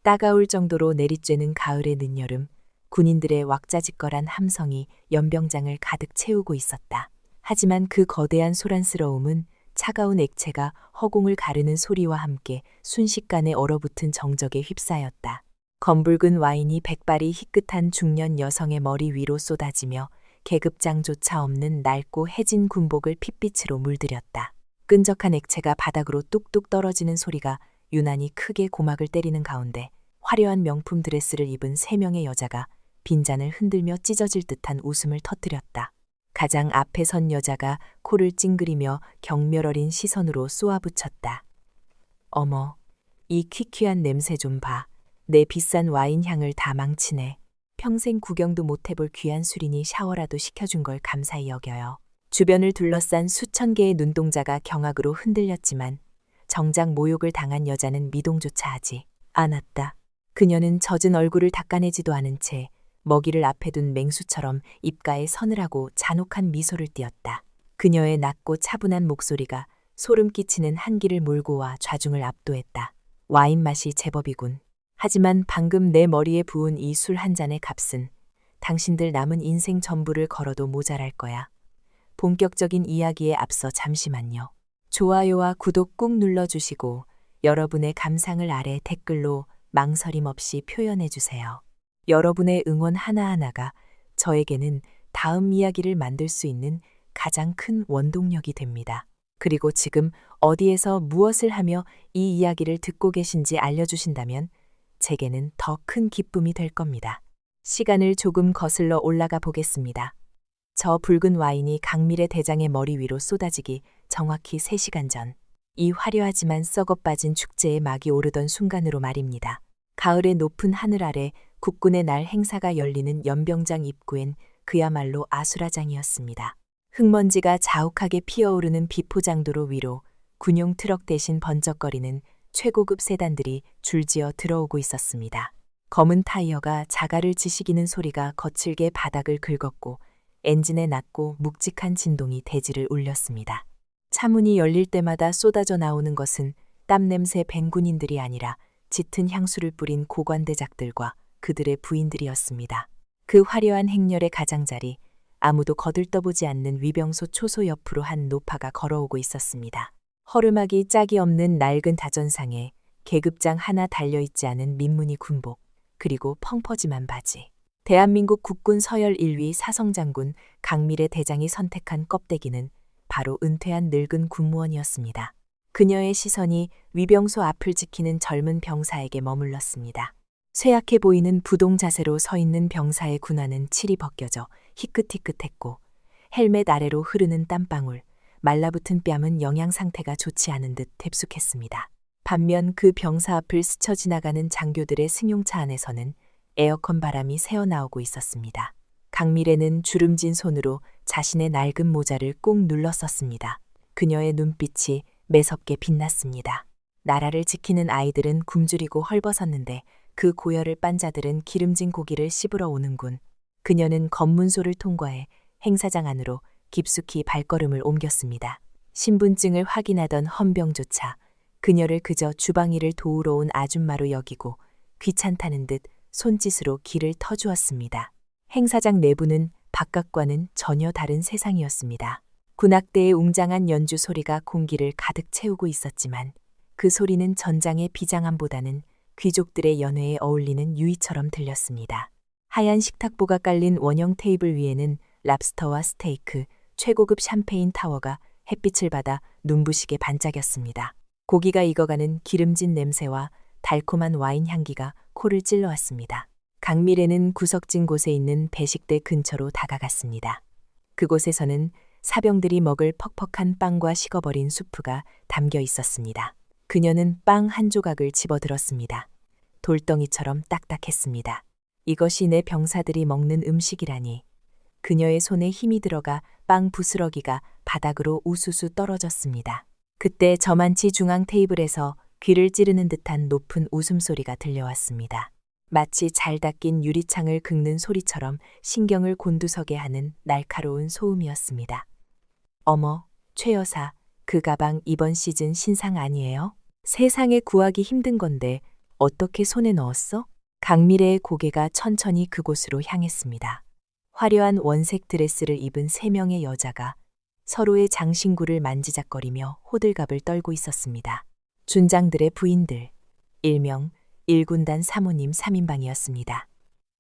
따가울 정도로 내리쬐는 가을의 늦여름, 군인들의 왁자지껄한 함성이 연병장을 가득 채우고 있었다. 하지만 그 거대한 소란스러움은 차가운 액체가 허공을 가르는 소리와 함께 순식간에 얼어붙은 정적에 휩싸였다. 검붉은 와인이 백발이 희끗한 중년 여성의 머리 위로 쏟아지며 계급장조차 없는 낡고 해진 군복을 핏빛으로 물들였다. 끈적한 액체가 바닥으로 뚝뚝 떨어지는 소리가 유난히 크게 고막을 때리는 가운데 화려한 명품 드레스를 입은 3명의 여자가 빈잔을 흔들며 찢어질 듯한 웃음을 터뜨렸다. 가장 앞에 선 여자가 코를 찡그리며 경멸 어린 시선으로 쏘아붙였다. 어머, 이 퀴퀴한 냄새 좀 봐. 내 비싼 와인 향을 다 망치네. 평생 구경도 못 해볼 귀한 술이니 샤워라도 시켜준 걸 감사히 여겨요. 주변을 둘러싼 수천 개의 눈동자가 경악으로 흔들렸지만 정작 모욕을 당한 여자는 미동조차 하지 않았다. 그녀는 젖은 얼굴을 닦아내지도 않은 채 먹이를 앞에 둔 맹수처럼 입가에 서늘하고 잔혹한 미소를 띄었다. 그녀의 낮고 차분한 목소리가 소름 끼치는 한기를 몰고 와 좌중을 압도했다. 와인 맛이 제법이군. 하지만 방금 내 머리에 부은 이 술 한 잔의 값은 당신들 남은 인생 전부를 걸어도 모자랄 거야. 본격적인 이야기에 앞서 잠시만요. 좋아요와 구독 꾹 눌러주시고 여러분의 감상을 아래 댓글로 망설임 없이 표현해주세요. 여러분의 응원 하나하나가 저에게는 다음 이야기를 만들 수 있는 가장 큰 원동력이 됩니다. 그리고 지금 어디에서 무엇을 하며 이 이야기를 듣고 계신지 알려주신다면 제게는 더 큰 기쁨이 될 겁니다. 시간을 조금 거슬러 올라가 보겠습니다. 저 붉은 와인이 강밀의 대장의 머리 위로 쏟아지기 정확히 3시간 전, 이 화려하지만 썩어빠진 축제에 막이 오르던 순간으로 말입니다. 가을의 높은 하늘 아래 국군의 날 행사가 열리는 연병장 입구엔 그야말로 아수라장이었습니다. 흙먼지가 자욱하게 피어오르는 비포장도로 위로 군용 트럭 대신 번쩍거리는 최고급 세단들이 줄지어 들어오고 있었습니다. 검은 타이어가 자갈을 지시기는 소리가 거칠게 바닥을 긁었고 엔진의 낮고 묵직한 진동이 대지를 울렸습니다. 차문이 열릴 때마다 쏟아져 나오는 것은 땀냄새 밴 군인들이 아니라 짙은 향수를 뿌린 고관대작들과 그들의 부인들이었습니다. 그 화려한 행렬의 가장자리, 아무도 거들떠보지 않는 위병소 초소 옆으로 한 노파가 걸어오고 있었습니다. 허름하기 짝이 없는 낡은 다전상에 계급장 하나 달려있지 않은 민무늬 군복, 그리고 펑퍼짐한 바지. 대한민국 국군 서열 1위 사성장군 강밀의 대장이 선택한 껍데기는 바로 은퇴한 늙은 군무원이었습니다. 그녀의 시선이 위병소 앞을 지키는 젊은 병사에게 머물렀습니다. 쇠약해 보이는 부동 자세로 서 있는 병사의 군화는 칠이 벗겨져 희끗희끗했고 헬멧 아래로 흐르는 땀방울, 말라붙은 뺨은 영양 상태가 좋지 않은 듯 뎁숙했습니다. 반면 그 병사 앞을 스쳐 지나가는 장교들의 승용차 안에서는 에어컨 바람이 새어나오고 있었습니다. 강미래는 주름진 손으로 자신의 낡은 모자를 꾹 눌렀었습니다. 그녀의 눈빛이 매섭게 빛났습니다. 나라를 지키는 아이들은 굶주리고 헐벗었는데 그 고열을 빤 자들은 기름진 고기를 씹으러 오는군. 그녀는 검문소를 통과해 행사장 안으로 깊숙이 발걸음을 옮겼습니다. 신분증을 확인하던 헌병조차 그녀를 그저 주방일을 도우러 온 아줌마로 여기고 귀찮다는 듯 손짓으로 길을 터주었습니다. 행사장 내부는 바깥과는 전혀 다른 세상이었습니다. 군악대의 웅장한 연주 소리가 공기를 가득 채우고 있었지만 그 소리는 전장의 비장함보다는 귀족들의 연회에 어울리는 유의처럼 들렸습니다. 하얀 식탁보가 깔린 원형 테이블 위에는 랍스터와 스테이크, 최고급 샴페인 타워가 햇빛을 받아 눈부시게 반짝였습니다. 고기가 익어가는 기름진 냄새와 달콤한 와인 향기가 코를 찔러왔습니다. 강미래는 구석진 곳에 있는 배식대 근처로 다가갔습니다. 그곳에서는 사병들이 먹을 퍽퍽한 빵과 식어버린 수프가 담겨 있었습니다. 그녀는 빵 한 조각을 집어들었습니다. 돌덩이처럼 딱딱했습니다. 이것이 내 병사들이 먹는 음식이라니. 그녀의 손에 힘이 들어가 빵 부스러기가 바닥으로 우수수 떨어졌습니다. 그때 저만치 중앙 테이블에서 귀를 찌르는 듯한 높은 웃음소리가 들려왔습니다. 마치 잘 닦인 유리창을 긁는 소리처럼 신경을 곤두서게 하는 날카로운 소음이었습니다. 어머, 최 여사, 그 가방 이번 시즌 신상 아니에요? 세상에 구하기 힘든 건데 어떻게 손에 넣었어? 강미래의 고개가 천천히 그곳으로 향했습니다. 화려한 원색 드레스를 입은 세 명의 여자가 서로의 장신구를 만지작거리며 호들갑을 떨고 있었습니다. 준장들의 부인들, 일명 1군단 사모님 3인방이었습니다.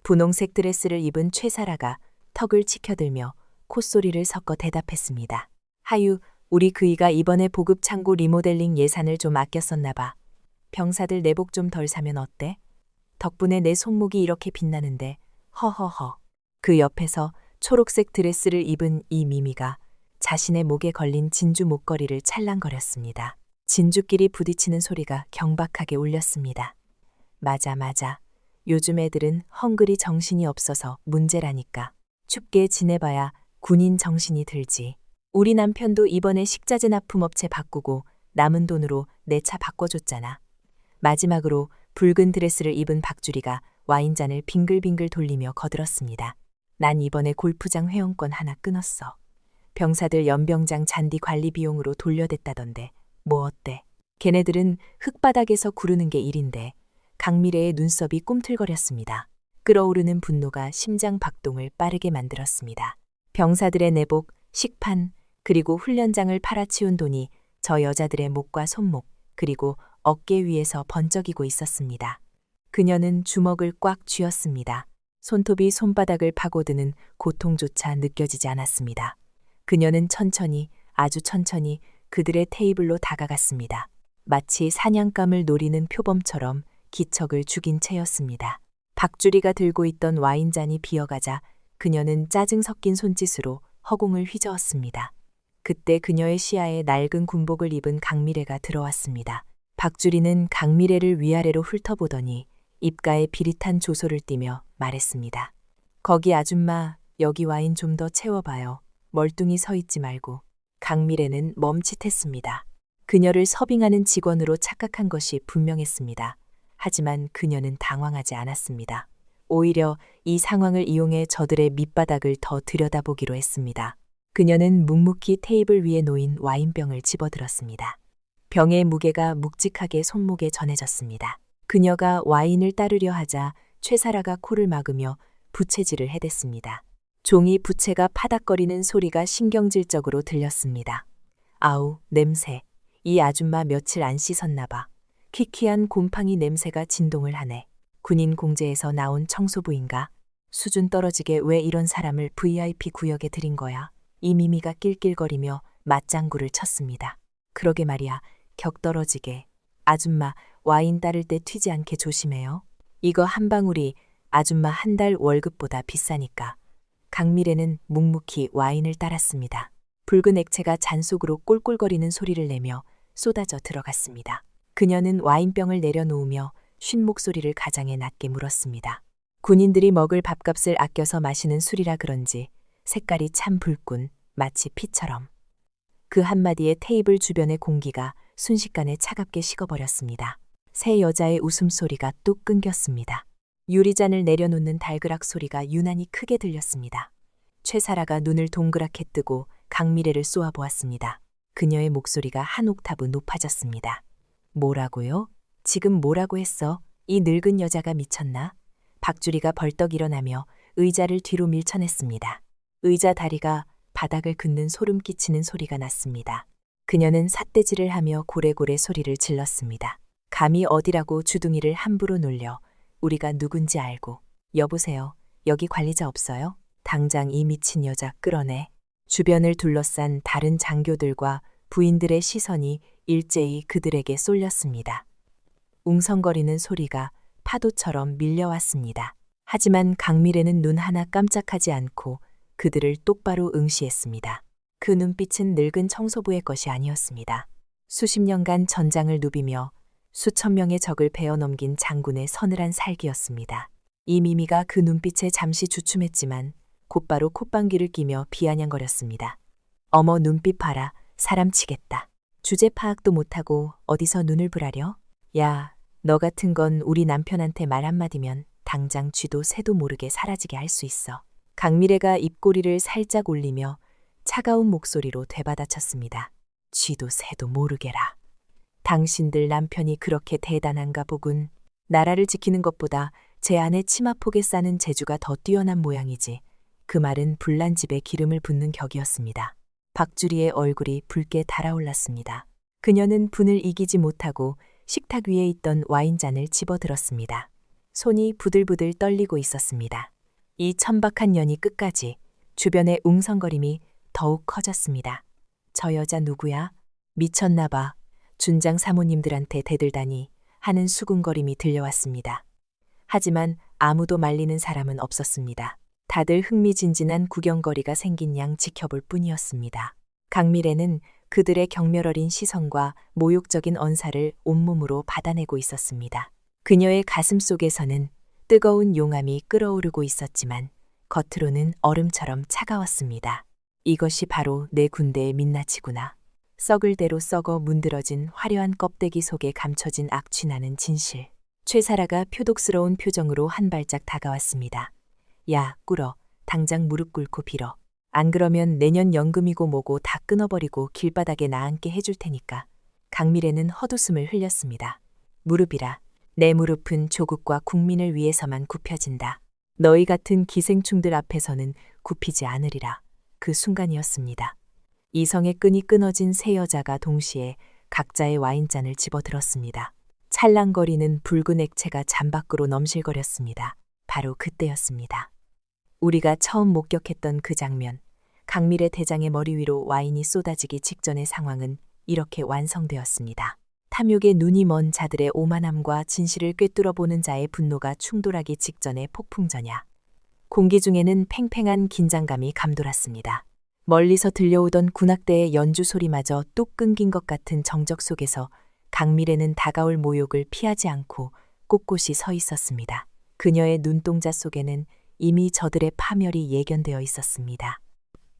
분홍색 드레스를 입은 최사라가 턱을 치켜들며 콧소리를 섞어 대답했습니다. 하유, 우리 그이가 이번에 보급 창고 리모델링 예산을 좀 아꼈었나 봐. 병사들 내복 좀 덜 사면 어때? 덕분에 내 손목이 이렇게 빛나는데, 허허허. 그 옆에서 초록색 드레스를 입은 이 미미가 자신의 목에 걸린 진주 목걸이를 찰랑거렸습니다. 진주끼리 부딪히는 소리가 경박하게 울렸습니다. 맞아. 요즘 애들은 헝그리 정신이 없어서 문제라니까. 춥게 지내봐야 군인 정신이 들지. 우리 남편도 이번에 식자재 납품업체 바꾸고 남은 돈으로 내 차 바꿔줬잖아. 마지막으로 붉은 드레스를 입은 박주리가 와인잔을 빙글빙글 돌리며 거들었습니다. 난 이번에 골프장 회원권 하나 끊었어. 병사들 연병장 잔디 관리 비용으로 돌려댔다던데 뭐 어때? 걔네들은 흙바닥에서 구르는 게 일인데. 강미래의 눈썹이 꿈틀거렸습니다. 끓어오르는 분노가 심장 박동을 빠르게 만들었습니다. 병사들의 내복, 식판, 그리고 훈련장을 팔아치운 돈이 저 여자들의 목과 손목, 그리고 어깨 위에서 번쩍이고 있었습니다. 그녀는 주먹을 꽉 쥐었습니다. 손톱이 손바닥을 파고드는 고통조차 느껴지지 않았습니다. 그녀는 천천히, 아주 천천히 그들의 테이블로 다가갔습니다. 마치 사냥감을 노리는 표범처럼 기척을 죽인 채였습니다. 박주리가 들고 있던 와인잔이 비어가자 그녀는 짜증 섞인 손짓으로 허공을 휘저었습니다. 그때 그녀의 시야에 낡은 군복을 입은 강미래가 들어왔습니다. 박주리는 강미래를 위아래로 훑어보더니 입가에 비릿한 조소를 띠며 말했습니다. 거기 아줌마, 여기 와인 좀 더 채워봐요. 멀뚱히 서 있지 말고. 강미래는 멈칫했습니다. 그녀를 서빙하는 직원으로 착각한 것이 분명했습니다. 하지만 그녀는 당황하지 않았습니다. 오히려 이 상황을 이용해 저들의 밑바닥을 더 들여다보기로 했습니다. 그녀는 묵묵히 테이블 위에 놓인 와인병을 집어들었습니다. 병의 무게가 묵직하게 손목에 전해졌습니다. 그녀가 와인을 따르려 하자 최사라가 코를 막으며 부채질을 해댔습니다. 종이 부채가 파닥거리는 소리가 신경질적으로 들렸습니다. 아우, 냄새. 이 아줌마 며칠 안 씻었나 봐. 키키한 곰팡이 냄새가 진동을 하네. 군인 공제에서 나온 청소부인가? 수준 떨어지게 왜 이런 사람을 VIP 구역에 들인 거야? 이 미미가 낄낄거리며 맞장구를 쳤습니다. 그러게 말이야, 격 떨어지게. 아줌마, 와인 따를 때 튀지 않게 조심해요. 이거 한 방울이 아줌마 한 달 월급보다 비싸니까. 강미래는 묵묵히 와인을 따랐습니다. 붉은 액체가 잔 속으로 꼴꼴거리는 소리를 내며 쏟아져 들어갔습니다. 그녀는 와인병을 내려놓으며 쉰 목소리를 가장에 낮게 물었습니다. 군인들이 먹을 밥값을 아껴서 마시는 술이라 그런지 색깔이 참 붉군, 마치 피처럼. 그 한마디에 테이블 주변의 공기가 순식간에 차갑게 식어버렸습니다. 세 여자의 웃음소리가 뚝 끊겼습니다. 유리잔을 내려놓는 달그락 소리가 유난히 크게 들렸습니다. 최사라가 눈을 동그랗게 뜨고 강미래를 쏘아보았습니다. 그녀의 목소리가 한 옥타브 높아졌습니다. 뭐라고요? 지금 뭐라고 했어? 이 늙은 여자가 미쳤나? 박주리가 벌떡 일어나며 의자를 뒤로 밀쳐냈습니다. 의자 다리가 바닥을 긋는 소름 끼치는 소리가 났습니다. 그녀는 삿대질을 하며 고래고래 소리를 질렀습니다. 감히 어디라고 주둥이를 함부로 놀려. 우리가 누군지 알고. 여보세요. 여기 관리자 없어요? 당장 이 미친 여자 끌어내. 주변을 둘러싼 다른 장교들과 부인들의 시선이 일제히 그들에게 쏠렸습니다. 웅성거리는 소리가 파도처럼 밀려왔습니다. 하지만 강미래는 눈 하나 깜짝하지 않고 그들을 똑바로 응시했습니다. 그 눈빛은 늙은 청소부의 것이 아니었습니다. 수십 년간 전장을 누비며 수천 명의 적을 베어 넘긴 장군의 서늘한 살기였습니다. 이 미미가 그 눈빛에 잠시 주춤했지만 곧바로 콧방귀를 끼며 비아냥거렸습니다. 어머, 눈빛 봐라. 사람 치겠다. 주제 파악도 못하고 어디서 눈을 부라려? 야, 너 같은 건 우리 남편한테 말 한마디면 당장 쥐도 새도 모르게 사라지게 할 수 있어. 강미래가 입꼬리를 살짝 올리며 차가운 목소리로 되받아쳤습니다. 쥐도 새도 모르게라. 당신들 남편이 그렇게 대단한가 보군. 나라를 지키는 것보다 제 안에 치마폭에 싸는 재주가 더 뛰어난 모양이지. 그 말은 불난 집에 기름을 붓는 격이었습니다. 박주리의 얼굴이 붉게 달아올랐습니다. 그녀는 분을 이기지 못하고 식탁 위에 있던 와인잔을 집어들었습니다. 손이 부들부들 떨리고 있었습니다. 이 천박한 년이 끝까지 주변의 웅성거림이 더욱 커졌습니다. 저 여자 누구야? 미쳤나 봐. 준장 사모님들한테 대들다니 하는 수군거림이 들려왔습니다. 하지만 아무도 말리는 사람은 없었습니다. 다들 흥미진진한 구경거리가 생긴 양 지켜볼 뿐이었습니다. 강미래는 그들의 경멸어린 시선과 모욕적인 언사를 온몸으로 받아내고 있었습니다. 그녀의 가슴 속에서는 뜨거운 용암이 끓어오르고 있었지만 겉으로는 얼음처럼 차가웠습니다. 이것이 바로 내 군대의 민낯이구나. 썩을 대로 썩어 문드러진 화려한 껍데기 속에 감춰진 악취나는 진실. 최사라가 표독스러운 표정으로 한 발짝 다가왔습니다. 야, 꿇어. 당장 무릎 꿇고 빌어. 안 그러면 내년 연금이고 뭐고 다 끊어버리고 길바닥에 나앉게 해줄 테니까. 강미래는 헛웃음을 흘렸습니다. 무릎이라. 내 무릎은 조국과 국민을 위해서만 굽혀진다. 너희 같은 기생충들 앞에서는 굽히지 않으리라. 그 순간이었습니다. 이성의 끈이 끊어진 세 여자가 동시에 각자의 와인잔을 집어들었습니다. 찰랑거리는 붉은 액체가 잔 밖으로 넘실거렸습니다. 바로 그때였습니다. 우리가 처음 목격했던 그 장면, 강미래 대장의 머리 위로 와인이 쏟아지기 직전의 상황은 이렇게 완성되었습니다. 탐욕에 눈이 먼 자들의 오만함과 진실을 꿰뚫어보는 자의 분노가 충돌하기 직전의 폭풍전야. 공기 중에는 팽팽한 긴장감이 감돌았습니다. 멀리서 들려오던 군악대의 연주 소리마저 뚝 끊긴 것 같은 정적 속에서 강미래는 다가올 모욕을 피하지 않고 꼿꼿이 서 있었습니다. 그녀의 눈동자 속에는 이미 저들의 파멸이 예견되어 있었습니다.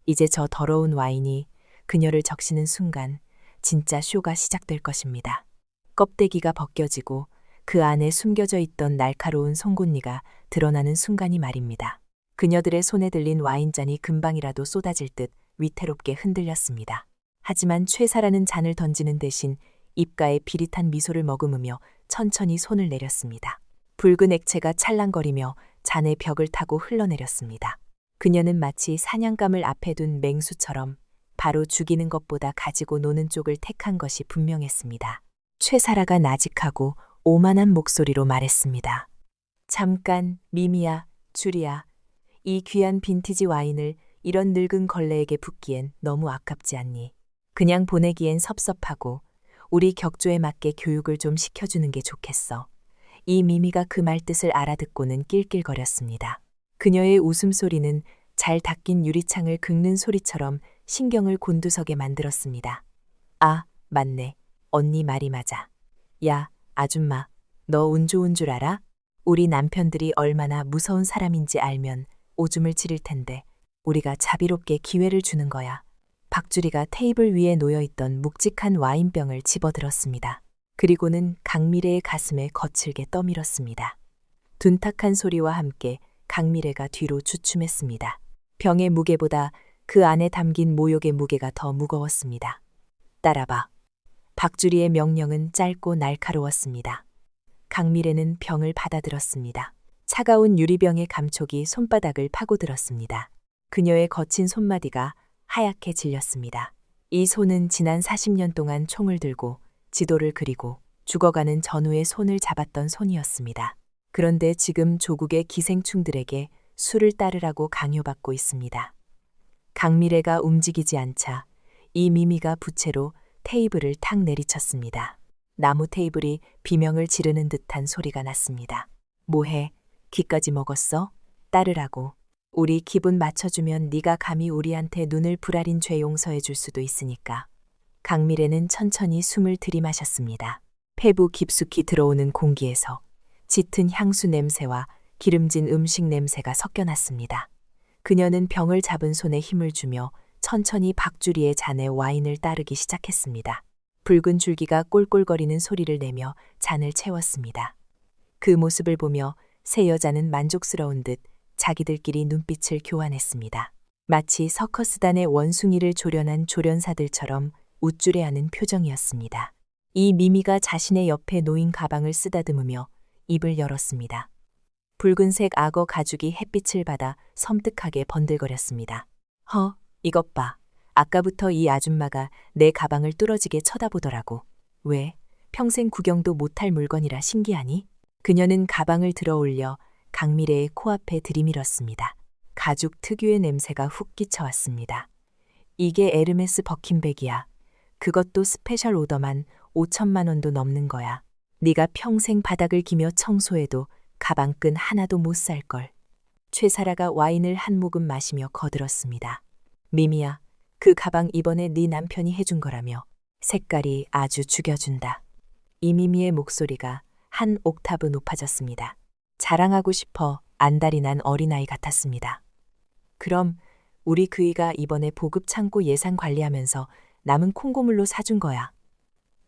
이제 저 더러운 와인이 그녀를 적시는 순간 진짜 쇼가 시작될 것입니다. 껍데기가 벗겨지고 그 안에 숨겨져 있던 날카로운 송곳니가 드러나는 순간이 말입니다. 그녀들의 손에 들린 와인잔이 금방이라도 쏟아질 듯 위태롭게 흔들렸습니다. 하지만 최사라는 잔을 던지는 대신 입가에 비릿한 미소를 머금으며 천천히 손을 내렸습니다. 붉은 액체가 찰랑거리며 잔의 벽을 타고 흘러내렸습니다. 그녀는 마치 사냥감을 앞에 둔 맹수처럼 바로 죽이는 것보다 가지고 노는 쪽을 택한 것이 분명했습니다. 최사라가 나직하고 오만한 목소리로 말했습니다. 잠깐, 미미야, 주리야. 이 귀한 빈티지 와인을 이런 늙은 걸레에게 붓기엔 너무 아깝지 않니? 그냥 보내기엔 섭섭하고 우리 격조에 맞게 교육을 좀 시켜주는 게 좋겠어. 이 미미가 그 말뜻을 알아듣고는 낄낄거렸습니다. 그녀의 웃음소리는 잘 닦인 유리창을 긁는 소리처럼 신경을 곤두서게 만들었습니다. 아, 맞네. 언니 말이 맞아. 야, 아줌마, 너 운 좋은 줄 알아? 우리 남편들이 얼마나 무서운 사람인지 알면 오줌을 지릴 텐데 우리가 자비롭게 기회를 주는 거야. 박주리가 테이블 위에 놓여있던 묵직한 와인병을 집어들었습니다. 그리고는 강미래의 가슴에 거칠게 떠밀었습니다. 둔탁한 소리와 함께 강미래가 뒤로 주춤했습니다. 병의 무게보다 그 안에 담긴 모욕의 무게가 더 무거웠습니다. 따라봐. 박주리의 명령은 짧고 날카로웠습니다. 강미래는 병을 받아들었습니다. 차가운 유리병의 감촉이 손바닥을 파고들었습니다. 그녀의 거친 손마디가 하얗게 질렸습니다. 이 손은 지난 40년 동안 총을 들고 지도를 그리고 죽어가는 전우의 손을 잡았던 손이었습니다. 그런데 지금 조국의 기생충들에게 술을 따르라고 강요받고 있습니다. 강미래가 움직이지 않자 이 미미가 부채로 테이블을 탁 내리쳤습니다. 나무 테이블이 비명을 지르는 듯한 소리가 났습니다. 뭐해? 기까지 먹었어? 따르라고. 우리 기분 맞춰주면 네가 감히 우리한테 눈을 부라린 죄 용서해 줄 수도 있으니까. 강미래는 천천히 숨을 들이마셨습니다. 폐부 깊숙이 들어오는 공기에서 짙은 향수 냄새와 기름진 음식 냄새가 섞여났습니다. 그녀는 병을 잡은 손에 힘을 주며 천천히 박주리의 잔에 와인을 따르기 시작했습니다. 붉은 줄기가 꼴꼴거리는 소리를 내며 잔을 채웠습니다. 그 모습을 보며 세 여자는 만족스러운 듯 자기들끼리 눈빛을 교환했습니다. 마치 서커스단의 원숭이를 조련한 조련사들처럼 우쭐해하는 표정이었습니다. 이 미미가 자신의 옆에 놓인 가방을 쓰다듬으며 입을 열었습니다. 붉은색 악어 가죽이 햇빛을 받아 섬뜩하게 번들거렸습니다. 이것 봐. 아까부터 이 아줌마가 내 가방을 뚫어지게 쳐다보더라고. 왜? 평생 구경도 못할 물건이라 신기하니? 그녀는 가방을 들어 올려 강미래의 코앞에 들이밀었습니다. 가죽 특유의 냄새가 훅 끼쳐왔습니다. 이게 에르메스 버킨백이야. 그것도 스페셜 오더만 5천만 원도 넘는 거야. 네가 평생 바닥을 기며 청소해도 가방끈 하나도 못 살걸. 최사라가 와인을 한 모금 마시며 거들었습니다. 미미야, 그 가방 이번에 네 남편이 해준 거라며. 색깔이 아주 죽여준다. 이미미의 목소리가 한 옥타브 높아졌습니다. 자랑하고 싶어 안달이 난 어린아이 같았습니다. 그럼 우리 그이가 이번에 보급 창고 예산 관리하면서 남은 콩고물로 사준 거야.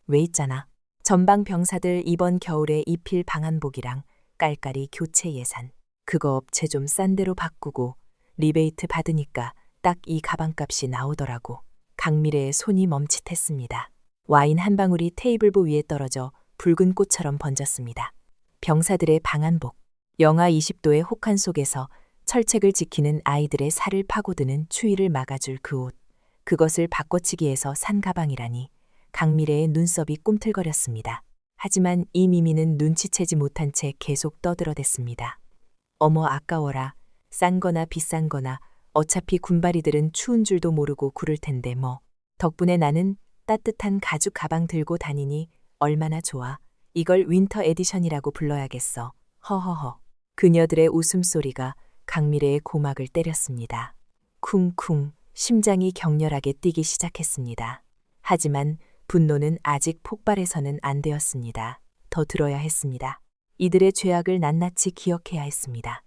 왜 있잖아. 전방 병사들 이번 겨울에 입힐 방한복이랑 깔깔이 교체 예산. 그거 업체 좀 싼 데로 바꾸고 리베이트 받으니까 딱 이 가방값이 나오더라고. 강미래의 손이 멈칫했습니다. 와인 한 방울이 테이블보 위에 떨어져 붉은 꽃처럼 번졌습니다. 병사들의 방한복. 영하 20도의 혹한 속에서 철책을 지키는 아이들의 살을 파고드는 추위를 막아줄 그 옷. 그것을 바꿔치기해서 산 가방이라니. 강미래의 눈썹이 꿈틀거렸습니다. 하지만 이 미미는 눈치채지 못한 채 계속 떠들어댔습니다. 어머 아까워라. 싼 거나 비싼 거나 어차피 군바리들은 추운 줄도 모르고 구를 텐데 뭐. 덕분에 나는 따뜻한 가죽 가방 들고 다니니 얼마나 좋아. 이걸 윈터 에디션이라고 불러야겠어. 허허허. 그녀들의 웃음소리가 강미래의 고막을 때렸습니다. 쿵쿵 심장이 격렬하게 뛰기 시작했습니다. 하지만 분노는 아직 폭발해서는 안 되었습니다. 더 들어야 했습니다. 이들의 죄악을 낱낱이 기억해야 했습니다.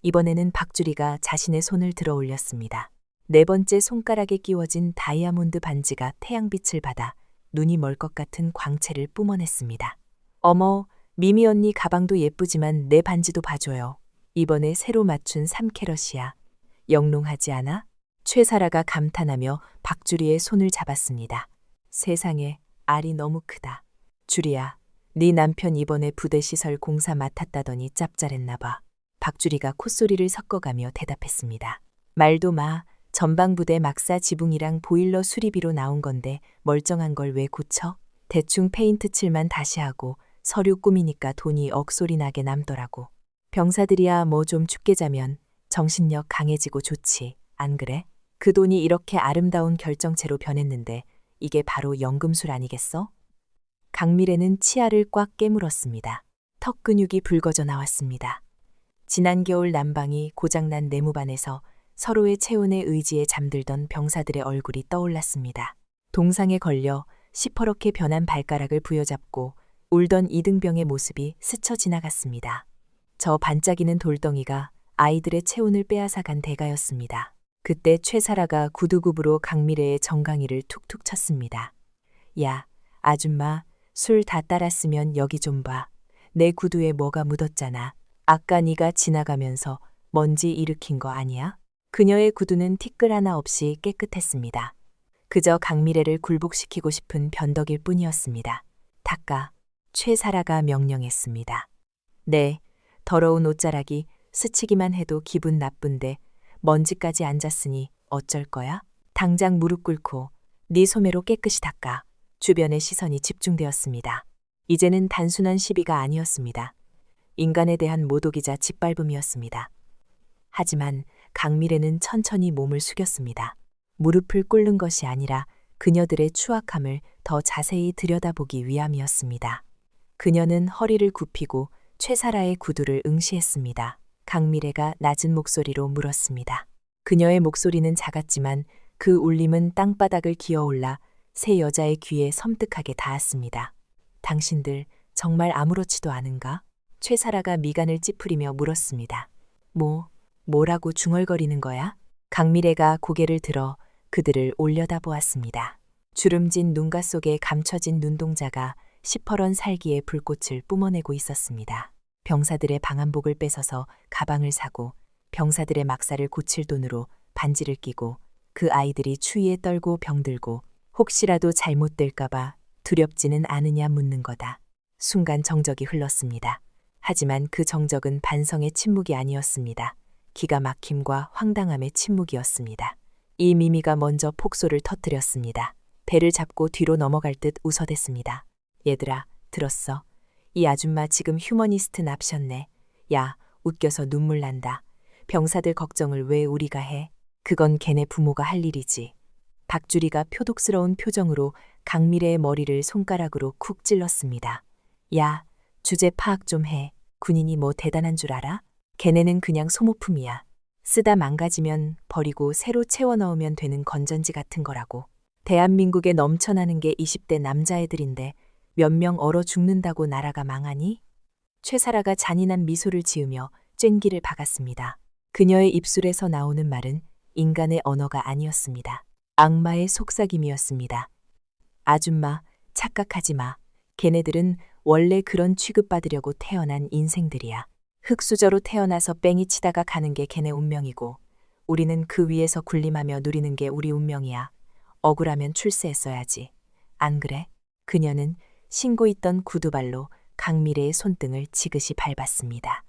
이번에는 박주리가 자신의 손을 들어 올렸습니다. 네 번째 손가락에 끼워진 다이아몬드 반지가 태양빛을 받아 눈이 멀 것 같은 광채를 뿜어냈습니다. 어머, 미미 언니 가방도 예쁘지만 내 반지도 봐줘요. 이번에 새로 맞춘 3캐럿이야. 영롱하지 않아? 최사라가 감탄하며 박주리의 손을 잡았습니다. 세상에, 알이 너무 크다. 주리야, 네 남편 이번에 부대 시설 공사 맡았다더니 짭짤했나 봐. 박주리가 콧소리를 섞어가며 대답했습니다. 말도 마. 전방부대 막사 지붕이랑 보일러 수리비로 나온 건데 멀쩡한 걸 왜 고쳐? 대충 페인트 칠만 다시 하고 서류 꾸미니까 돈이 억소리 나게 남더라고. 병사들이야 뭐 좀 죽게 자면 정신력 강해지고 좋지. 안 그래? 그 돈이 이렇게 아름다운 결정체로 변했는데 이게 바로 연금술 아니겠어? 강미래는 치아를 꽉 깨물었습니다. 턱 근육이 붉어져 나왔습니다. 지난 겨울 난방이 고장난 내무반에서 서로의 체온에 의지에 잠들던 병사들의 얼굴이 떠올랐습니다. 동상에 걸려 시퍼렇게 변한 발가락을 부여잡고 울던 이등병의 모습이 스쳐 지나갔습니다. 저 반짝이는 돌덩이가 아이들의 체온을 빼앗아 간 대가였습니다. 그때 최사라가 구두굽으로 강미래의 정강이를 툭툭 쳤습니다. 야, 아줌마, 술 다 따랐으면 여기 좀 봐. 내 구두에 뭐가 묻었잖아. 아까 네가 지나가면서 먼지 일으킨 거 아니야? 그녀의 구두는 티끌 하나 없이 깨끗했습니다. 그저 강미래를 굴복시키고 싶은 변덕일 뿐이었습니다. 닦아. 최사라가 명령했습니다. 네, 더러운 옷자락이 스치기만 해도 기분 나쁜데 먼지까지 앉았으니 어쩔 거야? 당장 무릎 꿇고 네 소매로 깨끗이 닦아. 주변의 시선이 집중되었습니다. 이제는 단순한 시비가 아니었습니다. 인간에 대한 모독이자 짓밟음이었습니다. 하지만 강미래는 천천히 몸을 숙였습니다. 무릎을 꿇는 것이 아니라 그녀들의 추악함을 더 자세히 들여다보기 위함이었습니다. 그녀는 허리를 굽히고 최사라의 구두를 응시했습니다. 강미래가 낮은 목소리로 물었습니다. 그녀의 목소리는 작았지만 그 울림은 땅바닥을 기어올라 세 여자의 귀에 섬뜩하게 닿았습니다. 당신들 정말 아무렇지도 않은가? 최사라가 미간을 찌푸리며 물었습니다. 뭐라고 중얼거리는 거야? 강미래가 고개를 들어 그들을 올려다보았습니다. 주름진 눈가 속에 감춰진 눈동자가 시퍼런 살기에 불꽃을 뿜어내고 있었습니다. 병사들의 방한복을 뺏어서 가방을 사고 병사들의 막사를 고칠 돈으로 반지를 끼고 그 아이들이 추위에 떨고 병들고 혹시라도 잘못될까봐 두렵지는 않으냐 묻는 거다. 순간 정적이 흘렀습니다. 하지만 그 정적은 반성의 침묵이 아니었습니다. 기가 막힘과 황당함의 침묵이었습니다. 이 미미가 먼저 폭소를 터뜨렸습니다. 배를 잡고 뒤로 넘어갈 듯 웃어댔습니다. 얘들아, 들었어? 이 아줌마 지금 휴머니스트 납셨네. 야, 웃겨서 눈물 난다. 병사들 걱정을 왜 우리가 해? 그건 걔네 부모가 할 일이지. 박주리가 표독스러운 표정으로 강미래의 머리를 손가락으로 쿡 찔렀습니다. 야, 주제 파악 좀 해. 군인이 뭐 대단한 줄 알아? 걔네는 그냥 소모품이야. 쓰다 망가지면 버리고 새로 채워 넣으면 되는 건전지 같은 거라고. 대한민국에 넘쳐나는 게 20대 남자애들인데 몇 명 얼어 죽는다고 나라가 망하니? 최사라가 잔인한 미소를 지으며 쨘기를 박았습니다. 그녀의 입술에서 나오는 말은 인간의 언어가 아니었습니다. 악마의 속삭임이었습니다. 아줌마, 착각하지 마. 걔네들은 원래 그런 취급받으려고 태어난 인생들이야. 흙수저로 태어나서 뺑이 치다가 가는 게 걔네 운명이고 우리는 그 위에서 군림하며 누리는 게 우리 운명이야. 억울하면 출세했어야지. 안 그래? 그녀는 신고 있던 구두발로 강미래의 손등을 지그시 밟았습니다.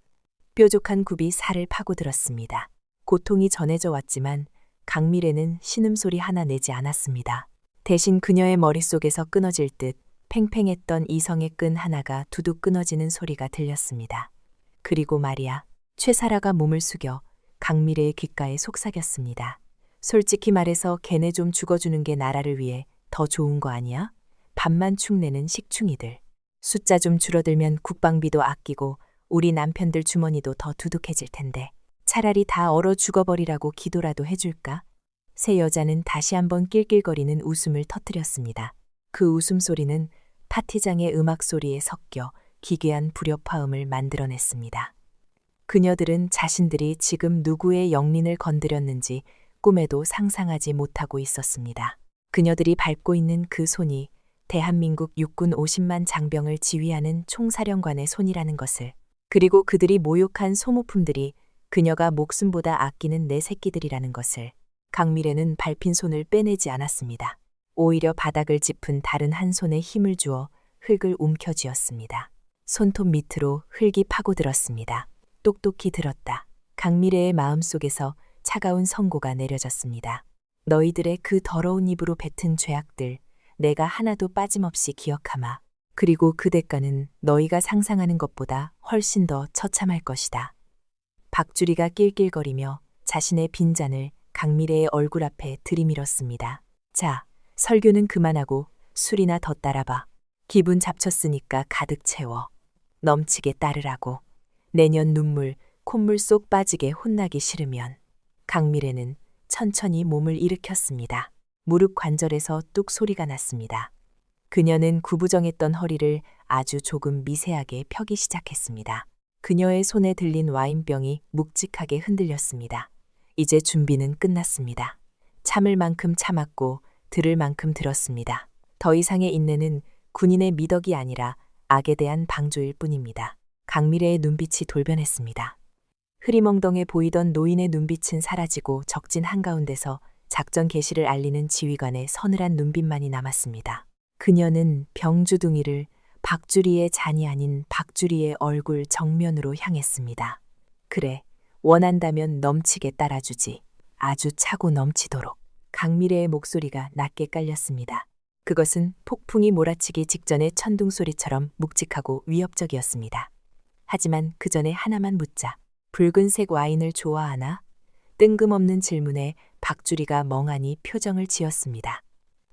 뾰족한 굽이 살을 파고들었습니다. 고통이 전해져 왔지만 강미래는 신음소리 하나 내지 않았습니다. 대신 그녀의 머릿속에서 끊어질 듯 팽팽했던 이성의 끈 하나가 두둑 끊어지는 소리가 들렸습니다. 그리고 말이야, 최사라가 몸을 숙여 강미래의 귓가에 속삭였습니다. 솔직히 말해서 걔네 좀 죽어주는 게 나라를 위해 더 좋은 거 아니야? 밥만 축내는 식충이들. 숫자 좀 줄어들면 국방비도 아끼고 우리 남편들 주머니도 더 두둑해질 텐데 차라리 다 얼어 죽어버리라고 기도라도 해줄까? 세 여자는 다시 한번 낄낄거리는 웃음을 터뜨렸습니다. 그 웃음소리는 파티장의 음악 소리에 섞여 기괴한 불협화음을 만들어냈습니다. 그녀들은 자신들이 지금 누구의 영린을 건드렸는지 꿈에도 상상하지 못하고 있었습니다. 그녀들이 밟고 있는 그 손이 대한민국 육군 50만 장병을 지휘하는 총사령관의 손이라는 것을, 그리고 그들이 모욕한 소모품들이 그녀가 목숨보다 아끼는 내 새끼들이라는 것을 강미래는 밟힌 손을 빼내지 않았습니다. 오히려 바닥을 짚은 다른 한 손에 힘을 주어 흙을 움켜쥐었습니다. 손톱 밑으로 흙이 파고들었습니다. 똑똑히 들었다. 강미래의 마음속에서 차가운 선고가 내려졌습니다. 너희들의 그 더러운 입으로 뱉은 죄악들 내가 하나도 빠짐없이 기억하마. 그리고 그 대가는 너희가 상상하는 것보다 훨씬 더 처참할 것이다. 박주리가 낄낄거리며 자신의 빈잔을 강미래의 얼굴 앞에 들이밀었습니다. 자, 설교는 그만하고 술이나 더 따라봐. 기분 잡쳤으니까 가득 채워. 넘치게 따르라고. 내년 눈물, 콧물 쏙 빠지게 혼나기 싫으면. 강미래는 천천히 몸을 일으켰습니다. 무릎 관절에서 뚝 소리가 났습니다. 그녀는 구부정했던 허리를 아주 조금 미세하게 펴기 시작했습니다. 그녀의 손에 들린 와인병이 묵직하게 흔들렸습니다. 이제 준비는 끝났습니다. 참을 만큼 참았고 들을 만큼 들었습니다. 더 이상의 인내는 군인의 미덕이 아니라 악에 대한 방조일 뿐입니다. 강미래의 눈빛이 돌변했습니다. 흐리멍덩해 보이던 노인의 눈빛은 사라지고 적진 한가운데서 작전 개시를 알리는 지휘관의 서늘한 눈빛만이 남았습니다. 그녀는 병주둥이를 박주리의 잔이 아닌 박주리의 얼굴 정면으로 향했습니다. 그래, 원한다면 넘치게 따라주지. 아주 차고 넘치도록. 강미래의 목소리가 낮게 깔렸습니다. 그것은 폭풍이 몰아치기 직전의 천둥 소리처럼 묵직하고 위협적이었습니다. 하지만 그 전에 하나만 묻자. 붉은색 와인을 좋아하나? 뜬금없는 질문에 박주리가 멍하니 표정을 지었습니다.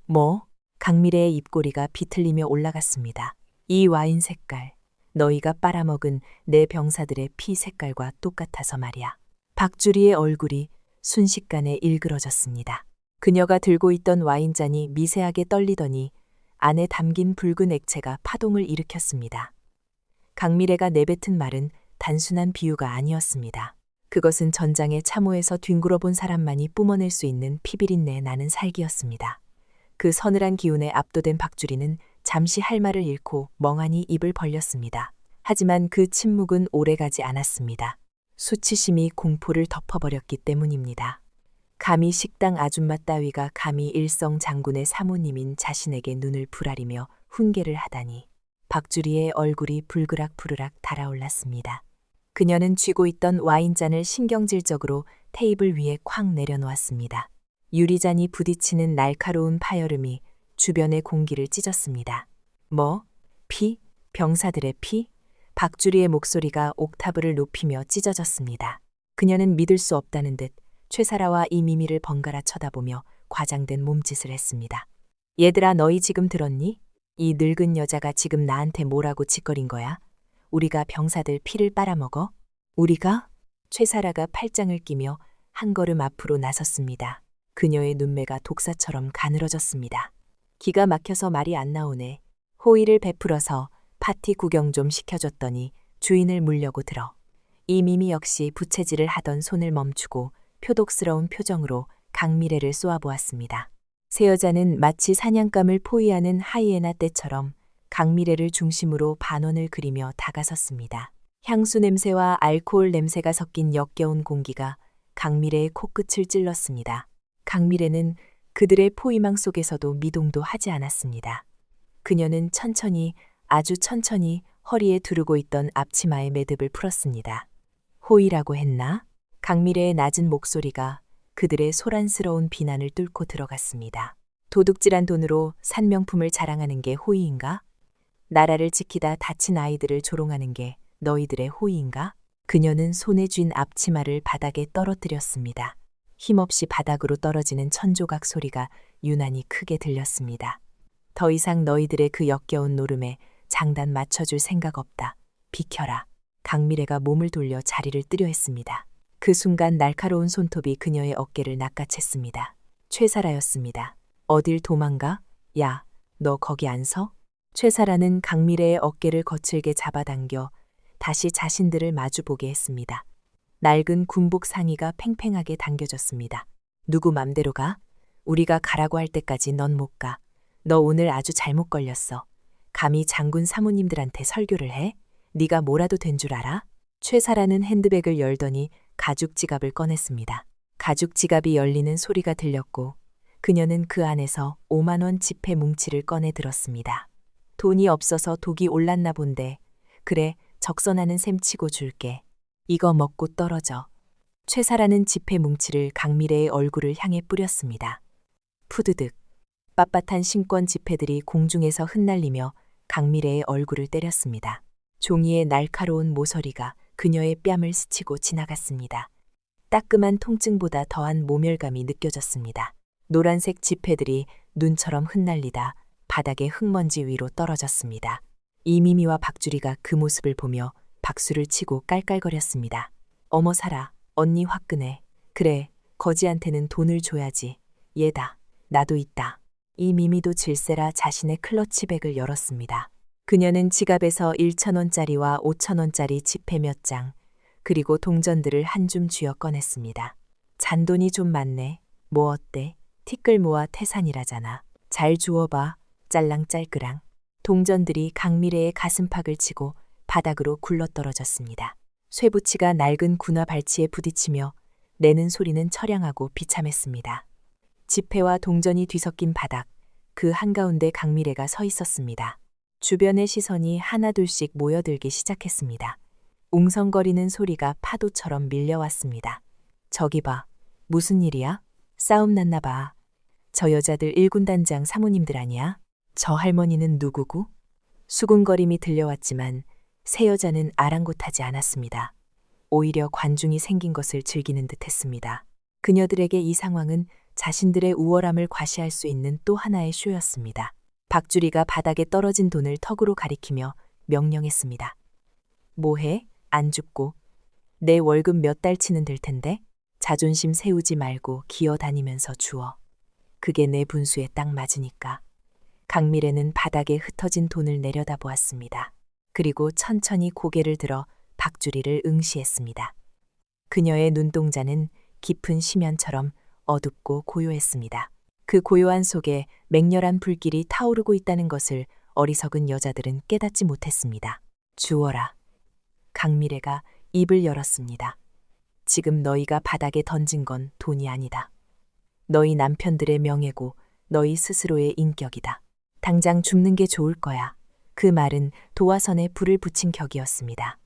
뭐? 강미래의 입꼬리가 비틀리며 올라갔습니다. 이 와인 색깔, 너희가 빨아먹은 내 병사들의 피 색깔과 똑같아서 말이야. 박주리의 얼굴이 순식간에 일그러졌습니다. 그녀가 들고 있던 와인잔이 미세하게 떨리더니 안에 담긴 붉은 액체가 파동을 일으켰습니다. 강미래가 내뱉은 말은 단순한 비유가 아니었습니다. 그것은 전장의 참호에서 뒹굴어 본 사람만이 뿜어낼 수 있는 피비린내 나는 살기였습니다. 그 서늘한 기운에 압도된 박주리는 잠시 할 말을 잃고 멍하니 입을 벌렸습니다. 하지만 그 침묵은 오래가지 않았습니다. 수치심이 공포를 덮어버렸기 때문입니다. 감히 식당 아줌마 따위가 감히 일성 장군의 사모님인 자신에게 눈을 부라리며 훈계를 하다니. 박주리의 얼굴이 불그락부르락 달아올랐습니다. 그녀는 쥐고 있던 와인잔을 신경질적으로 테이블 위에 쾅 내려놓았습니다. 유리잔이 부딪히는 날카로운 파열음이 주변의 공기를 찢었습니다. 뭐? 피? 병사들의 피? 박주리의 목소리가 옥타브를 높이며 찢어졌습니다. 그녀는 믿을 수 없다는 듯 최사라와 이미미를 번갈아 쳐다보며 과장된 몸짓을 했습니다. 얘들아, 너희 지금 들었니? 이 늙은 여자가 지금 나한테 뭐라고 짓거린 거야? 우리가 병사들 피를 빨아먹어? 우리가? 최사라가 팔짱을 끼며 한 걸음 앞으로 나섰습니다. 그녀의 눈매가 독사처럼 가늘어졌습니다. 기가 막혀서 말이 안 나오네. 호의를 베풀어서 파티 구경 좀 시켜줬더니 주인을 물려고 들어. 이미미 역시 부채질을 하던 손을 멈추고 표독스러운 표정으로 강미래를 쏘아보았습니다. 세 여자는 마치 사냥감을 포위하는 하이에나 떼처럼 강미래를 중심으로 반원을 그리며 다가섰습니다. 향수 냄새와 알코올 냄새가 섞인 역겨운 공기가 강미래의 코끝을 찔렀습니다. 강미래는 그들의 포위망 속에서도 미동도 하지 않았습니다. 그녀는 천천히, 아주 천천히 허리에 두르고 있던 앞치마의 매듭을 풀었습니다. 호의라고 했나? 강미래의 낮은 목소리가 그들의 소란스러운 비난을 뚫고 들어갔습니다. 도둑질한 돈으로 산 명품을 자랑하는 게 호의인가? 나라를 지키다 다친 아이들을 조롱하는 게 너희들의 호의인가? 그녀는 손에 쥔 앞치마를 바닥에 떨어뜨렸습니다. 힘없이 바닥으로 떨어지는 천조각 소리가 유난히 크게 들렸습니다. 더 이상 너희들의 그 역겨운 노름에 장단 맞춰줄 생각 없다. 비켜라. 강미래가 몸을 돌려 자리를 뜨려 했습니다. 그 순간 날카로운 손톱이 그녀의 어깨를 낚아챘습니다. 최사라였습니다. 어딜 도망가? 야, 너 거기 안 서? 최사라는 강미래의 어깨를 거칠게 잡아당겨 다시 자신들을 마주보게 했습니다. 낡은 군복 상의가 팽팽하게 당겨졌습니다. 누구 맘대로 가? 우리가 가라고 할 때까지 넌 못 가. 너 오늘 아주 잘못 걸렸어. 감히 장군 사모님들한테 설교를 해? 네가 뭐라도 된 줄 알아? 최사라는 핸드백을 열더니 가죽 지갑을 꺼냈습니다. 가죽 지갑이 열리는 소리가 들렸고 그녀는 그 안에서 5만 원 지폐 뭉치를 꺼내 들었습니다. 돈이 없어서 독이 올랐나 본데. 그래, 적선하는 셈 치고 줄게. 이거 먹고 떨어져. 최사라는 지폐 뭉치를 강미래의 얼굴을 향해 뿌렸습니다. 푸드득. 빳빳한 신권 지폐들이 공중에서 흩날리며 강미래의 얼굴을 때렸습니다. 종이의 날카로운 모서리가 그녀의 뺨을 스치고 지나갔습니다. 따끔한 통증보다 더한 모멸감이 느껴졌습니다. 노란색 지폐들이 눈처럼 흩날리다 바닥에 흙먼지 위로 떨어졌습니다. 이미미와 박주리가 그 모습을 보며 박수를 치고 깔깔거렸습니다. 어머 살아, 언니 화끈해. 그래, 거지한테는 돈을 줘야지. 얘다, 나도 있다. 이미미도 질세라 자신의 클러치백을 열었습니다. 그녀는 지갑에서 1,000원짜리와 5,000원짜리 지폐 몇 장, 그리고 동전들을 한 줌 쥐어 꺼냈습니다. 잔돈이 좀 많네. 뭐 어때? 티끌 모아 태산이라잖아. 잘 주워봐. 짤랑짤끄랑. 동전들이 강미래의 가슴팍을 치고 바닥으로 굴러떨어졌습니다. 쇠붙이가 낡은 군화 발치에 부딪히며 내는 소리는 처량하고 비참했습니다. 지폐와 동전이 뒤섞인 바닥, 그 한가운데 강미래가 서 있었습니다. 주변의 시선이 하나둘씩 모여들기 시작했습니다. 웅성거리는 소리가 파도처럼 밀려왔습니다. 저기 봐. 무슨 일이야? 싸움 났나 봐. 저 여자들 1군단장 사모님들 아니야? 저 할머니는 누구고? 수군거림이 들려왔지만 세 여자는 아랑곳하지 않았습니다. 오히려 관중이 생긴 것을 즐기는 듯했습니다. 그녀들에게 이 상황은 자신들의 우월함을 과시할 수 있는 또 하나의 쇼였습니다. 박주리가 바닥에 떨어진 돈을 턱으로 가리키며 명령했습니다. 뭐해? 안 죽고. 내 월급 몇 달치는 될 텐데? 자존심 세우지 말고 기어다니면서 주워. 그게 내 분수에 딱 맞으니까. 강미래는 바닥에 흩어진 돈을 내려다보았습니다. 그리고 천천히 고개를 들어 박주리를 응시했습니다. 그녀의 눈동자는 깊은 심연처럼 어둡고 고요했습니다. 그 고요한 속에 맹렬한 불길이 타오르고 있다는 것을 어리석은 여자들은 깨닫지 못했습니다. 주워라. 강미래가 입을 열었습니다. 지금 너희가 바닥에 던진 건 돈이 아니다. 너희 남편들의 명예고 너희 스스로의 인격이다. 당장 줍는 게 좋을 거야. 그 말은 도화선에 불을 붙인 격이었습니다.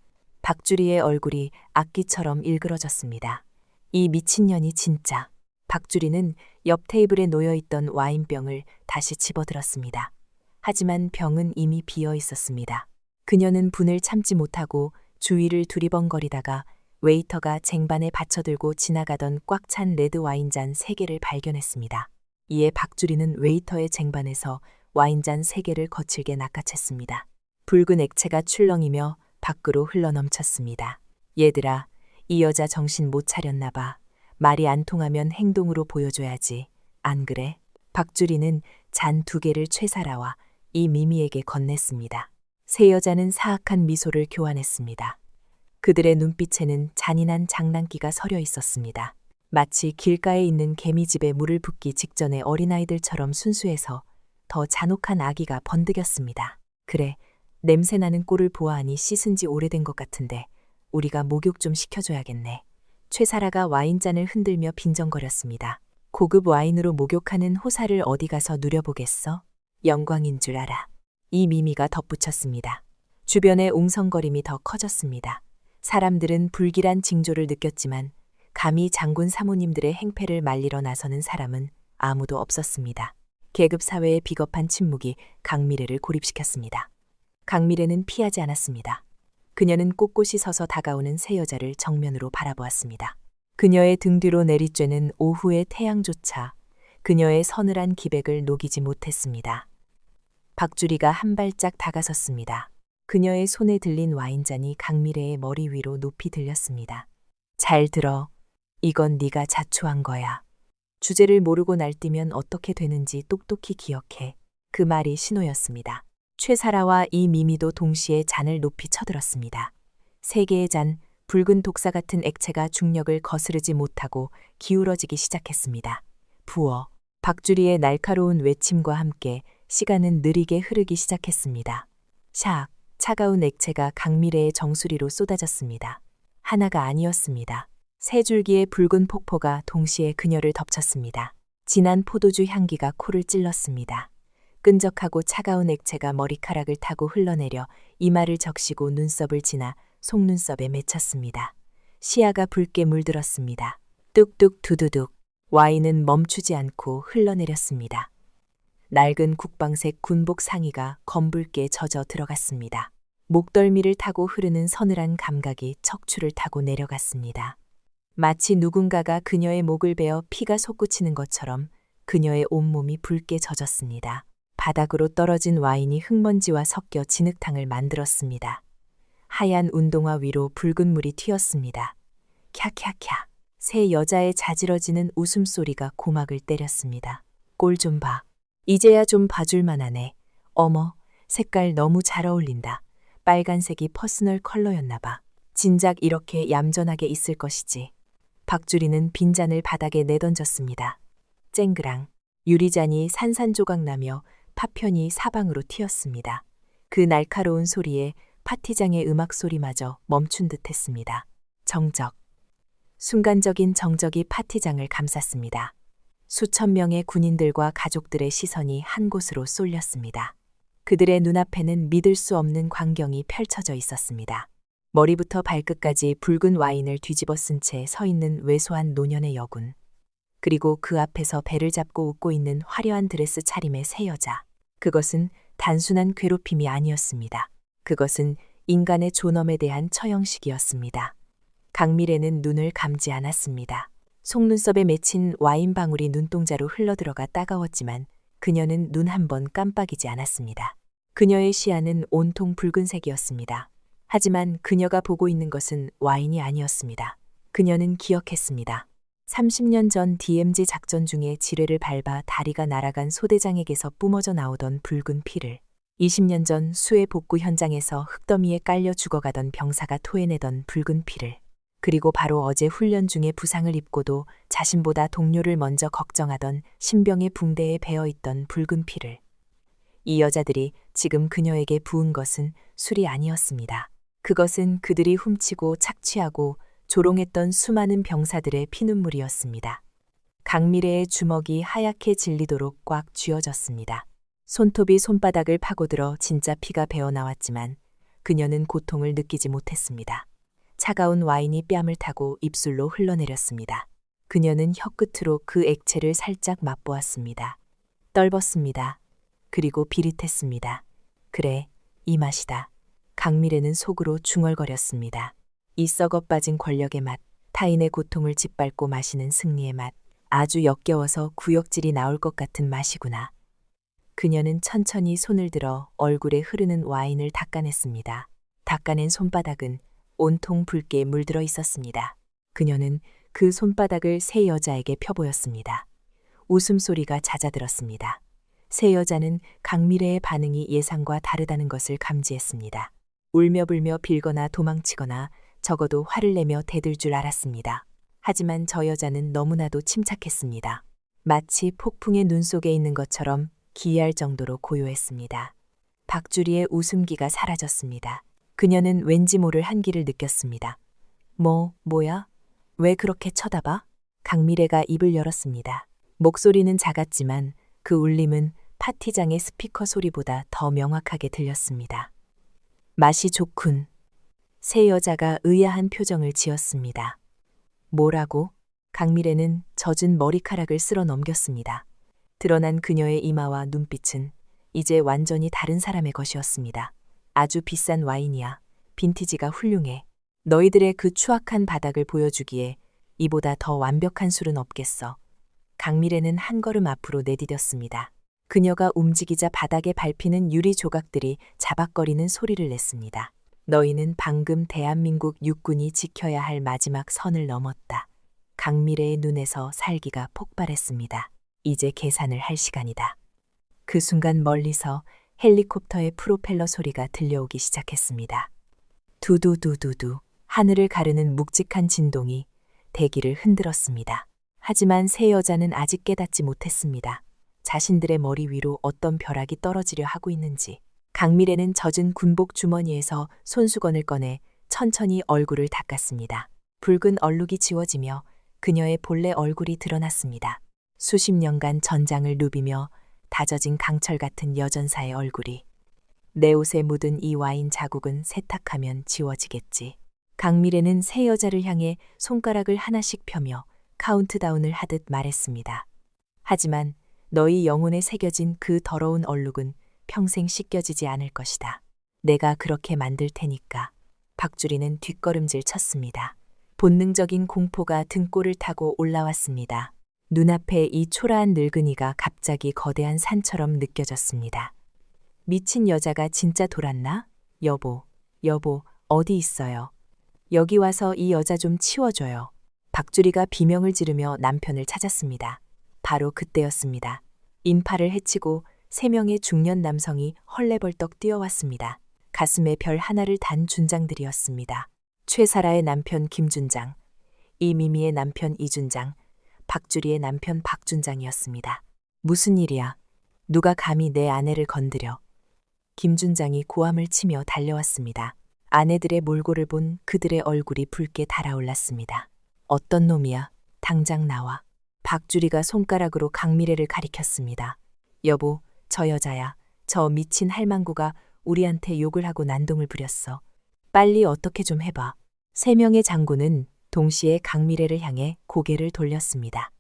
박주리의 얼굴이 악기처럼 일그러졌습니다. 이 미친년이 진짜. 박주리는 옆 테이블에 놓여있던 와인병을 다시 집어들었습니다. 하지만 병은 이미 비어 있었습니다. 그녀는 분을 참지 못하고 주위를 두리번거리다가 웨이터가 쟁반에 받쳐들고 지나가던 꽉 찬 레드 와인잔 3개를 발견했습니다. 이에 박주리는 웨이터의 쟁반에서 와인잔 3개를 거칠게 낚아챘습니다. 붉은 액체가 출렁이며 밖으로 흘러넘쳤습니다. 얘들아, 이 여자 정신 못 차렸나 봐. 말이 안 통하면 행동으로 보여줘야지. 안 그래? 박주리는 잔 2개를 최사라와 이 미미에게 건넸습니다. 세 여자는 사악한 미소를 교환했습니다. 그들의 눈빛에는 잔인한 장난기가 서려 있었습니다. 마치 길가에 있는 개미집에 물을 붓기 직전의 어린아이들처럼 순수해서 더 잔혹한 아기가 번득였습니다. 그래, 냄새나는 꼴을 보아하니 씻은 지 오래된 것 같은데 우리가 목욕 좀 시켜줘야겠네. 최사라가 와인잔을 흔들며 빈정거렸습니다. 고급 와인으로 목욕하는 호사를 어디 가서 누려보겠어? 영광인 줄 알아. 이 미미가 덧붙였습니다. 주변의 웅성거림이 더 커졌습니다. 사람들은 불길한 징조를 느꼈지만 감히 장군 사모님들의 행패를 말리러 나서는 사람은 아무도 없었습니다. 계급사회의 비겁한 침묵이 강미래를 고립시켰습니다. 강미래는 피하지 않았습니다. 그녀는 꼿꼿이 서서 다가오는 세 여자를 정면으로 바라보았습니다. 그녀의 등 뒤로 내리쬐는 오후의 태양조차 그녀의 서늘한 기백을 녹이지 못했습니다. 박주리가 한 발짝 다가섰습니다. 그녀의 손에 들린 와인잔이 강미래의 머리 위로 높이 들렸습니다. 잘 들어. 이건 네가 자초한 거야. 주제를 모르고 날뛰면 어떻게 되는지 똑똑히 기억해. 그 말이 신호였습니다. 최사라와 이 미미도 동시에 잔을 높이 쳐들었습니다. 3개의 잔, 붉은 독사 같은 액체가 중력을 거스르지 못하고 기울어지기 시작했습니다. 부어. 박주리의 날카로운 외침과 함께 시간은 느리게 흐르기 시작했습니다. 샥. 차가운 액체가 강미래의 정수리로 쏟아졌습니다. 하나가 아니었습니다. 3줄기의 붉은 폭포가 동시에 그녀를 덮쳤습니다. 진한 포도주 향기가 코를 찔렀습니다. 끈적하고 차가운 액체가 머리카락을 타고 흘러내려 이마를 적시고 눈썹을 지나 속눈썹에 맺혔습니다. 시야가 붉게 물들었습니다. 뚝뚝 두두둑. 와인은 멈추지 않고 흘러내렸습니다. 낡은 국방색 군복 상의가 검붉게 젖어 들어갔습니다. 목덜미를 타고 흐르는 서늘한 감각이 척추를 타고 내려갔습니다. 마치 누군가가 그녀의 목을 베어 피가 솟구치는 것처럼 그녀의 온몸이 붉게 젖었습니다. 바닥으로 떨어진 와인이 흙먼지와 섞여 진흙탕을 만들었습니다. 하얀 운동화 위로 붉은 물이 튀었습니다. 캬캬캬. 세 여자의 자지러지는 웃음소리가 고막을 때렸습니다. 꼴 좀 봐. 이제야 좀 봐줄만 하네. 어머, 색깔 너무 잘 어울린다. 빨간색이 퍼스널 컬러였나 봐. 진작 이렇게 얌전하게 있을 것이지. 박주리는 빈잔을 바닥에 내던졌습니다. 쨍그랑. 유리잔이 산산조각 나며 파편이 사방으로 튀었습니다. 그 날카로운 소리에 파티장의 음악 소리마저 멈춘 듯 했습니다. 정적. 순간적인 정적이 파티장을 감쌌습니다. 수천 명의 군인들과 가족들의 시선이 한 곳으로 쏠렸습니다. 그들의 눈앞에는 믿을 수 없는 광경이 펼쳐져 있었습니다. 머리부터 발끝까지 붉은 와인을 뒤집어 쓴 채 서 있는 왜소한 노년의 여군. 그리고 그 앞에서 배를 잡고 웃고 있는 화려한 드레스 차림의 세 여자. 그것은 단순한 괴롭힘이 아니었습니다. 그것은 인간의 존엄에 대한 처형식이었습니다. 강미래는 눈을 감지 않았습니다. 속눈썹에 맺힌 와인 방울이 눈동자로 흘러들어가 따가웠지만 그녀는 눈 한 번 깜빡이지 않았습니다. 그녀의 시야는 온통 붉은색이었습니다. 하지만 그녀가 보고 있는 것은 와인이 아니었습니다. 그녀는 기억했습니다. 30년 전 DMZ 작전 중에 지뢰를 밟아 다리가 날아간 소대장에게서 뿜어져 나오던 붉은 피를, 20년 전 수해 복구 현장에서 흙더미에 깔려 죽어가던 병사가 토해내던 붉은 피를, 그리고 바로 어제 훈련 중에 부상을 입고도 자신보다 동료를 먼저 걱정하던 신병의 붕대에 베어있던 붉은 피를. 이 여자들이 지금 그녀에게 부은 것은 술이 아니었습니다. 그것은 그들이 훔치고 착취하고 조롱했던 수많은 병사들의 피눈물이었습니다. 강미래의 주먹이 하얗게 질리도록 꽉 쥐어졌습니다. 손톱이 손바닥을 파고들어 진짜 피가 배어 나왔지만 그녀는 고통을 느끼지 못했습니다. 차가운 와인이 뺨을 타고 입술로 흘러내렸습니다. 그녀는 혀끝으로 그 액체를 살짝 맛보았습니다. 떨벗습니다. 그리고 비릿했습니다. 그래, 이 맛이다. 강미래는 속으로 중얼거렸습니다. 이 썩어 빠진 권력의 맛, 타인의 고통을 짓밟고 마시는 승리의 맛, 아주 역겨워서 구역질이 나올 것 같은 맛이구나. 그녀는 천천히 손을 들어 얼굴에 흐르는 와인을 닦아냈습니다. 닦아낸 손바닥은 온통 붉게 물들어 있었습니다. 그녀는 그 손바닥을 새 여자에게 펴보였습니다. 웃음소리가 잦아들었습니다. 새 여자는 강미래의 반응이 예상과 다르다는 것을 감지했습니다. 울며불며 빌거나 도망치거나 적어도 화를 내며 대들 줄 알았습니다. 하지만 저 여자는 너무나도 침착했습니다. 마치 폭풍의 눈 속에 있는 것처럼 기이할 정도로 고요했습니다. 박주리의 웃음기가 사라졌습니다. 그녀는 왠지 모를 한기를 느꼈습니다. 뭐야? 왜 그렇게 쳐다봐? 강미래가 입을 열었습니다. 목소리는 작았지만 그 울림은 파티장의 스피커 소리보다 더 명확하게 들렸습니다. 맛이 좋군. 새 여자가 의아한 표정을 지었습니다. 뭐라고? 강미래는 젖은 머리카락을 쓸어 넘겼습니다. 드러난 그녀의 이마와 눈빛은 이제 완전히 다른 사람의 것이었습니다. 아주 비싼 와인이야. 빈티지가 훌륭해. 너희들의 그 추악한 바닥을 보여주기에 이보다 더 완벽한 술은 없겠어. 강미래는 한 걸음 앞으로 내디뎠습니다. 그녀가 움직이자 바닥에 밟히는 유리 조각들이 자박거리는 소리를 냈습니다. 너희는 방금 대한민국 육군이 지켜야 할 마지막 선을 넘었다. 강미래의 눈에서 살기가 폭발했습니다. 이제 계산을 할 시간이다. 그 순간 멀리서 헬리콥터의 프로펠러 소리가 들려오기 시작했습니다. 두두두두두. 하늘을 가르는 묵직한 진동이 대기를 흔들었습니다. 하지만 새 여자는 아직 깨닫지 못했습니다. 자신들의 머리 위로 어떤 벼락이 떨어지려 하고 있는지. 강미래는 젖은 군복 주머니에서 손수건을 꺼내 천천히 얼굴을 닦았습니다. 붉은 얼룩이 지워지며 그녀의 본래 얼굴이 드러났습니다. 수십 년간 전장을 누비며 다져진 강철 같은 여전사의 얼굴이. 내 옷에 묻은 이 와인 자국은 세탁하면 지워지겠지. 강미래는 새 여자를 향해 손가락을 하나씩 펴며 카운트다운을 하듯 말했습니다. 하지만 너희 영혼에 새겨진 그 더러운 얼룩은 평생 씻겨지지 않을 것이다. 내가 그렇게 만들 테니까. 박주리는 뒷걸음질 쳤습니다. 본능적인 공포가 등골을 타고 올라왔습니다. 눈앞에 이 초라한 늙은이가 갑자기 거대한 산처럼 느껴졌습니다. 미친 여자가 진짜 돌았나? 여보, 어디 있어요? 여기 와서 이 여자 좀 치워줘요. 박주리가 비명을 지르며 남편을 찾았습니다. 바로 그때였습니다. 인파를 헤치고 3명의 중년 남성이 헐레벌떡 뛰어왔습니다. 가슴에 별 하나를 단 준장들이었습니다. 최사라의 남편 김준장, 이미미의 남편 이준장, 박주리의 남편 박준장이었습니다. 무슨 일이야? 누가 감히 내 아내를 건드려? 김준장이 고함을 치며 달려왔습니다. 아내들의 몰골을 본 그들의 얼굴이 붉게 달아올랐습니다. 어떤 놈이야? 당장 나와. 박주리가 손가락으로 강미래를 가리켰습니다. 여보, 저 여자야. 저 미친 할망구가 우리한테 욕을 하고 난동을 부렸어. 빨리 어떻게 좀 해봐. 3명의 장군은 동시에 강미래를 향해 고개를 돌렸습니다.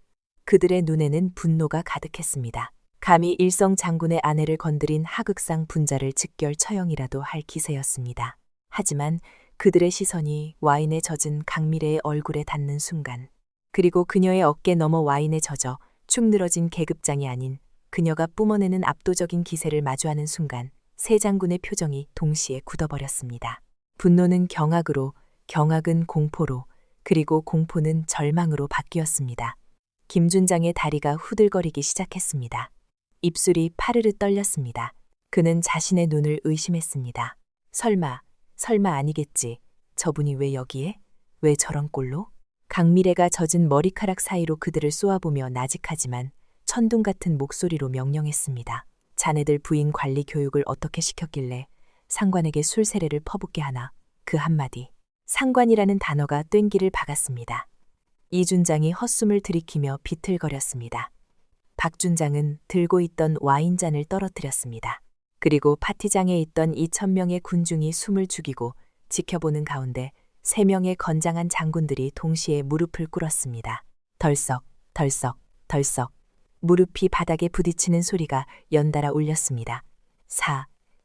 그들의 눈에는 분노가 가득했습니다. 감히 일성 장군의 아내를 건드린 하극상 분자를 즉결 처형이라도 할 기세였습니다. 하지만 그들의 시선이 와인에 젖은 강미래의 얼굴에 닿는 순간, 그리고 그녀의 어깨 너머 와인에 젖어 축 늘어진 계급장이 아닌 그녀가 뿜어내는 압도적인 기세를 마주하는 순간 세 장군의 표정이 동시에 굳어버렸습니다. 분노는 경악으로, 경악은 공포로, 그리고 공포는 절망으로 바뀌었습니다. 김준장의 다리가 후들거리기 시작했습니다. 입술이 파르르 떨렸습니다. 그는 자신의 눈을 의심했습니다. 설마 아니겠지. 저분이 왜 여기에? 왜 저런 꼴로? 강미래가 젖은 머리카락 사이로 그들을 쏘아보며 나직하지만 천둥 같은 목소리로 명령했습니다. 자네들 부인 관리 교육을 어떻게 시켰길래 상관에게 술 세례를 퍼붓게 하나. 그 한마디. 상관이라는 단어가 뗀기를 박았습니다. 이준장이 헛숨을 들이키며 비틀거렸습니다. 박준장은 들고 있던 와인잔을 떨어뜨렸습니다. 그리고 파티장에 있던 2,000명의 군중이 숨을 죽이고 지켜보는 가운데 3명의 건장한 장군들이 동시에 무릎을 꿇었습니다. 덜썩, 덜썩, 덜썩. 무릎이 바닥에 부딪히는 소리가 연달아 울렸습니다.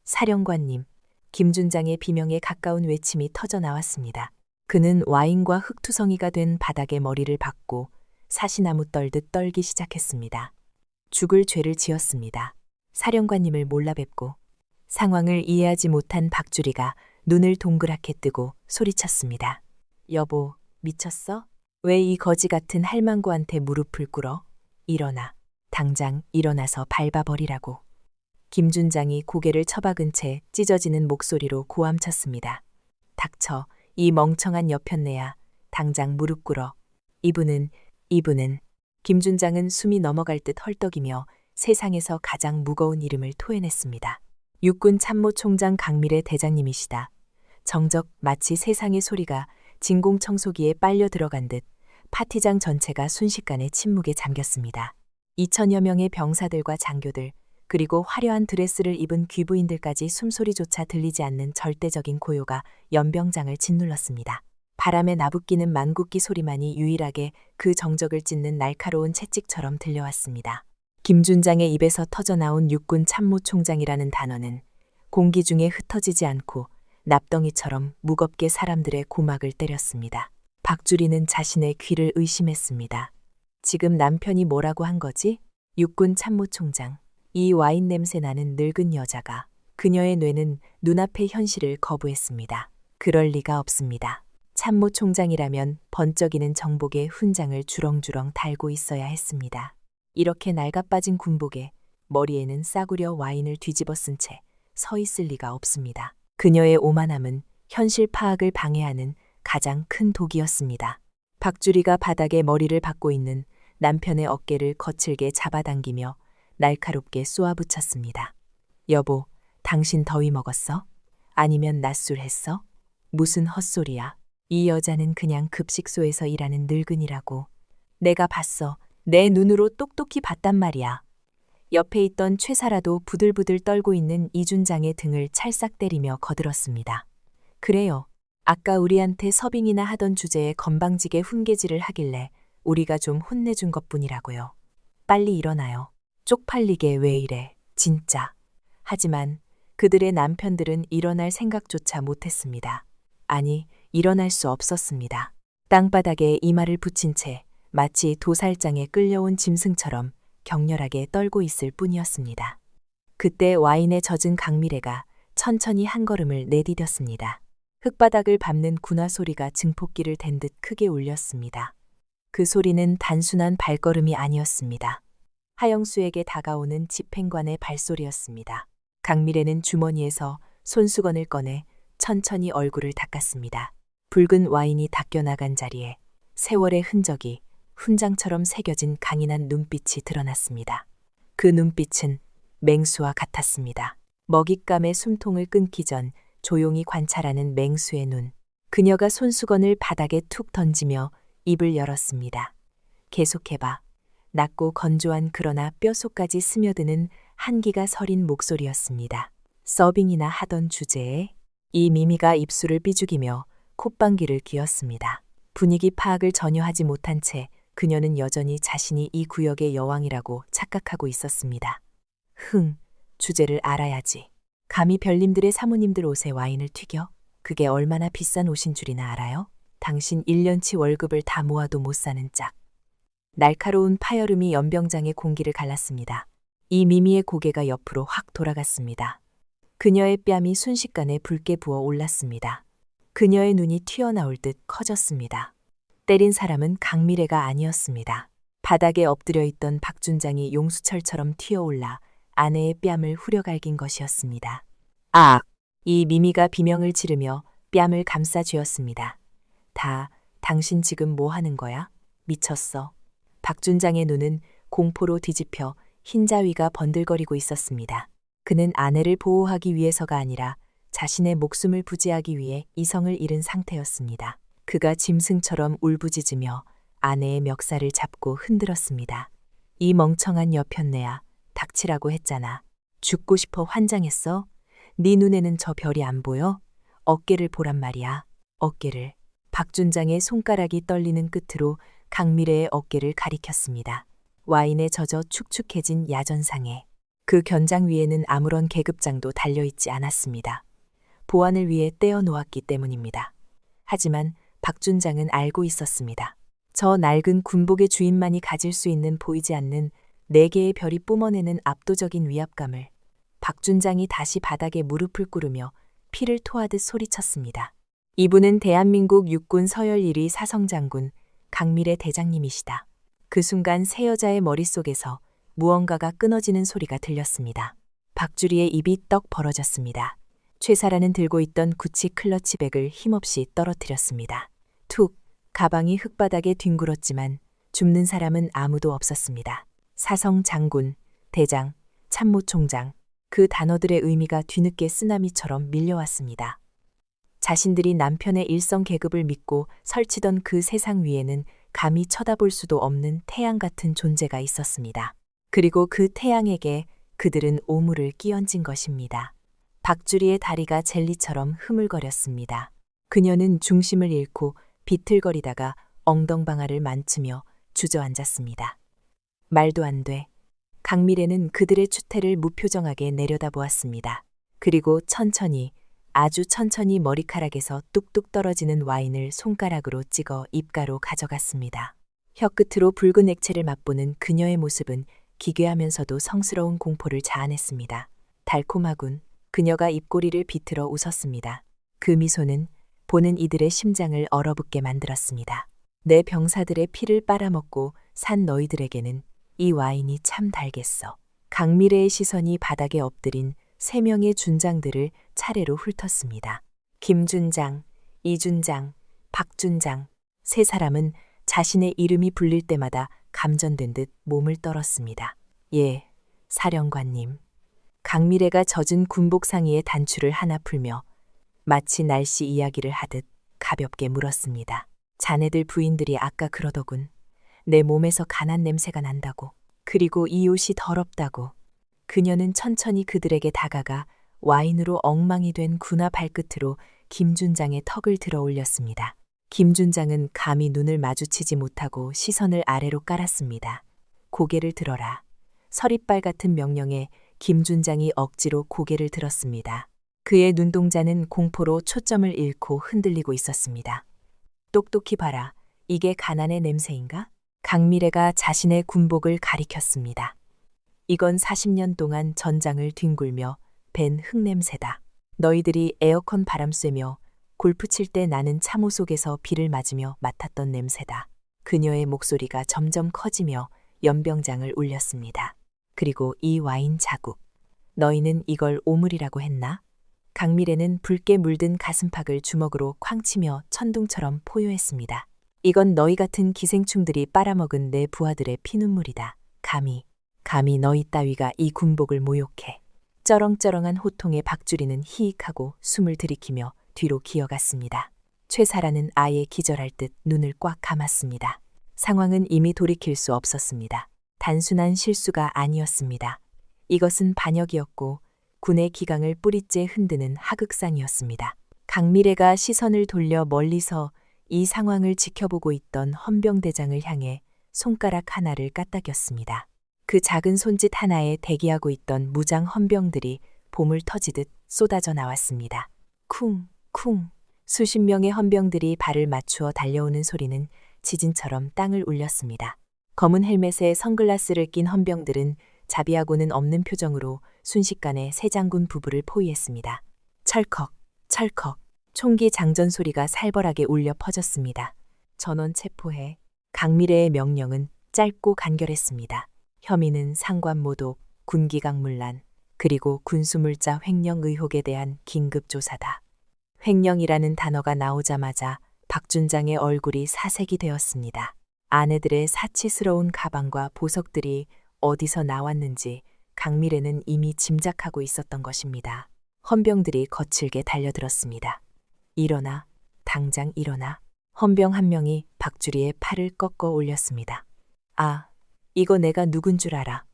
사령관님. 김준장의 비명에 가까운 외침이 터져 나왔습니다. 그는 와인과 흙투성이가 된 바닥에 머리를 박고 사시나무 떨듯 떨기 시작했습니다. 죽을 죄를 지었습니다. 사령관님을 몰라뵙고. 상황을 이해하지 못한 박주리가 눈을 동그랗게 뜨고 소리쳤습니다. 여보, 미쳤어? 왜 이 거지 같은 할망구한테 무릎을 꿇어? 일어나. 당장 일어나서 밟아버리라고. 김준장이 고개를 처박은 채 찢어지는 목소리로 고함쳤습니다. 닥쳐, 이 멍청한 여편네야. 당장 무릎 꿇어. 이분은 김준장은 숨이 넘어갈 듯 헐떡이며 세상에서 가장 무거운 이름을 토해냈습니다. 육군 참모총장 강밀의 대장님이시다. 정적 마치 세상의 소리가 진공청소기에 빨려 들어간 듯 파티장 전체가 순식간에 침묵에 잠겼습니다. 2,000여 명의 병사들과 장교들, 그리고 화려한 드레스를 입은 귀부인들까지 숨소리조차 들리지 않는 절대적인 고요가 연병장을 짓눌렀습니다. 바람에 나부끼는 만국기 소리만이 유일하게 그 정적을 찢는 날카로운 채찍처럼 들려왔습니다. 김준장의 입에서 터져나온 육군 참모총장이라는 단어는 공기 중에 흩어지지 않고 납덩이처럼 무겁게 사람들의 고막을 때렸습니다. 박주리는 자신의 귀를 의심했습니다. 지금 남편이 뭐라고 한 거지? 육군 참모총장. 이 와인 냄새 나는 늙은 여자가. 그녀의 뇌는 눈앞의 현실을 거부했습니다. 그럴 리가 없습니다. 참모총장이라면 번쩍이는 정복의 훈장을 주렁주렁 달고 있어야 했습니다. 이렇게 낡아빠진 군복에 머리에는 싸구려 와인을 뒤집어 쓴 채 서 있을 리가 없습니다. 그녀의 오만함은 현실 파악을 방해하는 가장 큰 독이었습니다. 박주리가 바닥에 머리를 박고 있는 남편의 어깨를 거칠게 잡아당기며 날카롭게 쏘아붙였습니다. 여보, 당신 더위 먹었어? 아니면 낮술했어? 무슨 헛소리야. 이 여자는 그냥 급식소에서 일하는 늙은이라고. 내가 봤어. 내 눈으로 똑똑히 봤단 말이야. 옆에 있던 최사라도 부들부들 떨고 있는 이준장의 등을 찰싹 때리며 거들었습니다. 그래요. 아까 우리한테 서빙이나 하던 주제에 건방지게 훈계질을 하길래 우리가 좀 혼내준 것뿐이라고요. 빨리 일어나요. 쪽팔리게 왜 이래, 진짜. 하지만 그들의 남편들은 일어날 생각조차 못했습니다. 아니, 일어날 수 없었습니다. 땅바닥에 이마를 붙인 채 마치 도살장에 끌려온 짐승처럼 격렬하게 떨고 있을 뿐이었습니다. 그때 와인에 젖은 강미래가 천천히 한 걸음을 내디뎠습니다. 흙바닥을 밟는 군화 소리가 증폭기를 댄 듯 크게 울렸습니다. 그 소리는 단순한 발걸음이 아니었습니다. 하영수에게 다가오는 집행관의 발소리였습니다. 강미래는 주머니에서 손수건을 꺼내 천천히 얼굴을 닦았습니다. 붉은 와인이 닦여나간 자리에 세월의 흔적이 훈장처럼 새겨진 강인한 눈빛이 드러났습니다. 그 눈빛은 맹수와 같았습니다. 먹잇감의 숨통을 끊기 전 조용히 관찰하는 맹수의 눈. 그녀가 손수건을 바닥에 툭 던지며 입을 열었습니다. 계속해봐. 낮고 건조한 그러나 뼛속까지 스며드는 한기가 서린 목소리였습니다. 서빙이나 하던 주제에. 이 미미가 입술을 삐죽이며 콧방귀를 뀌었습니다. 분위기 파악을 전혀 하지 못한 채 그녀는 여전히 자신이 이 구역의 여왕이라고 착각하고 있었습니다. 주제를 알아야지. 감히 별님들의 사모님들 옷에 와인을 튀겨? 그게 얼마나 비싼 옷인 줄이나 알아요? 당신 1년치 월급을 다 모아도 못 사는 짝. 날카로운 파열음이 연병장의 공기를 갈랐습니다. 이 미미의 고개가 옆으로 확 돌아갔습니다. 그녀의 뺨이 순식간에 붉게 부어 올랐습니다. 그녀의 눈이 튀어나올 듯 커졌습니다. 때린 사람은 강미래가 아니었습니다. 바닥에 엎드려 있던 박준장이 용수철처럼 튀어올라 아내의 뺨을 후려갈긴 것이었습니다. 악! 이 미미가 비명을 지르며 뺨을 감싸 쥐었습니다. 당신 지금 뭐 하는 거야? 미쳤어. 박준장의 눈은 공포로 뒤집혀 흰자위가 번들거리고 있었습니다. 그는 아내를 보호하기 위해서가 아니라 자신의 목숨을 부지하기 위해 이성을 잃은 상태였습니다. 그가 짐승처럼 울부짖으며 아내의 멱살을 잡고 흔들었습니다. 이 멍청한 여편네야, 닥치라고 했잖아. 죽고 싶어 환장했어? 네 눈에는 저 별이 안 보여? 어깨를 보란 말이야. 어깨를. 박준장의 손가락이 떨리는 끝으로 강미래의 어깨를 가리켰습니다. 와인에 젖어 축축해진 야전상에 그 견장 위에는 아무런 계급장도 달려있지 않았습니다. 보안을 위해 떼어 놓았기 때문입니다. 하지만 박준장은 알고 있었습니다. 저 낡은 군복의 주인만이 가질 수 있는 보이지 않는 4개의 별이 뿜어내는 압도적인 위압감을 박준장이 다시 바닥에 무릎을 꿇으며 피를 토하듯 소리쳤습니다. 이분은 대한민국 육군 서열 1위 사성장군 강미래 대장님이시다. 그 순간 새 여자의 머릿속에서 무언가가 끊어지는 소리가 들렸습니다. 박주리의 입이 떡 벌어졌습니다. 최사라는 들고 있던 구치 클러치백을 힘없이 떨어뜨렸습니다. 툭! 가방이 흙바닥에 뒹굴었지만 줍는 사람은 아무도 없었습니다. 사성 장군, 대장, 참모총장, 그 단어들의 의미가 뒤늦게 쓰나미처럼 밀려왔습니다. 자신들이 남편의 일성 계급을 믿고 설치던 그 세상 위에는 감히 쳐다볼 수도 없는 태양 같은 존재가 있었습니다. 그리고 그 태양에게 그들은 오물을 끼얹은 것입니다. 박주리의 다리가 젤리처럼 흐물거렸습니다. 그녀는 중심을 잃고 비틀거리다가 엉덩방아를 만지며 주저앉았습니다. 말도 안 돼. 강미래는 그들의 추태를 무표정하게 내려다보았습니다. 그리고 천천히, 아주 천천히 머리카락에서 뚝뚝 떨어지는 와인을 손가락으로 찍어 입가로 가져갔습니다. 혀끝으로 붉은 액체를 맛보는 그녀의 모습은 기괴하면서도 성스러운 공포를 자아냈습니다. 달콤하군. 그녀가 입꼬리를 비틀어 웃었습니다. 그 미소는 보는 이들의 심장을 얼어붙게 만들었습니다. 내 병사들의 피를 빨아먹고 산 너희들에게는 이 와인이 참 달겠어. 강미래의 시선이 바닥에 엎드린 3명의 준장들을 차례로 훑었습니다. 김준장, 이준장, 박준장. 3사람은 자신의 이름이 불릴 때마다 감전된 듯 몸을 떨었습니다. 예, 사령관님. 강미래가 젖은 군복 상의의 단추를 하나 풀며 마치 날씨 이야기를 하듯 가볍게 물었습니다. 자네들 부인들이 아까 그러더군. 내 몸에서 간한 냄새가 난다고. 그리고 이 옷이 더럽다고. 그녀는 천천히 그들에게 다가가 와인으로 엉망이 된 군화 발끝으로 김준장의 턱을 들어 올렸습니다. 김준장은 감히 눈을 마주치지 못하고 시선을 아래로 깔았습니다. 고개를 들어라. 서리빨 같은 명령에 김준장이 억지로 고개를 들었습니다. 그의 눈동자는 공포로 초점을 잃고 흔들리고 있었습니다. 똑똑히 봐라. 이게 가난의 냄새인가? 강미래가 자신의 군복을 가리켰습니다. 이건 40년 동안 전장을 뒹굴며 밴 흙냄새다. 너희들이 에어컨 바람 쐬며 골프 칠 때 나는 참호 속에서 비를 맞으며 맡았던 냄새다. 그녀의 목소리가 점점 커지며 연병장을 울렸습니다. 그리고 이 와인 자국. 너희는 이걸 오물이라고 했나? 강미래는 붉게 물든 가슴팍을 주먹으로 쾅 치며 천둥처럼 포효했습니다. 이건 너희 같은 기생충들이 빨아먹은 내 부하들의 피눈물이다. 감히 너희 따위가 이 군복을 모욕해. 쩌렁쩌렁한 호통에 박주리는 히익하고 숨을 들이키며 뒤로 기어갔습니다. 최사라는 아예 기절할 듯 눈을 꽉 감았습니다. 상황은 이미 돌이킬 수 없었습니다. 단순한 실수가 아니었습니다. 이것은 반역이었고 군의 기강을 뿌리째 흔드는 하극상이었습니다. 강미래가 시선을 돌려 멀리서 이 상황을 지켜보고 있던 헌병대장을 향해 손가락 하나를 까딱였습니다. 그 작은 손짓 하나에 대기하고 있던 무장 헌병들이 봄을 터지듯 쏟아져 나왔습니다. 쿵, 쿵. 수십 명의 헌병들이 발을 맞추어 달려오는 소리는 지진처럼 땅을 울렸습니다. 검은 헬멧에 선글라스를 낀 헌병들은 자비하고는 없는 표정으로 순식간에 새 장군 부부를 포위했습니다. 철컥, 철컥. 총기 장전 소리가 살벌하게 울려 퍼졌습니다. 전원 체포해. 강미래의 명령은 짧고 간결했습니다. 혐의는 상관모독, 군기강물란, 그리고 군수물자 횡령 의혹에 대한 긴급 조사다. 횡령이라는 단어가 나오자마자 박준장의 얼굴이 사색이 되었습니다. 아내들의 사치스러운 가방과 보석들이 어디서 나왔는지 강미래는 이미 짐작하고 있었던 것입니다. 헌병들이 거칠게 달려들었습니다. 일어나, 당장 일어나. 헌병 한 명이 박주리의 팔을 꺾어 올렸습니다. 아, 이거 내가 누군 줄 알아?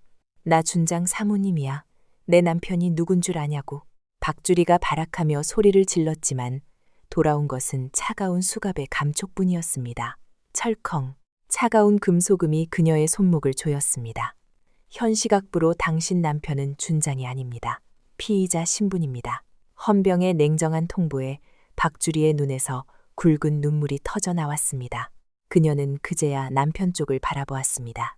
나 준장 사모님이야. 내 남편이 누군 줄 아냐고. 박주리가 발악하며 소리를 질렀지만 돌아온 것은 차가운 수갑의 감촉뿐이었습니다. 철컹. 차가운 금소금이 그녀의 손목을 조였습니다. 현 시각부로 당신 남편은 준장이 아닙니다. 피의자 신분입니다. 헌병의 냉정한 통보에 박주리의 눈에서 굵은 눈물이 터져 나왔습니다. 그녀는 그제야 남편 쪽을 바라보았습니다.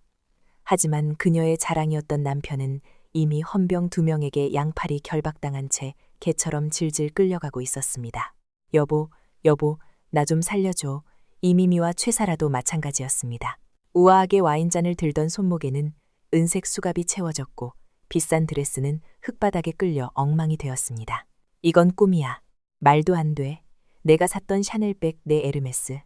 하지만 그녀의 자랑이었던 남편은 이미 헌병 2명에게 양팔이 결박당한 채 개처럼 질질 끌려가고 있었습니다. 여보, 나 좀 살려줘. 이미미와 최사라도 마찬가지였습니다. 우아하게 와인잔을 들던 손목에는 은색 수갑이 채워졌고 비싼 드레스는 흙바닥에 끌려 엉망이 되었습니다. 이건 꿈이야. 말도 안 돼. 내가 샀던 샤넬백 내 에르메스.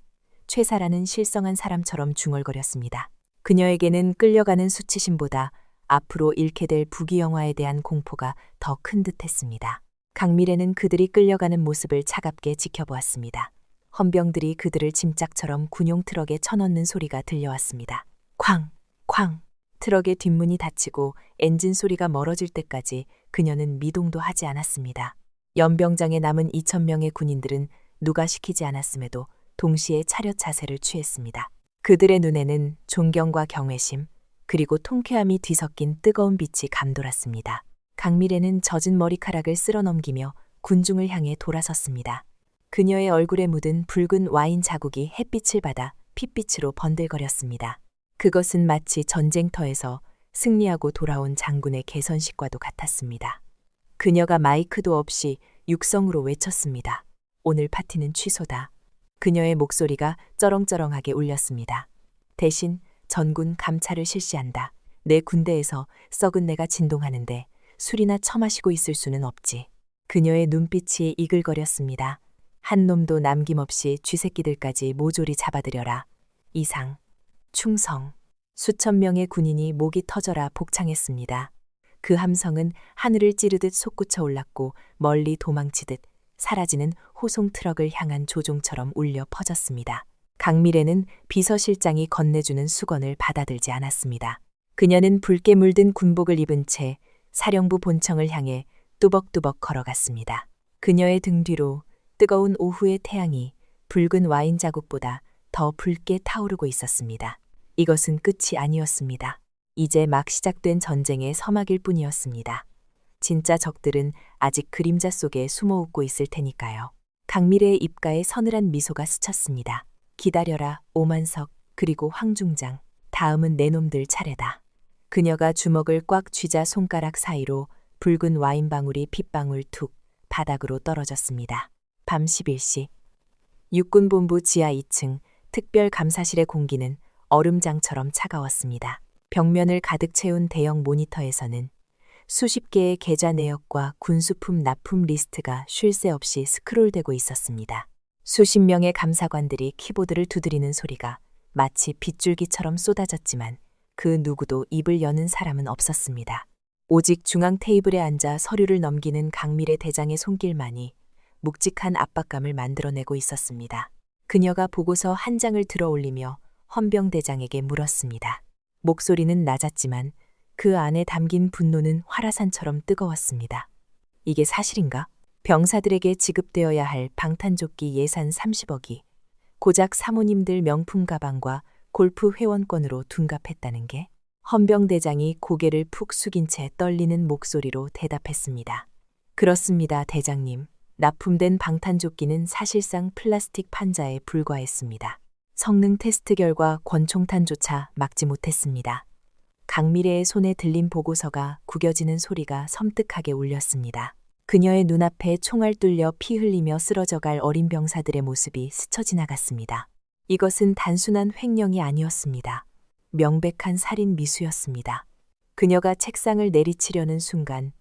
최사라는 실성한 사람처럼 중얼거렸습니다. 그녀에게는 끌려가는 수치심보다 앞으로 잃게 될 부귀영화에 대한 공포가 더 큰 듯했습니다. 강미래는 그들이 끌려가는 모습을 차갑게 지켜보았습니다. 헌병들이 그들을 짐짝처럼 군용 트럭에 쳐넣는 소리가 들려왔습니다. 쾅! 쾅! 트럭의 뒷문이 닫히고 엔진 소리가 멀어질 때까지 그녀는 미동도 하지 않았습니다. 연병장에 남은 2,000명의 군인들은 누가 시키지 않았음에도 동시에 차렷 자세를 취했습니다. 그들의 눈에는 존경과 경외심, 그리고 통쾌함이 뒤섞인 뜨거운 빛이 감돌았습니다. 강미래는 젖은 머리카락을 쓸어넘기며 군중을 향해 돌아섰습니다. 그녀의 얼굴에 묻은 붉은 와인 자국이 햇빛을 받아 핏빛으로 번들거렸습니다. 그것은 마치 전쟁터에서 승리하고 돌아온 장군의 개선식과도 같았습니다. 그녀가 마이크도 없이 육성으로 외쳤습니다. 오늘 파티는 취소다. 그녀의 목소리가 쩌렁쩌렁하게 울렸습니다. 대신 전군 감찰을 실시한다. 내 군대에서 썩은 내가 진동하는데 술이나 처마시고 있을 수는 없지. 그녀의 눈빛이 이글거렸습니다. 한 놈도 남김없이 쥐새끼들까지 모조리 잡아들여라. 이상, 충성. 수천 명의 군인이 목이 터져라 복창했습니다. 그 함성은 하늘을 찌르듯 솟구쳐 올랐고 멀리 도망치듯 사라지는 호송 트럭을 향한 조종처럼 울려 퍼졌습니다. 강미래는 비서실장이 건네주는 수건을 받아들지 않았습니다. 그녀는 붉게 물든 군복을 입은 채 사령부 본청을 향해 뚜벅뚜벅 걸어갔습니다. 그녀의 등 뒤로 뜨거운 오후의 태양이 붉은 와인 자국보다 더 붉게 타오르고 있었습니다. 이것은 끝이 아니었습니다. 이제 막 시작된 전쟁의 서막일 뿐이었습니다. 진짜 적들은 아직 그림자 속에 숨어 웃고 있을 테니까요. 강미래의 입가에 서늘한 미소가 스쳤습니다. 기다려라, 오만석, 그리고 황중장. 다음은 내 놈들 차례다. 그녀가 주먹을 꽉 쥐자 손가락 사이로 붉은 와인 방울이 핏방울 툭 바닥으로 떨어졌습니다. 밤 11시. 육군본부 지하 2층 특별감사실의 공기는 얼음장처럼 차가웠습니다. 벽면을 가득 채운 대형 모니터에서는 수십 개의 계좌 내역과 군수품 납품 리스트가 쉴 새 없이 스크롤되고 있었습니다. 수십 명의 감사관들이 키보드를 두드리는 소리가 마치 빗줄기처럼 쏟아졌지만 그 누구도 입을 여는 사람은 없었습니다. 오직 중앙 테이블에 앉아 서류를 넘기는 강미래 대장의 손길만이 묵직한 압박감을 만들어내고 있었습니다. 그녀가 보고서 한 장을 들어 올리며 헌병대장에게 물었습니다. 목소리는 낮았지만 그 안에 담긴 분노는 활화산처럼 뜨거웠습니다. 이게 사실인가? 병사들에게 지급되어야 할 방탄조끼 예산 30억이 고작 사모님들 명품 가방과 골프 회원권으로 둔갑했다는 게? 헌병대장이 고개를 푹 숙인 채 떨리는 목소리로 대답했습니다. 그렇습니다, 대장님. 납품된 방탄조끼는 사실상 플라스틱 판자에 불과했습니다. 성능 테스트 결과 권총탄조차 막지 못했습니다. 강미래의 손에 들린 보고서가 구겨지는 소리가 섬뜩하게 울렸습니다. 그녀의 눈앞에 총알 뚫려 피 흘리며 쓰러져갈 어린 병사들의 모습이 스쳐 지나갔습니다. 이것은 단순한 횡령이 아니었습니다. 명백한 살인 미수였습니다. 그녀가 책상을 내리치려는 순간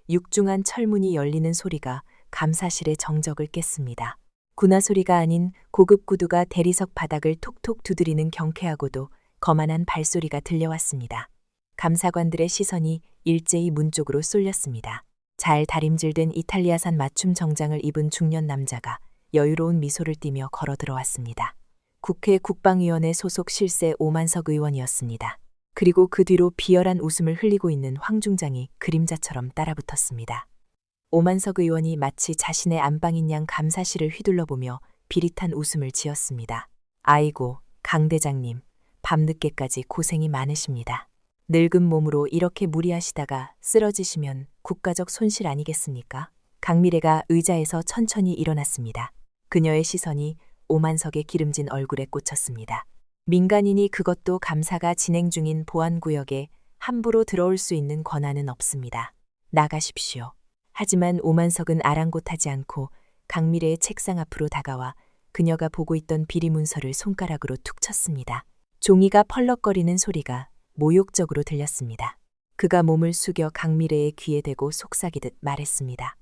육중한 철문이 열리는 소리가 감사실의 정적을 깼습니다. 군화 소리가 아닌 고급 구두가 대리석 바닥을 톡톡 두드리는 경쾌하고도 거만한 발소리가 들려왔습니다. 감사관들의 시선이 일제히 문 쪽으로 쏠렸습니다. 잘 다림질된 이탈리아산 맞춤 정장을 입은 중년 남자가 여유로운 미소를 띠며 걸어 들어왔습니다. 국회 국방위원회 소속 실세 오만석 의원이었습니다. 그리고 그 뒤로 비열한 웃음을 흘리고 있는 황 중장이 그림자처럼 따라붙었습니다. 오만석 의원이 마치 자신의 안방인 양 감사실을 휘둘러보며 비릿한 웃음을 지었습니다. 아이고, 강 대장님, 밤늦게까지 고생이 많으십니다. 늙은 몸으로 이렇게 무리하시다가 쓰러지시면 국가적 손실 아니겠습니까? 강미래가 의자에서 천천히 일어났습니다. 그녀의 시선이 오만석의 기름진 얼굴에 꽂혔습니다. 민간인이, 그것도 감사가 진행 중인 보안구역에 함부로 들어올 수 있는 권한은 없습니다. 나가십시오. 하지만 오만석은 아랑곳하지 않고 강미래의 책상 앞으로 다가와 그녀가 보고 있던 비리 문서를 손가락으로 툭 쳤습니다. 종이가 펄럭거리는 소리가 모욕적으로 들렸습니다. 그가 몸을 숙여 강미래의 귀에 대고 속삭이듯 말했습니다.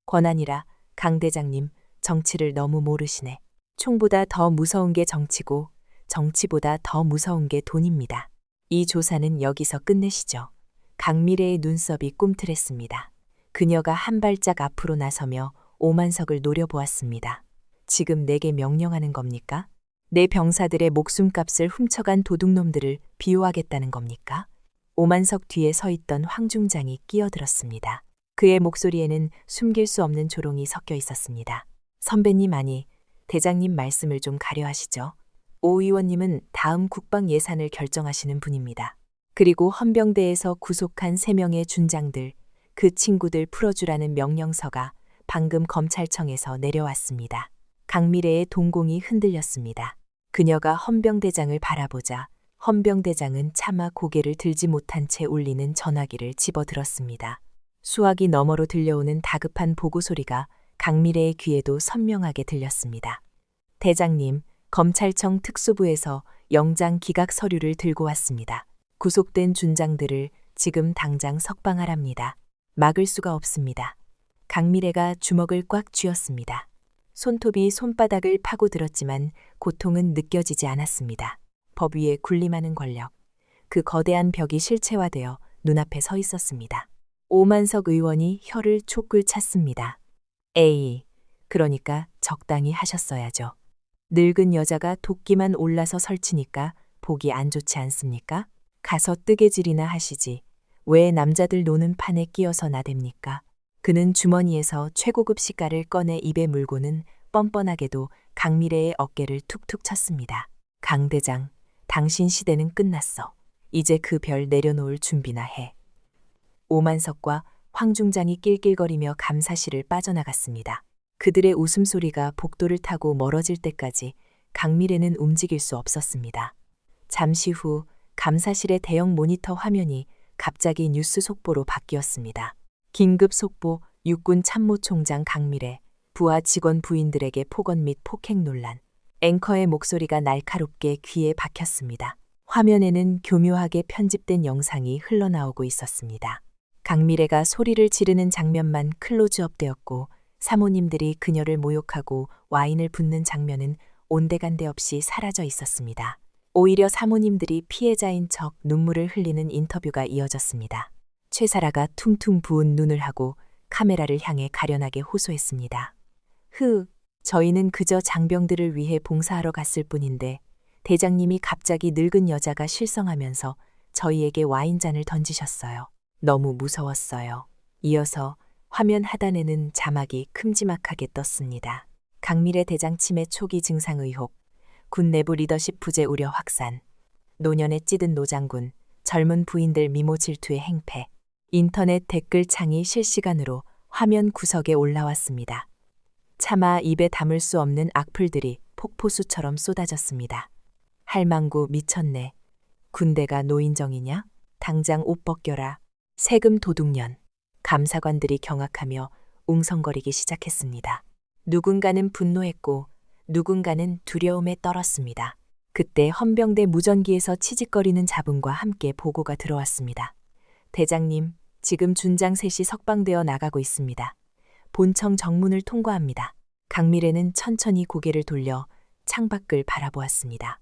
권한이라, 강 대장님, 정치를 너무 모르시네. 총보다 더 무서운 게 정치고 정치보다 더 무서운 게 돈입니다. 이 조사는 여기서 끝내시죠. 강미래의 눈썹이 꿈틀했습니다. 그녀가 한 발짝 앞으로 나서며 오만석을 노려보았습니다. 지금 내게 명령하는 겁니까? 내 병사들의 목숨값을 훔쳐간 도둑놈들을 비호하겠다는 겁니까? 오만석 뒤에 서 있던 황 중장이 끼어들었습니다. 그의 목소리에는 숨길 수 없는 조롱이 섞여 있었습니다. 선배님, 아니, 대장님 말씀을 좀 가려하시죠. 오 의원님은 다음 국방 예산을 결정하시는 분입니다. 그리고 헌병대에서 구속한 3명의 준장들, 그 친구들 풀어주라는 명령서가 방금 검찰청에서 내려왔습니다. 강미래의 동공이 흔들렸습니다. 그녀가 헌병대장을 바라보자 헌병대장은 차마 고개를 들지 못한 채 울리는 전화기를 집어들었습니다. 수화기 너머로 들려오는 다급한 보고 소리가 강미래의 귀에도 선명하게 들렸습니다. 대장님, 검찰청 특수부에서 영장 기각 서류를 들고 왔습니다. 구속된 준장들을 지금 당장 석방하랍니다. 막을 수가 없습니다. 강미래가 주먹을 꽉 쥐었습니다. 손톱이 손바닥을 파고들었지만 고통은 느껴지지 않았습니다. 법 위에 군림하는 권력, 그 거대한 벽이 실체화되어 눈앞에 서 있었습니다. 오만석 의원이 혀를 촉글 찼습니다. 에이, 그러니까 적당히 하셨어야죠. 늙은 여자가 도끼만 올라서 설치니까 보기 안 좋지 않습니까? 가서 뜨개질이나 하시지. 왜 남자들 노는 판에 끼어서 나댑니까? 그는 주머니에서 최고급 시가를 꺼내 입에 물고는 뻔뻔하게도 강미래의 어깨를 툭툭 쳤습니다. 강 대장, 당신 시대는 끝났어. 이제 그 별 내려놓을 준비나 해. 오만석과 황 중장이 낄낄거리며 감사실을 빠져나갔습니다. 그들의 웃음소리가 복도를 타고 멀어질 때까지 강미래는 움직일 수 없었습니다. 잠시 후 감사실의 대형 모니터 화면이 갑자기 뉴스 속보로 바뀌었습니다. 긴급 속보, 육군 참모총장 강미래, 부하 직원 부인들에게 폭언 및 폭행 논란. 앵커의 목소리가 날카롭게 귀에 박혔습니다. 화면에는 교묘하게 편집된 영상이 흘러나오고 있었습니다. 강미래가 소리를 지르는 장면만 클로즈업되었고 사모님들이 그녀를 모욕하고 와인을 붓는 장면은 온데간데 없이 사라져 있었습니다. 오히려 사모님들이 피해자인 척 눈물을 흘리는 인터뷰가 이어졌습니다. 최사라가 퉁퉁 부은 눈을 하고 카메라를 향해 가련하게 호소했습니다. 저희는 그저 장병들을 위해 봉사하러 갔을 뿐인데 대장님이 갑자기 늙은 여자가 실성하면서 저희에게 와인잔을 던지셨어요. 너무 무서웠어요. 이어서 화면 하단에는 자막이 큼지막하게 떴습니다. 강미래 대장 치매 초기 증상 의혹, 군 내부 리더십 부재 우려 확산, 노년에 찌든 노장군, 젊은 부인들 미모 질투의 행패. 인터넷 댓글창이 실시간으로 화면 구석에 올라왔습니다. 차마 입에 담을 수 없는 악플들이 폭포수처럼 쏟아졌습니다. 할망구 미쳤네. 군대가 노인정이냐? 당장 옷 벗겨라. 세금 도둑년. 감사관들이 경악하며 웅성거리기 시작했습니다. 누군가는 분노했고 누군가는 두려움에 떨었습니다. 그때 헌병대 무전기에서 치직거리는 잡음과 함께 보고가 들어왔습니다. 대장님, 지금 준장 셋이 석방되어 나가고 있습니다. 본청 정문을 통과합니다. 강미래는 천천히 고개를 돌려 창밖을 바라보았습니다.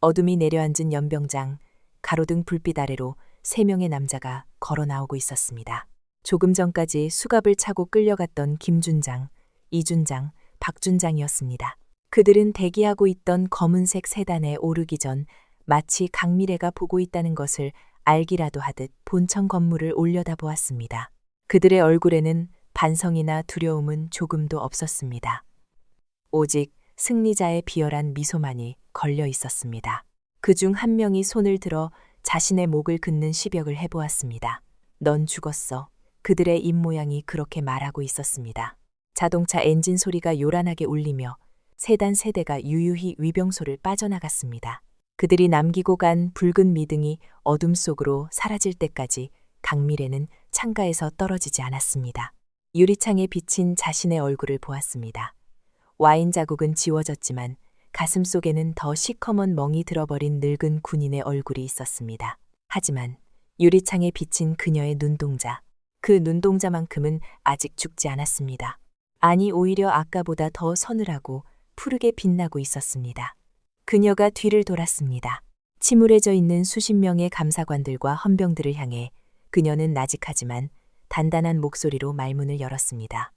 어둠이 내려앉은 연병장, 가로등 불빛 아래로 3명의 남자가 걸어 나오고 있었습니다. 조금 전까지 수갑을 차고 끌려갔던 김준장, 이준장, 박준장이었습니다. 그들은 대기하고 있던 검은색 세단에 오르기 전 마치 강미래가 보고 있다는 것을 알기라도 하듯 본청 건물을 올려다보았습니다. 그들의 얼굴에는 반성이나 두려움은 조금도 없었습니다. 오직 승리자의 비열한 미소만이 걸려 있었습니다. 그중 한 명이 손을 들어 자신의 목을 긋는 시벽을 해보았습니다. 넌 죽었어. 그들의 입모양이 그렇게 말하고 있었습니다. 자동차 엔진 소리가 요란하게 울리며 세단 세대가 유유히 위병소를 빠져나갔습니다. 그들이 남기고 간 붉은 미등이 어둠 속으로 사라질 때까지 강미래는 창가에서 떨어지지 않았습니다. 유리창에 비친 자신의 얼굴을 보았습니다. 와인 자국은 지워졌지만 가슴 속에는 더 시커먼 멍이 들어버린 늙은 군인의 얼굴이 있었습니다. 하지만 유리창에 비친 그녀의 눈동자, 그 눈동자만큼은 아직 죽지 않았습니다. 아니, 오히려 아까보다 더 서늘하고 푸르게 빛나고 있었습니다. 그녀가 뒤를 돌았습니다. 침울해져 있는 수십 명의 감사관들과 헌병들을 향해 그녀는 나직하지만 단단한 목소리로 말문을 열었습니다.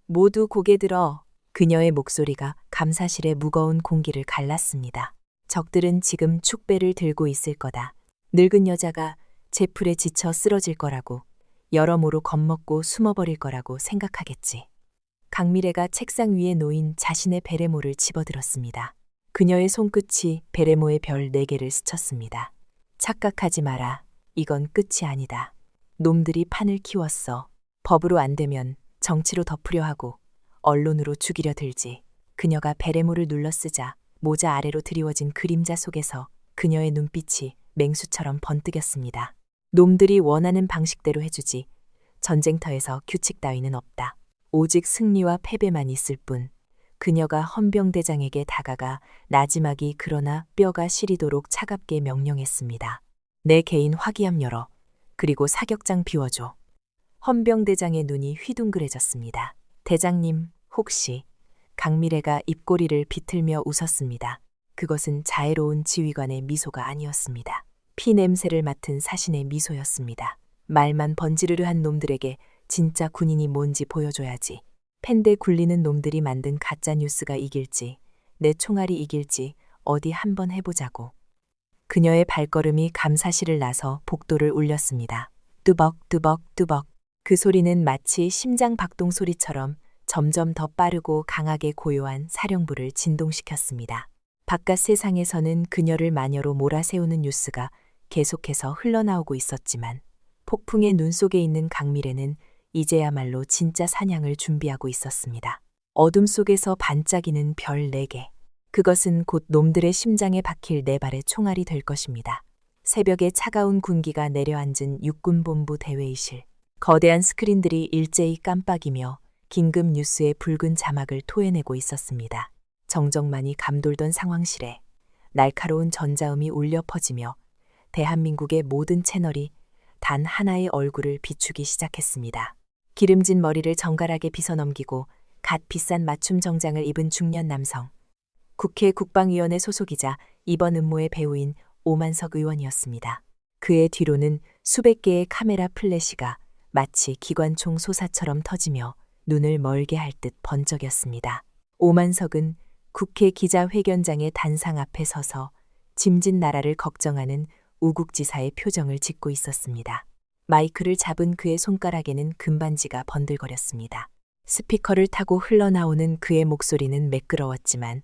모두 고개 들어. 그녀의 목소리가 감사실의 무거운 공기를 갈랐습니다. 적들은 지금 축배를 들고 있을 거다. 늙은 여자가 제풀에 지쳐 쓰러질 거라고, 여러모로 겁먹고 숨어버릴 거라고 생각하겠지. 강미래가 책상 위에 놓인 자신의 베레모를 집어들었습니다. 그녀의 손끝이 베레모의 별 4개를 스쳤습니다. 착각하지 마라. 이건 끝이 아니다. 놈들이 판을 키웠어. 법으로 안 되면 정치로 덮으려 하고 언론으로 죽이려 들지. 그녀가 베레모를 눌러 쓰자 모자 아래로 드리워진 그림자 속에서 그녀의 눈빛이 맹수처럼 번뜩였습니다. 놈들이 원하는 방식대로 해주지. 전쟁터에서 규칙 따위는 없다. 오직 승리와 패배만 있을 뿐. 그녀가 헌병대장에게 다가가 나지막이 그러나 뼈가 시리도록 차갑게 명령했습니다. 내 개인 화기함 열어. 그리고 사격장 비워줘. 헌병대장의 눈이 휘둥그레졌습니다. 대장님, 혹시... 강미래가 입꼬리를 비틀며 웃었습니다. 그것은 자애로운 지휘관의 미소가 아니었습니다. 피 냄새를 맡은 사신의 미소였습니다. 말만 번지르르한 놈들에게 진짜 군인이 뭔지 보여줘야지. 펜대 굴리는 놈들이 만든 가짜 뉴스가 이길지, 내 총알이 이길지 어디 한번 해보자고. 그녀의 발걸음이 감사실을 나서 복도를 울렸습니다. 뚜벅 뚜벅 뚜벅. 그 소리는 마치 심장 박동 소리처럼 점점 더 빠르고 강하게 고요한 사령부를 진동시켰습니다. 바깥 세상에서는 그녀를 마녀로 몰아세우는 뉴스가 계속해서 흘러나오고 있었지만 폭풍의 눈 속에 있는 강미래는 이제야말로 진짜 사냥을 준비하고 있었습니다. 어둠 속에서 반짝이는 별 4개. 그것은 곧 놈들의 심장에 박힐 4발의 총알이 될 것입니다. 새벽에 차가운 군기가 내려앉은 육군본부 대회의실. 거대한 스크린들이 일제히 깜빡이며 긴급 뉴스의 붉은 자막을 토해내고 있었습니다. 정적만이 감돌던 상황실에 날카로운 전자음이 울려 퍼지며 대한민국의 모든 채널이 단 하나의 얼굴을 비추기 시작했습니다. 기름진 머리를 정갈하게 빗어넘기고 갓 비싼 맞춤 정장을 입은 중년 남성. 국회 국방위원회 소속이자 이번 음모의 배우인 오만석 의원이었습니다. 그의 뒤로는 수백 개의 카메라 플래시가 마치 기관총 솟아처럼 터지며 눈을 멀게 할 듯 번쩍였습니다. 오만석은 국회 기자회견장의 단상 앞에 서서 짐진 나라를 걱정하는 우국지사의 표정을 짓고 있었습니다. 마이크를 잡은 그의 손가락에는 금반지가 번들거렸습니다. 스피커를 타고 흘러나오는 그의 목소리는 매끄러웠지만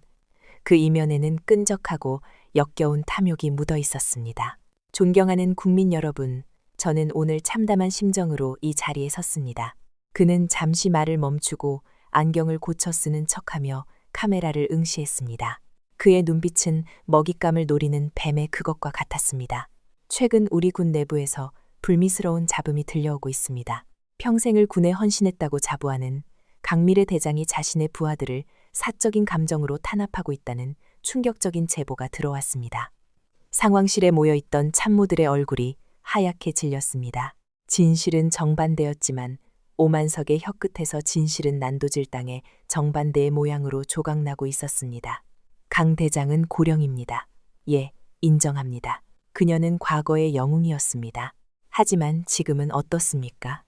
그 이면에는 끈적하고 역겨운 탐욕이 묻어 있었습니다. 존경하는 국민 여러분, 저는 오늘 참담한 심정으로 이 자리에 섰습니다. 그는 잠시 말을 멈추고 안경을 고쳐 쓰는 척하며 카메라를 응시했습니다. 그의 눈빛은 먹잇감을 노리는 뱀의 그것과 같았습니다. 최근 우리 군 내부에서 불미스러운 잡음이 들려오고 있습니다. 평생을 군에 헌신했다고 자부하는 강미래 대장이 자신의 부하들을 사적인 감정으로 탄압하고 있다는 충격적인 제보가 들어왔습니다. 상황실에 모여있던 참모들의 얼굴이 하얗게 질렸습니다. 진실은 정반대였지만 오만석의 혀끝에서 진실은 난도질당해 정반대의 모양으로 조각나고 있었습니다. 강 대장은 고령입니다. 예, 인정합니다. 그녀는 과거의 영웅이었습니다. 하지만 지금은 어떻습니까?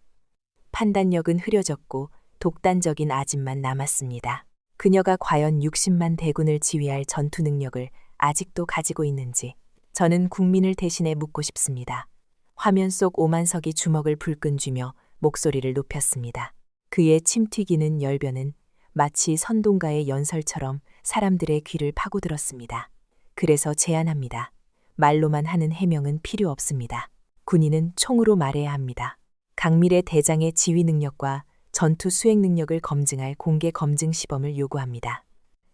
판단력은 흐려졌고 독단적인 아집만 남았습니다. 그녀가 과연 60만 대군을 지휘할 전투 능력을 아직도 가지고 있는지 저는 국민을 대신해 묻고 싶습니다. 화면 속 오만석이 주먹을 불끈 쥐며 목소리를 높였습니다. 그의 침 튀기는 열변은 마치 선동가의 연설처럼 사람들의 귀를 파고들었습니다. 그래서 제안합니다. 말로만 하는 해명은 필요 없습니다. 군인은 총으로 말해야 합니다. 강밀의 대장의 지휘 능력과 전투 수행 능력을 검증할 공개 검증 시범을 요구합니다.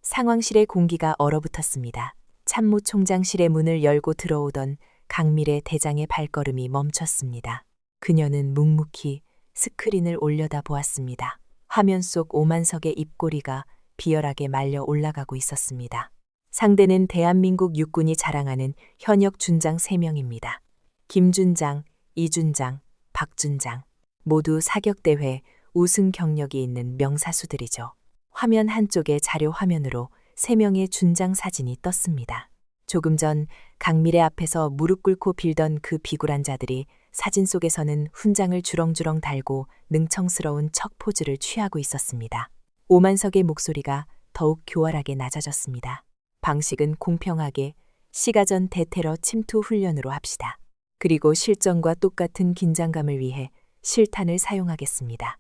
상황실의 공기가 얼어붙었습니다. 참모총장실의 문을 열고 들어오던 강밀의 대장의 발걸음이 멈췄습니다. 그녀는 묵묵히 스크린을 올려다 보았습니다. 화면 속 오만석의 입꼬리가 비열하게 말려 올라가고 있었습니다. 상대는 대한민국 육군이 자랑하는 현역 준장 3명입니다. 김준장, 이준장, 박준장. 모두 사격대회 우승 경력이 있는 명사수들이죠. 화면 한쪽의 자료 화면으로 3명의 준장 사진이 떴습니다. 조금 전 강밀의 앞에서 무릎 꿇고 빌던 그 비굴한 자들이 사진 속에서는 훈장을 주렁주렁 달고 능청스러운 척 포즈를 취하고 있었습니다. 오만석의 목소리가 더욱 교활하게 낮아졌습니다. 방식은 공평하게 시가전 대테러 침투 훈련으로 합시다. 그리고 실전과 똑같은 긴장감을 위해 실탄을 사용하겠습니다.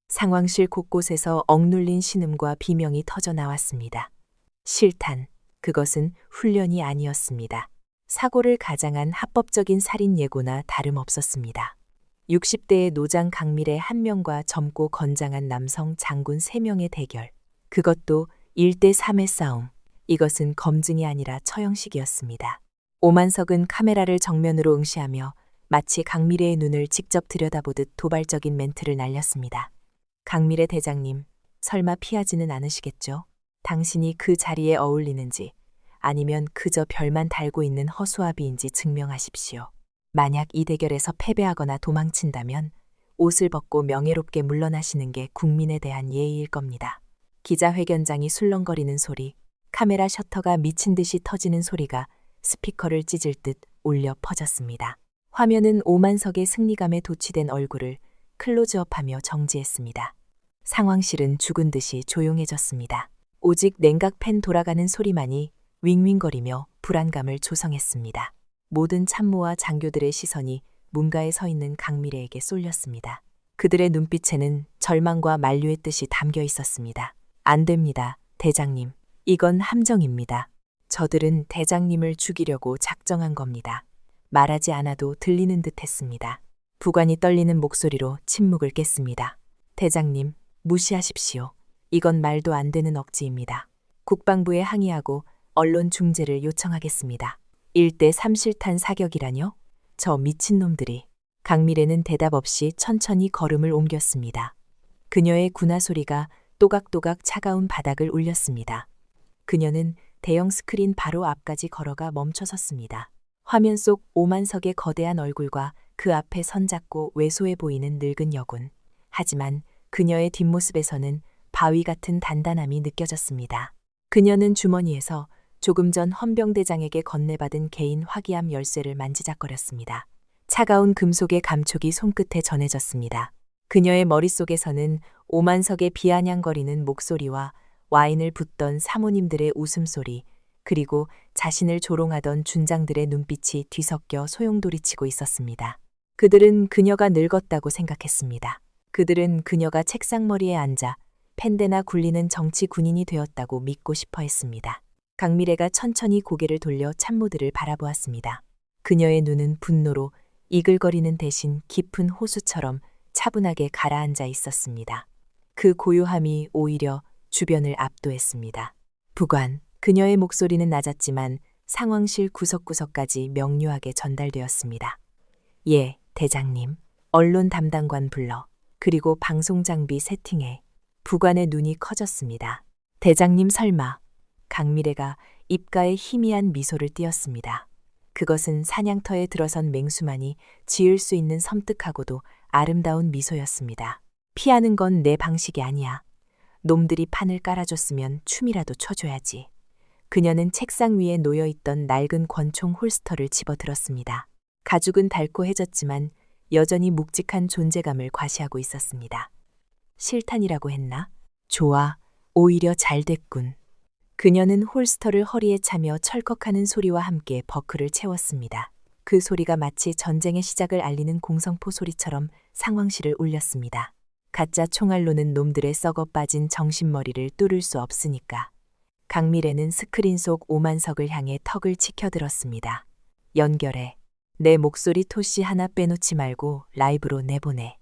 상황실 곳곳에서 억눌린 신음과 비명이 터져 나왔습니다. 실탄, 그것은 훈련이 아니었습니다. 사고를 가장한 합법적인 살인 예고나 다름없었습니다. 60대의 노장 강밀의 1명과 젊고 건장한 남성 장군 3명의 대결. 그것도 1대 3의 싸움. 이것은 검증이 아니라 처형식이었습니다. 오만석은 카메라를 정면으로 응시하며 마치 강밀의 눈을 직접 들여다보듯 도발적인 멘트를 날렸습니다. 강밀의 대장님, 설마 피하지는 않으시겠죠? 당신이 그 자리에 어울리는지 아니면 그저 별만 달고 있는 허수아비인지 증명하십시오. 만약 이 대결에서 패배하거나 도망친다면 옷을 벗고 명예롭게 물러나시는 게 국민에 대한 예의일 겁니다. 기자회견장이 술렁거리는 소리, 카메라 셔터가 미친 듯이 터지는 소리가 스피커를 찢을 듯 울려 퍼졌습니다. 화면은 오만석의 승리감에 도취된 얼굴을 클로즈업하며 정지했습니다. 상황실은 죽은 듯이 조용해졌습니다. 오직 냉각팬 돌아가는 소리만이 윙윙거리며 불안감을 조성했습니다. 모든 참모와 장교들의 시선이 문가에 서 있는 강미래에게 쏠렸습니다. 그들의 눈빛에는 절망과 만류의 뜻이 담겨 있었습니다. 안 됩니다, 대장님. 이건 함정입니다. 저들은 대장님을 죽이려고 작정한 겁니다. 말하지 않아도 들리는 듯 했습니다. 부관이 떨리는 목소리로 침묵을 깼습니다. 대장님, 무시하십시오. 이건 말도 안 되는 억지입니다. 국방부에 항의하고 언론 중재를 요청하겠습니다. 1대 3 실탄 사격이라뇨? 저 미친놈들이. 강미래는 대답 없이 천천히 걸음을 옮겼습니다. 그녀의 군화 소리가 또각또각 차가운 바닥을 울렸습니다. 그녀는 대형 스크린 바로 앞까지 걸어가 멈춰섰습니다. 화면 속 오만석의 거대한 얼굴과 그 앞에 선잡고 왜소해 보이는 늙은 여군. 하지만 그녀의 뒷모습에서는 바위 같은 단단함이 느껴졌습니다. 그녀는 주머니에서 조금 전 헌병대장에게 건네받은 개인 화기암 열쇠를 만지작거렸습니다. 차가운 금속의 감촉이 손끝에 전해졌습니다. 그녀의 머릿속에서는 오만석의 비아냥거리는 목소리와 와인을 붓던 사모님들의 웃음소리, 그리고 자신을 조롱하던 준장들의 눈빛이 뒤섞여 소용돌이치고 있었습니다. 그들은 그녀가 늙었다고 생각했습니다. 그들은 그녀가 책상머리에 앉아 펜대나 굴리는 정치 군인이 되었다고 믿고 싶어 했습니다. 강미래가 천천히 고개를 돌려 참모들을 바라보았습니다. 그녀의 눈은 분노로 이글거리는 대신 깊은 호수처럼 차분하게 가라앉아 있었습니다. 그 고요함이 오히려 주변을 압도했습니다. 부관, 그녀의 목소리는 낮았지만 상황실 구석구석까지 명료하게 전달되었습니다. 예, 대장님. 언론 담당관 불러. 그리고 방송 장비 세팅해. 부관의 눈이 커졌습니다. 대장님 설마. 강미래가 입가에 희미한 미소를 띄었습니다. 그것은 사냥터에 들어선 맹수만이 지을 수 있는 섬뜩하고도 아름다운 미소였습니다. 피하는 건 내 방식이 아니야. 놈들이 판을 깔아줬으면 춤이라도 춰줘야지. 그녀는 책상 위에 놓여있던 낡은 권총 홀스터를 집어들었습니다. 가죽은 달코해졌지만 여전히 묵직한 존재감을 과시하고 있었습니다. 실탄이라고 했나? 좋아, 오히려 잘 됐군. 그녀는 홀스터를 허리에 차며 철컥하는 소리와 함께 버클을 채웠습니다. 그 소리가 마치 전쟁의 시작을 알리는 공성포 소리처럼 상황실을 울렸습니다. 가짜 총알로는 놈들의 썩어 빠진 정신머리를 뚫을 수 없으니까. 강미래는 스크린 속 오만석을 향해 턱을 치켜들었습니다. 연결해. 내 목소리 토시 하나 빼놓지 말고 라이브로 내보내.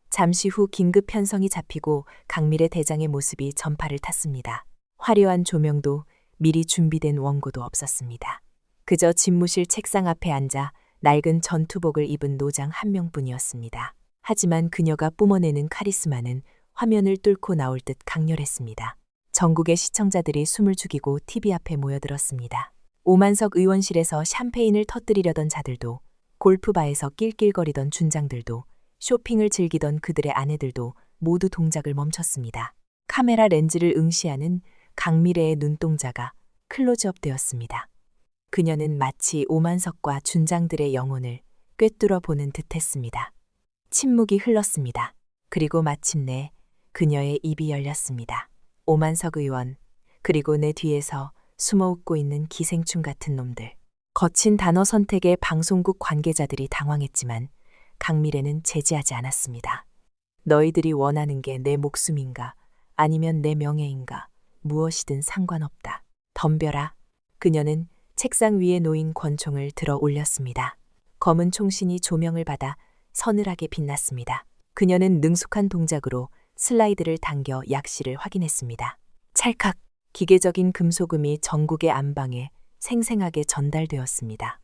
잠시 후 긴급 편성이 잡히고 강미래 대장의 모습이 전파를 탔습니다. 화려한 조명도 미리 준비된 원고도 없었습니다. 그저 집무실 책상 앞에 앉아 낡은 전투복을 입은 노장 한 명뿐이었습니다. 하지만 그녀가 뿜어내는 카리스마는 화면을 뚫고 나올 듯 강렬했습니다. 전국의 시청자들이 숨을 죽이고 TV 앞에 모여들었습니다. 오만석 의원실에서 샴페인을 터뜨리려던 자들도, 골프바에서 낄낄거리던 준장들도, 쇼핑을 즐기던 그들의 아내들도 모두 동작을 멈췄습니다. 카메라 렌즈를 응시하는 강미래의 눈동자가 클로즈업 되었습니다. 그녀는 마치 오만석과 준장들의 영혼을 꿰뚫어 보는 듯했습니다. 침묵이 흘렀습니다. 그리고 마침내 그녀의 입이 열렸습니다. 오만석 의원, 그리고 내 뒤에서 숨어 웃고 있는 기생충 같은 놈들. 거친 단어 선택에 방송국 관계자들이 당황했지만 강미래는 제지하지 않았습니다. 너희들이 원하는 게 내 목숨인가 아니면 내 명예인가 무엇이든 상관없다. 덤벼라. 그녀는 책상 위에 놓인 권총을 들어 올렸습니다. 검은 총신이 조명을 받아 서늘하게 빛났습니다. 그녀는 능숙한 동작으로 슬라이드를 당겨 약실을 확인했습니다. 찰칵! 기계적인 금속음이 전국의 안방에 생생하게 전달되었습니다.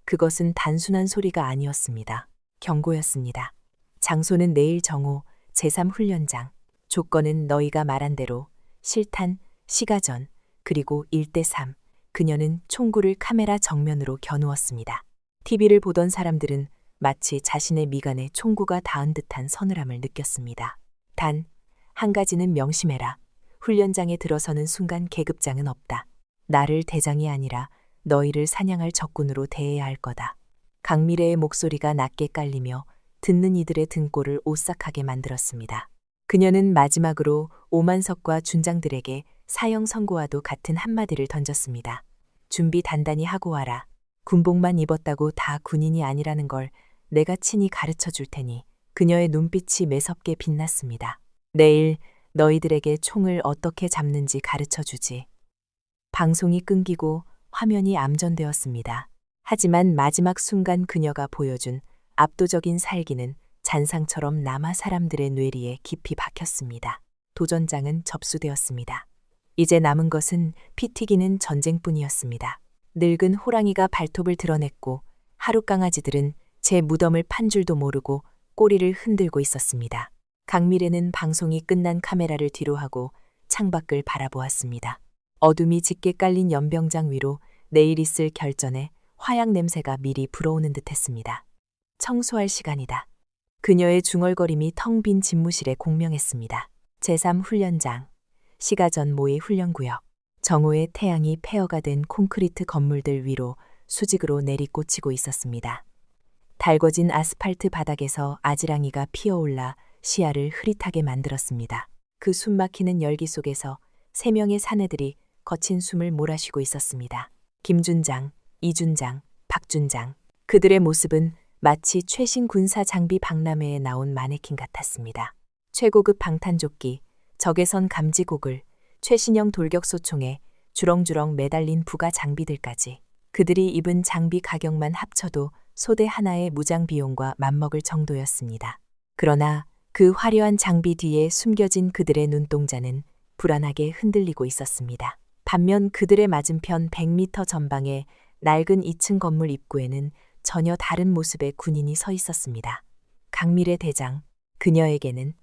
그것은 단순한 소리가 아니었습니다. 경고였습니다. 장소는 내일 정오 제3훈련장. 조건은 너희가 말한 대로 실탄, 시가전, 그리고 1대3. 그녀는 총구를 카메라 정면으로 겨누었습니다. TV를 보던 사람들은 마치 자신의 미간에 총구가 닿은 듯한 서늘함을 느꼈습니다. 단, 한 가지는 명심해라. 훈련장에 들어서는 순간 계급장은 없다. 나를 대장이 아니라 너희를 사냥할 적군으로 대해야 할 거다. 강미래의 목소리가 낮게 깔리며 듣는 이들의 등골을 오싹하게 만들었습니다. 그녀는 마지막으로 오만석과 준장들에게 사형 선고와도 같은 한마디를 던졌습니다. 준비 단단히 하고 와라. 군복만 입었다고 다 군인이 아니라는 걸 내가 친히 가르쳐 줄 테니. 그녀의 눈빛이 매섭게 빛났습니다. 내일 너희들에게 총을 어떻게 잡는지 가르쳐 주지. 방송이 끊기고 화면이 암전되었습니다. 하지만 마지막 순간 그녀가 보여준 압도적인 살기는 잔상처럼 남아 사람들의 뇌리에 깊이 박혔습니다. 도전장은 접수되었습니다. 이제 남은 것은 피 튀기는 전쟁뿐이었습니다. 늙은 호랑이가 발톱을 드러냈고 하루 강아지들은 제 무덤을 판 줄도 모르고 꼬리를 흔들고 있었습니다. 강미래는 방송이 끝난 카메라를 뒤로하고 창밖을 바라보았습니다. 어둠이 짙게 깔린 연병장 위로 내일 있을 결전에 화약 냄새가 미리 불어오는 듯했습니다. 청소할 시간이다. 그녀의 중얼거림이 텅 빈 집무실에 공명했습니다. 제3훈련장, 시가전 모의 훈련구역. 정오의 태양이 폐허가 된 콘크리트 건물들 위로 수직으로 내리꽂히고 있었습니다. 달궈진 아스팔트 바닥에서 아지랑이가 피어올라 시야를 흐릿하게 만들었습니다. 그 숨막히는 열기 속에서 3명의 사내들이 거친 숨을 몰아쉬고 있었습니다. 김준장, 이준장, 박준장. 그들의 모습은 마치 최신 군사 장비 박람회에 나온 마네킹 같았습니다. 최고급 방탄조끼, 적외선 감지 고글, 최신형 돌격소총에 주렁주렁 매달린 부가 장비들까지. 그들이 입은 장비 가격만 합쳐도 소대 하나의 무장 비용과 맞먹을 정도였습니다. 그러나 그 화려한 장비 뒤에 숨겨진 그들의 눈동자는 불안하게 흔들리고 있었습니다. 반면 그들의 맞은편 100m 전방의 낡은 2층 건물 입구에는 전혀 다른 모습의 군인이 서 있었습니다. 강미래 대장, 그녀에게는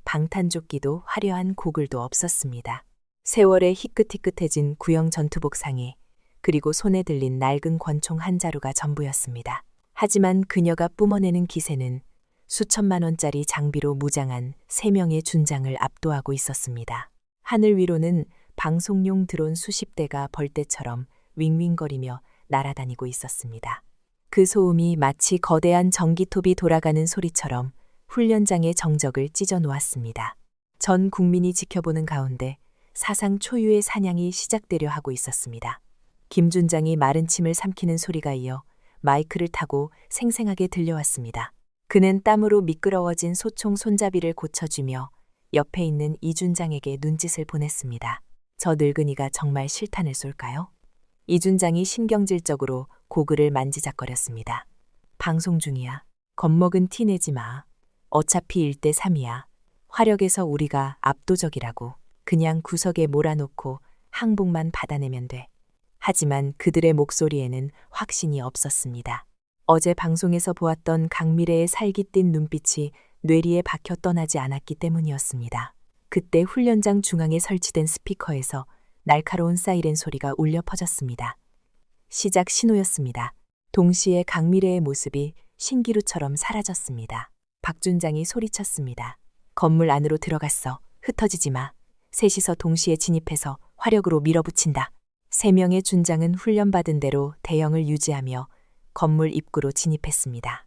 방탄조끼도 화려한 고글도 없었습니다. 세월의 희끗희끗해진 구형 전투복 상에 그리고 손에 들린 낡은 권총 한 자루가 전부였습니다. 하지만 그녀가 뿜어내는 기세는 수천만 원짜리 장비로 무장한 3명의 준장을 압도하고 있었습니다. 하늘 위로는 방송용 드론 수십 대가 벌떼처럼 윙윙거리며 날아다니고 있었습니다. 그 소음이 마치 거대한 전기톱이 돌아가는 소리처럼 훈련장의 정적을 찢어 놓았습니다. 전 국민이 지켜보는 가운데 사상 초유의 사냥이 시작되려 하고 있었습니다. 김준장이 마른 침을 삼키는 소리가 이어 마이크를 타고 생생하게 들려왔습니다. 그는 땀으로 미끄러워진 소총 손잡이를 고쳐주며 옆에 있는 이준장에게 눈짓을 보냈습니다. 저 늙은이가 정말 실탄을 쏠까요? 이준장이 신경질적으로 고글을 만지작거렸습니다. 방송 중이야. 겁먹은 티 내지 마. 어차피 1대 3이야. 화력에서 우리가 압도적이라고. 그냥 구석에 몰아놓고 항복만 받아내면 돼. 하지만 그들의 목소리에는 확신이 없었습니다. 어제 방송에서 보았던 강미래의 살깃띤 눈빛이 뇌리에 박혀 떠나지 않았기 때문이었습니다. 그때 훈련장 중앙에 설치된 스피커에서 날카로운 사이렌 소리가 울려 퍼졌습니다. 시작 신호였습니다. 동시에 강미래의 모습이 신기루처럼 사라졌습니다. 박준장이 소리쳤습니다. 건물 안으로 들어갔어. 흩어지지 마. 셋이서 동시에 진입해서 화력으로 밀어붙인다. 3명의 준장은 훈련받은 대로 대형을 유지하며 건물 입구로 진입했습니다.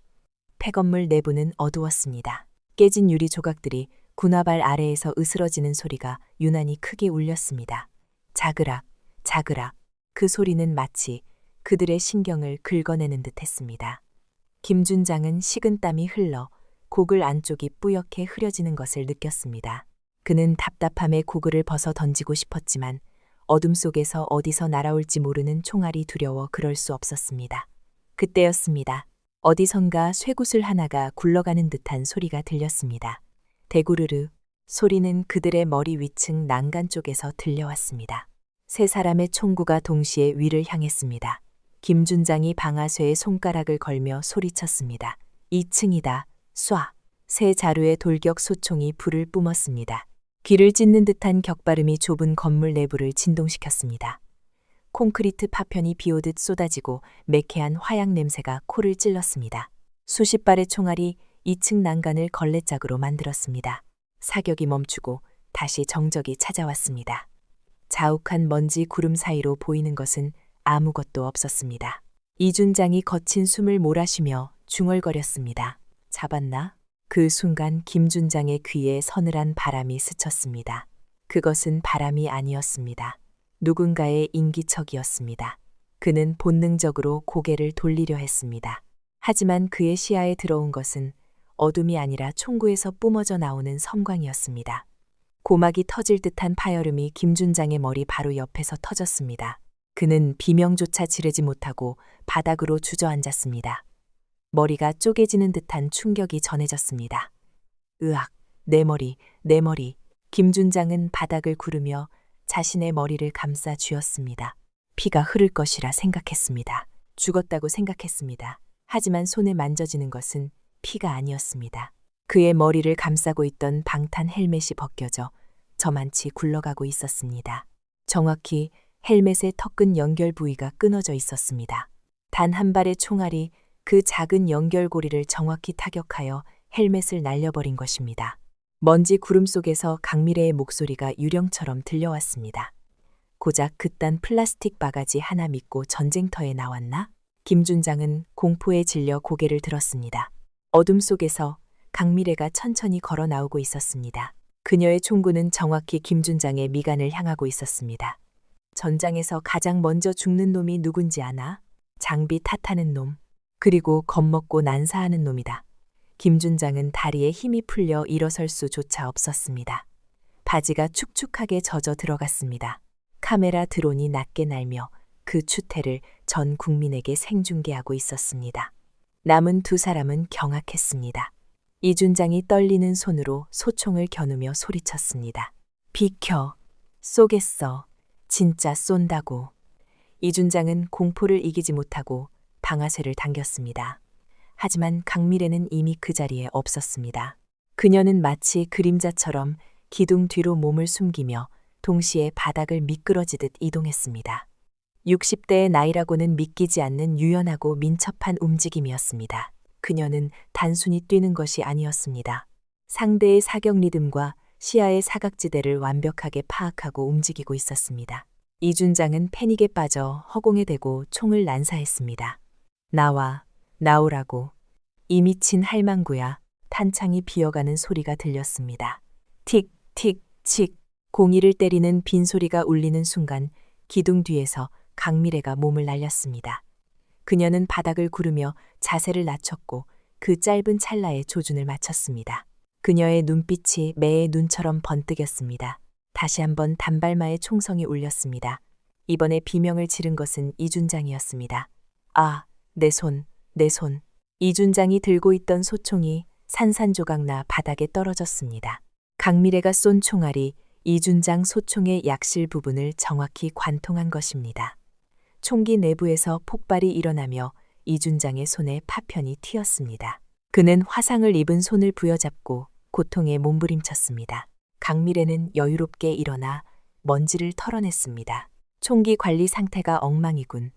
폐건물 내부는 어두웠습니다. 깨진 유리 조각들이 군화발 아래에서 으스러지는 소리가 유난히 크게 울렸습니다. 자그락, 자그락. 그 소리는 마치 그들의 신경을 긁어내는 듯 했습니다. 김준장은 식은땀이 흘러 고글 안쪽이 뿌옇게 흐려지는 것을 느꼈습니다. 그는 답답함에 고글을 벗어 던지고 싶었지만 어둠 속에서 어디서 날아올지 모르는 총알이 두려워 그럴 수 없었습니다. 그때였습니다. 어디선가 쇠구슬 하나가 굴러가는 듯한 소리가 들렸습니다. 대구르르 소리는 그들의 머리 위층 난간 쪽에서 들려왔습니다. 3사람의 총구가 동시에 위를 향했습니다. 김준장이 방아쇠에 손가락을 걸며 소리쳤습니다. 2층이다. 쏴. 3 자루의 돌격 소총이 불을 뿜었습니다. 귀를 찢는 듯한 격발음이 좁은 건물 내부를 진동시켰습니다. 콘크리트 파편이 비오듯 쏟아지고 매캐한 화약 냄새가 코를 찔렀습니다. 수십 발의 총알이 2층 난간을 걸레짝으로 만들었습니다. 사격이 멈추고 다시 정적이 찾아왔습니다. 자욱한 먼지 구름 사이로 보이는 것은 아무것도 없었습니다. 이준장이 거친 숨을 몰아쉬며 중얼거렸습니다. 잡았나? 그 순간 김준장의 귀에 서늘한 바람이 스쳤습니다. 그것은 바람이 아니었습니다. 누군가의 인기척이었습니다. 그는 본능적으로 고개를 돌리려 했습니다. 하지만 그의 시야에 들어온 것은 어둠이 아니라 총구에서 뿜어져 나오는 섬광이었습니다. 고막이 터질 듯한 파열음이 김준장의 머리 바로 옆에서 터졌습니다. 그는 비명조차 지르지 못하고 바닥으로 주저앉았습니다. 머리가 쪼개지는 듯한 충격이 전해졌습니다. 으악, 내 머리, 내 머리. 김준장은 바닥을 구르며 자신의 머리를 감싸 쥐었습니다. 피가 흐를 것이라 생각했습니다. 죽었다고 생각했습니다. 하지만 손에 만져지는 것은 피가 아니었습니다. 그의 머리를 감싸고 있던 방탄 헬멧이 벗겨져 저만치 굴러가고 있었습니다. 정확히 헬멧의 턱근 연결 부위가 끊어져 있었습니다. 단 한 발의 총알이 그 작은 연결고리를 정확히 타격하여 헬멧을 날려버린 것입니다. 먼지 구름 속에서 강미래의 목소리가 유령처럼 들려왔습니다. 고작 그딴 플라스틱 바가지 하나 믿고 전쟁터에 나왔나? 김준장은 공포에 질려 고개를 들었습니다. 어둠 속에서 강미래가 천천히 걸어 나오고 있었습니다. 그녀의 총구는 정확히 김준장의 미간을 향하고 있었습니다. 전장에서 가장 먼저 죽는 놈이 누군지 아나? 장비 탓하는 놈. 그리고 겁먹고 난사하는 놈이다. 김준장은 다리에 힘이 풀려 일어설 수조차 없었습니다. 바지가 축축하게 젖어 들어갔습니다. 카메라 드론이 낮게 날며 그 추태를 전 국민에게 생중계하고 있었습니다. 남은 2사람은 경악했습니다. 이준장이 떨리는 손으로 소총을 겨누며 소리쳤습니다. 비켜. 쏘겠어. 진짜 쏜다고. 이준장은 공포를 이기지 못하고 방아쇠를 당겼습니다. 하지만 강미래는 이미 그 자리에 없었습니다. 그녀는 마치 그림자처럼 기둥 뒤로 몸을 숨기며 동시에 바닥을 미끄러지듯 이동했습니다. 60대의 나이라고는 믿기지 않는 유연하고 민첩한 움직임이었습니다. 그녀는 단순히 뛰는 것이 아니었습니다. 상대의 사격 리듬과 시야의 사각지대를 완벽하게 파악하고 움직이고 있었습니다. 이준장은 패닉에 빠져 허공에 대고 총을 난사했습니다. 나와, 나오라고. 이 미친 할망구야. 탄창이 비어가는 소리가 들렸습니다. 틱, 틱, 칙. 공이를 때리는 빈소리가 울리는 순간 기둥 뒤에서 강미래가 몸을 날렸습니다. 그녀는 바닥을 구르며 자세를 낮췄고 그 짧은 찰나에 조준을 맞췄습니다. 그녀의 눈빛이 매의 눈처럼 번뜩였습니다. 다시 한번 단발마의 총성이 울렸습니다. 이번에 비명을 지른 것은 이준장이었습니다. 아, 내 손, 내 손. 이준장이 들고 있던 소총이 산산조각나 바닥에 떨어졌습니다. 강미래가 쏜 총알이 이준장 소총의 약실 부분을 정확히 관통한 것입니다. 총기 내부에서 폭발이 일어나며 이준장의 손에 파편이 튀었습니다. 그는 화상을 입은 손을 부여잡고 고통에 몸부림쳤습니다. 강미래는 여유롭게 일어나 먼지를 털어냈습니다. 총기 관리 상태가 엉망이군.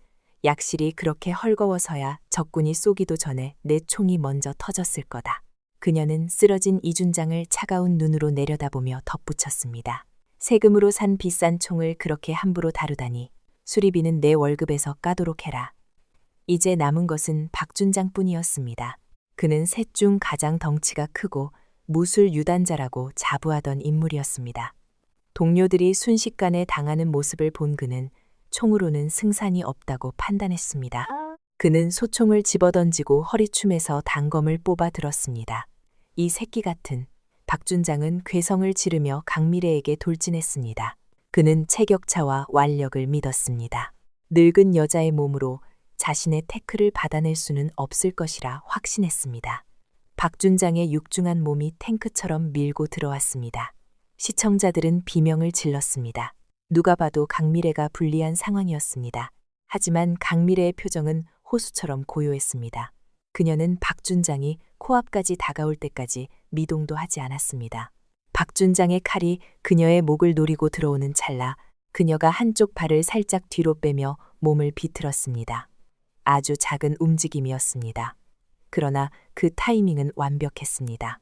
약실이 그렇게 헐거워서야 적군이 쏘기도 전에 내 총이 먼저 터졌을 거다. 그녀는 쓰러진 이준장을 차가운 눈으로 내려다보며 덧붙였습니다. 세금으로 산 비싼 총을 그렇게 함부로 다루다니. 수리비는 내 월급에서 까도록 해라. 이제 남은 것은 박준장뿐이었습니다. 그는 셋 중 가장 덩치가 크고 무술 유단자라고 자부하던 인물이었습니다. 동료들이 순식간에 당하는 모습을 본 그는 총으로는 승산이 없다고 판단했습니다. 그는 소총을 집어던지고 허리춤에서 단검을 뽑아 들었습니다. 이 새끼 같은. 박준장은 괴성을 지르며 강미래에게 돌진했습니다. 그는 체격차와 완력을 믿었습니다. 늙은 여자의 몸으로 자신의 태클을 받아낼 수는 없을 것이라 확신했습니다. 박준장의 육중한 몸이 탱크처럼 밀고 들어왔습니다. 시청자들은 비명을 질렀습니다. 누가 봐도 강미래가 불리한 상황이었습니다. 하지만 강미래의 표정은 호수처럼 고요했습니다. 그녀는 박준장이 코앞까지 다가올 때까지 미동도 하지 않았습니다. 박준장의 칼이 그녀의 목을 노리고 들어오는 찰나 그녀가 한쪽 발을 살짝 뒤로 빼며 몸을 비틀었습니다. 아주 작은 움직임이었습니다. 그러나 그 타이밍은 완벽했습니다.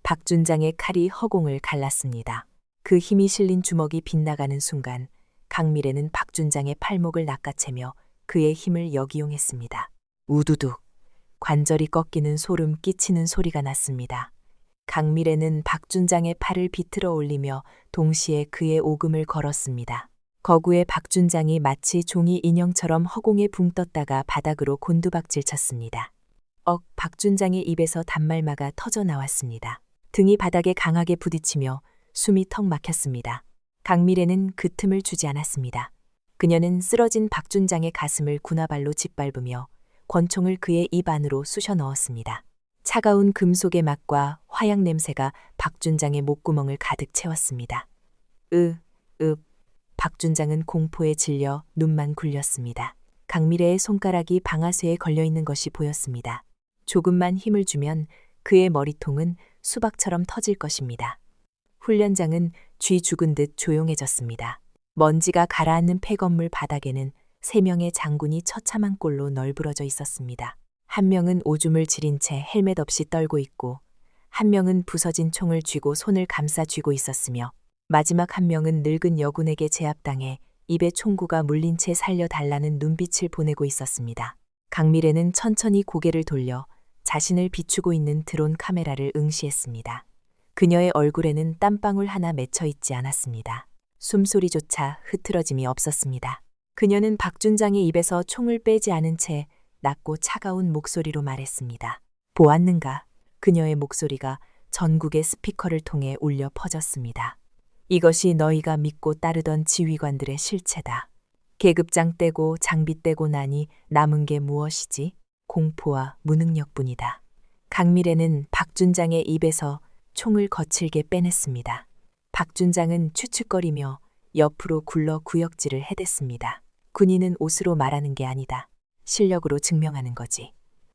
박준장의 칼이 허공을 갈랐습니다. 그 힘이 실린 주먹이 빗나가는 순간 강미래는 박준장의 팔목을 낚아채며 그의 힘을 역이용했습니다. 우두둑. 관절이 꺾이는 소름 끼치는 소리가 났습니다. 강미래는 박준장의 팔을 비틀어 올리며 동시에 그의 오금을 걸었습니다. 거구의 박준장이 마치 종이 인형처럼 허공에 붕 떴다가 바닥으로 곤두박질 쳤습니다. 박준장의 입에서 단말마가 터져 나왔습니다. 등이 바닥에 강하게 부딪히며 숨이 턱 막혔습니다. 강미래는 그 틈을 주지 않았습니다. 그녀는 쓰러진 박준장의 가슴을 군화발로 짓밟으며 권총을 그의 입 안으로 쑤셔 넣었습니다. 차가운 금속의 맛과 화약 냄새가 박준장의 목구멍을 가득 채웠습니다. 박준장은 공포에 질려 눈만 굴렸습니다. 강미래의 손가락이 방아쇠에 걸려있는 것이 보였습니다. 조금만 힘을 주면 그의 머리통은 수박처럼 터질 것입니다. 훈련장은 쥐 죽은 듯 조용해졌습니다. 먼지가 가라앉는 폐건물 바닥에는 3명의 장군이 처참한 꼴로 널브러져 있었습니다. 한 명은 오줌을 지린 채 헬멧 없이 떨고 있고 한 명은 부서진 총을 쥐고 손을 감싸 쥐고 있었으며 마지막 한 명은 늙은 여군에게 제압당해 입에 총구가 물린 채 살려달라는 눈빛을 보내고 있었습니다. 강미래는 천천히 고개를 돌려 자신을 비추고 있는 드론 카메라를 응시했습니다. 그녀의 얼굴에는 땀방울 하나 맺혀 있지 않았습니다. 숨소리조차 흐트러짐이 없었습니다. 그녀는 박준장의 입에서 총을 빼지 않은 채 낮고 차가운 목소리로 말했습니다. 보았는가? 그녀의 목소리가 전국의 스피커를 통해 울려 퍼졌습니다. 이것이 너희가 믿고 따르던 지휘관들의 실체다. 계급장 떼고 장비 떼고 나니 남은 게 무엇이지? 공포와 무능력뿐이다. 강미래는 박준장의 입에서 총을 거칠게 빼냈습니다. 박준장은 추측거리며 옆으로 굴러 구역질을 해댔습니다. 군인은 옷으로 말하는 게 아니다. 실력으로 증명하는 거지.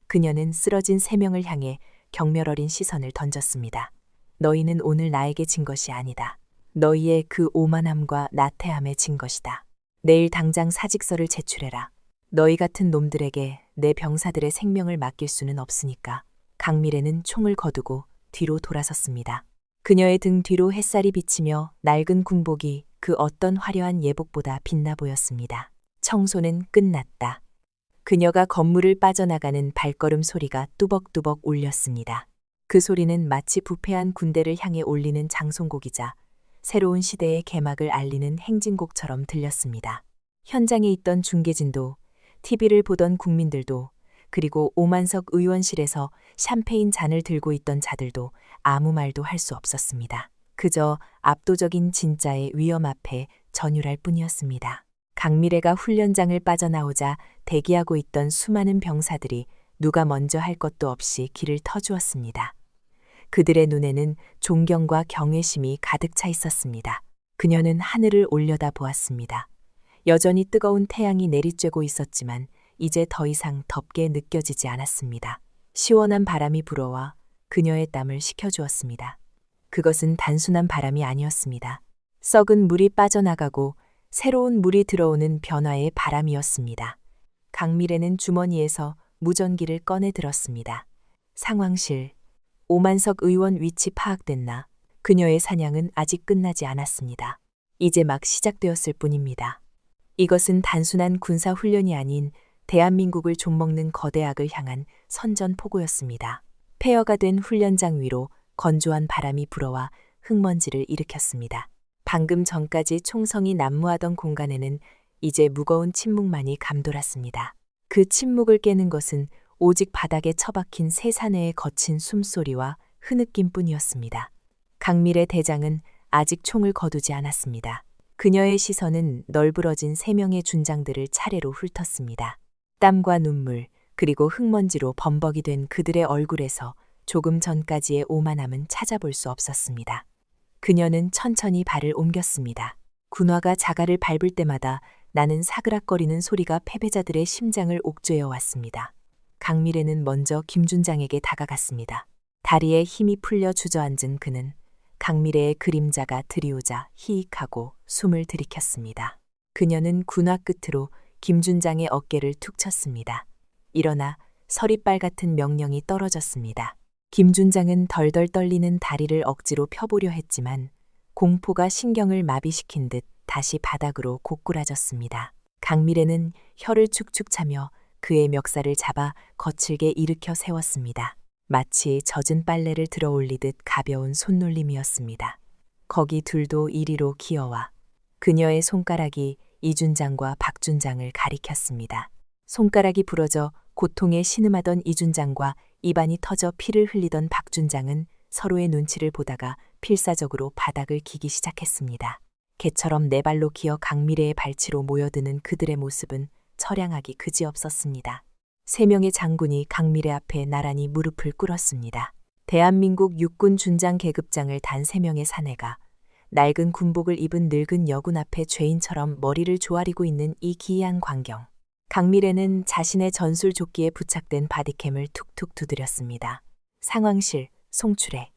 그녀는 쓰러진 3명을 향해 경멸 어린 시선을 던졌습니다. 너희는 오늘 나에게 진 것이 아니다. 너희의 그 오만함과 나태함에 진 것이다. 내일 당장 사직서를 제출해라. 너희 같은 놈들에게 내 병사들의 생명을 맡길 수는 없으니까. 강미래는 총을 거두고 뒤로 돌아섰습니다. 그녀의 등 뒤로 햇살이 비치며 낡은 군복이 그 어떤 화려한 예복보다 빛나 보였습니다. 청소는 끝났다. 그녀가 건물을 빠져나가는 발걸음 소리가 뚜벅뚜벅 울렸습니다. 그 소리는 마치 부패한 군대를 향해 올리는 장송곡이자 새로운 시대의 개막을 알리는 행진곡처럼 들렸습니다. 현장에 있던 중계진도 TV를 보던 국민들도, 그리고 오만석 의원실에서 샴페인 잔을 들고 있던 자들도 아무 말도 할 수 없었습니다. 그저 압도적인 진짜의 위험 앞에 전율할 뿐이었습니다. 강미래가 훈련장을 빠져나오자 대기하고 있던 수많은 병사들이 누가 먼저 할 것도 없이 길을 터주었습니다. 그들의 눈에는 존경과 경외심이 가득 차 있었습니다. 그녀는 하늘을 올려다 보았습니다. 여전히 뜨거운 태양이 내리쬐고 있었지만 이제 더 이상 덥게 느껴지지 않았습니다. 시원한 바람이 불어와 그녀의 땀을 식혀주었습니다. 그것은 단순한 바람이 아니었습니다. 썩은 물이 빠져나가고 새로운 물이 들어오는 변화의 바람이었습니다. 강미래는 주머니에서 무전기를 꺼내 들었습니다. 상황실. 오만석 의원 위치 파악됐나? 그녀의 사냥은 아직 끝나지 않았습니다. 이제 막 시작되었을 뿐입니다. 이것은 단순한 군사훈련이 아닌 대한민국을 좀먹는 거대 악을 향한 선전포고였습니다. 폐허가 된 훈련장 위로 건조한 바람이 불어와 흙먼지를 일으켰습니다. 방금 전까지 총성이 난무하던 공간에는 이제 무거운 침묵만이 감돌았습니다. 그 침묵을 깨는 것은 오직 바닥에 처박힌 새 사내의 거친 숨소리와 흐느낌뿐이었습니다. 강미래 대장은 아직 총을 거두지 않았습니다. 그녀의 시선은 널브러진 3명의 준장들을 차례로 훑었습니다. 땀과 눈물, 그리고 흙먼지로 범벅이 된 그들의 얼굴에서 조금 전까지의 오만함은 찾아볼 수 없었습니다. 그녀는 천천히 발을 옮겼습니다. 군화가 자갈을 밟을 때마다 나는 사그락거리는 소리가 패배자들의 심장을 옥죄어 왔습니다. 강미래는 먼저 김준장에게 다가갔습니다. 다리에 힘이 풀려 주저앉은 그는 강미래의 그림자가 들이오자 히익하고 숨을 들이켰습니다. 그녀는 군화 끝으로 김준장의 어깨를 툭 쳤습니다. 일어나 서리빨 같은 명령이 떨어졌습니다. 김준장은 덜덜 떨리는 다리를 억지로 펴보려 했지만 공포가 신경을 마비시킨 듯 다시 바닥으로 고꾸라졌습니다. 강미래는 혀를 축축 차며 그의 멱살을 잡아 거칠게 일으켜 세웠습니다. 마치 젖은 빨래를 들어 올리듯 가벼운 손놀림이었습니다. 거기 둘도 이리로 기어와 그녀의 손가락이 이준장과 박준장을 가리켰습니다. 손가락이 부러져 고통에 신음하던 이준장과 입안이 터져 피를 흘리던 박준장은 서로의 눈치를 보다가 필사적으로 바닥을 기기 시작했습니다. 개처럼 네 발로 기어 강미래의 발치로 모여드는 그들의 모습은 처량하기 그지없었습니다. 3명의 장군이 강미래 앞에 나란히 무릎을 꿇었습니다. 대한민국 육군 준장 계급장을 단 3명의 사내가 낡은 군복을 입은 늙은 여군 앞에 죄인처럼 머리를 조아리고 있는 이 기이한 광경. 강미래는 자신의 전술 조끼에 부착된 바디캠을 툭툭 두드렸습니다. 상황실, 송출해.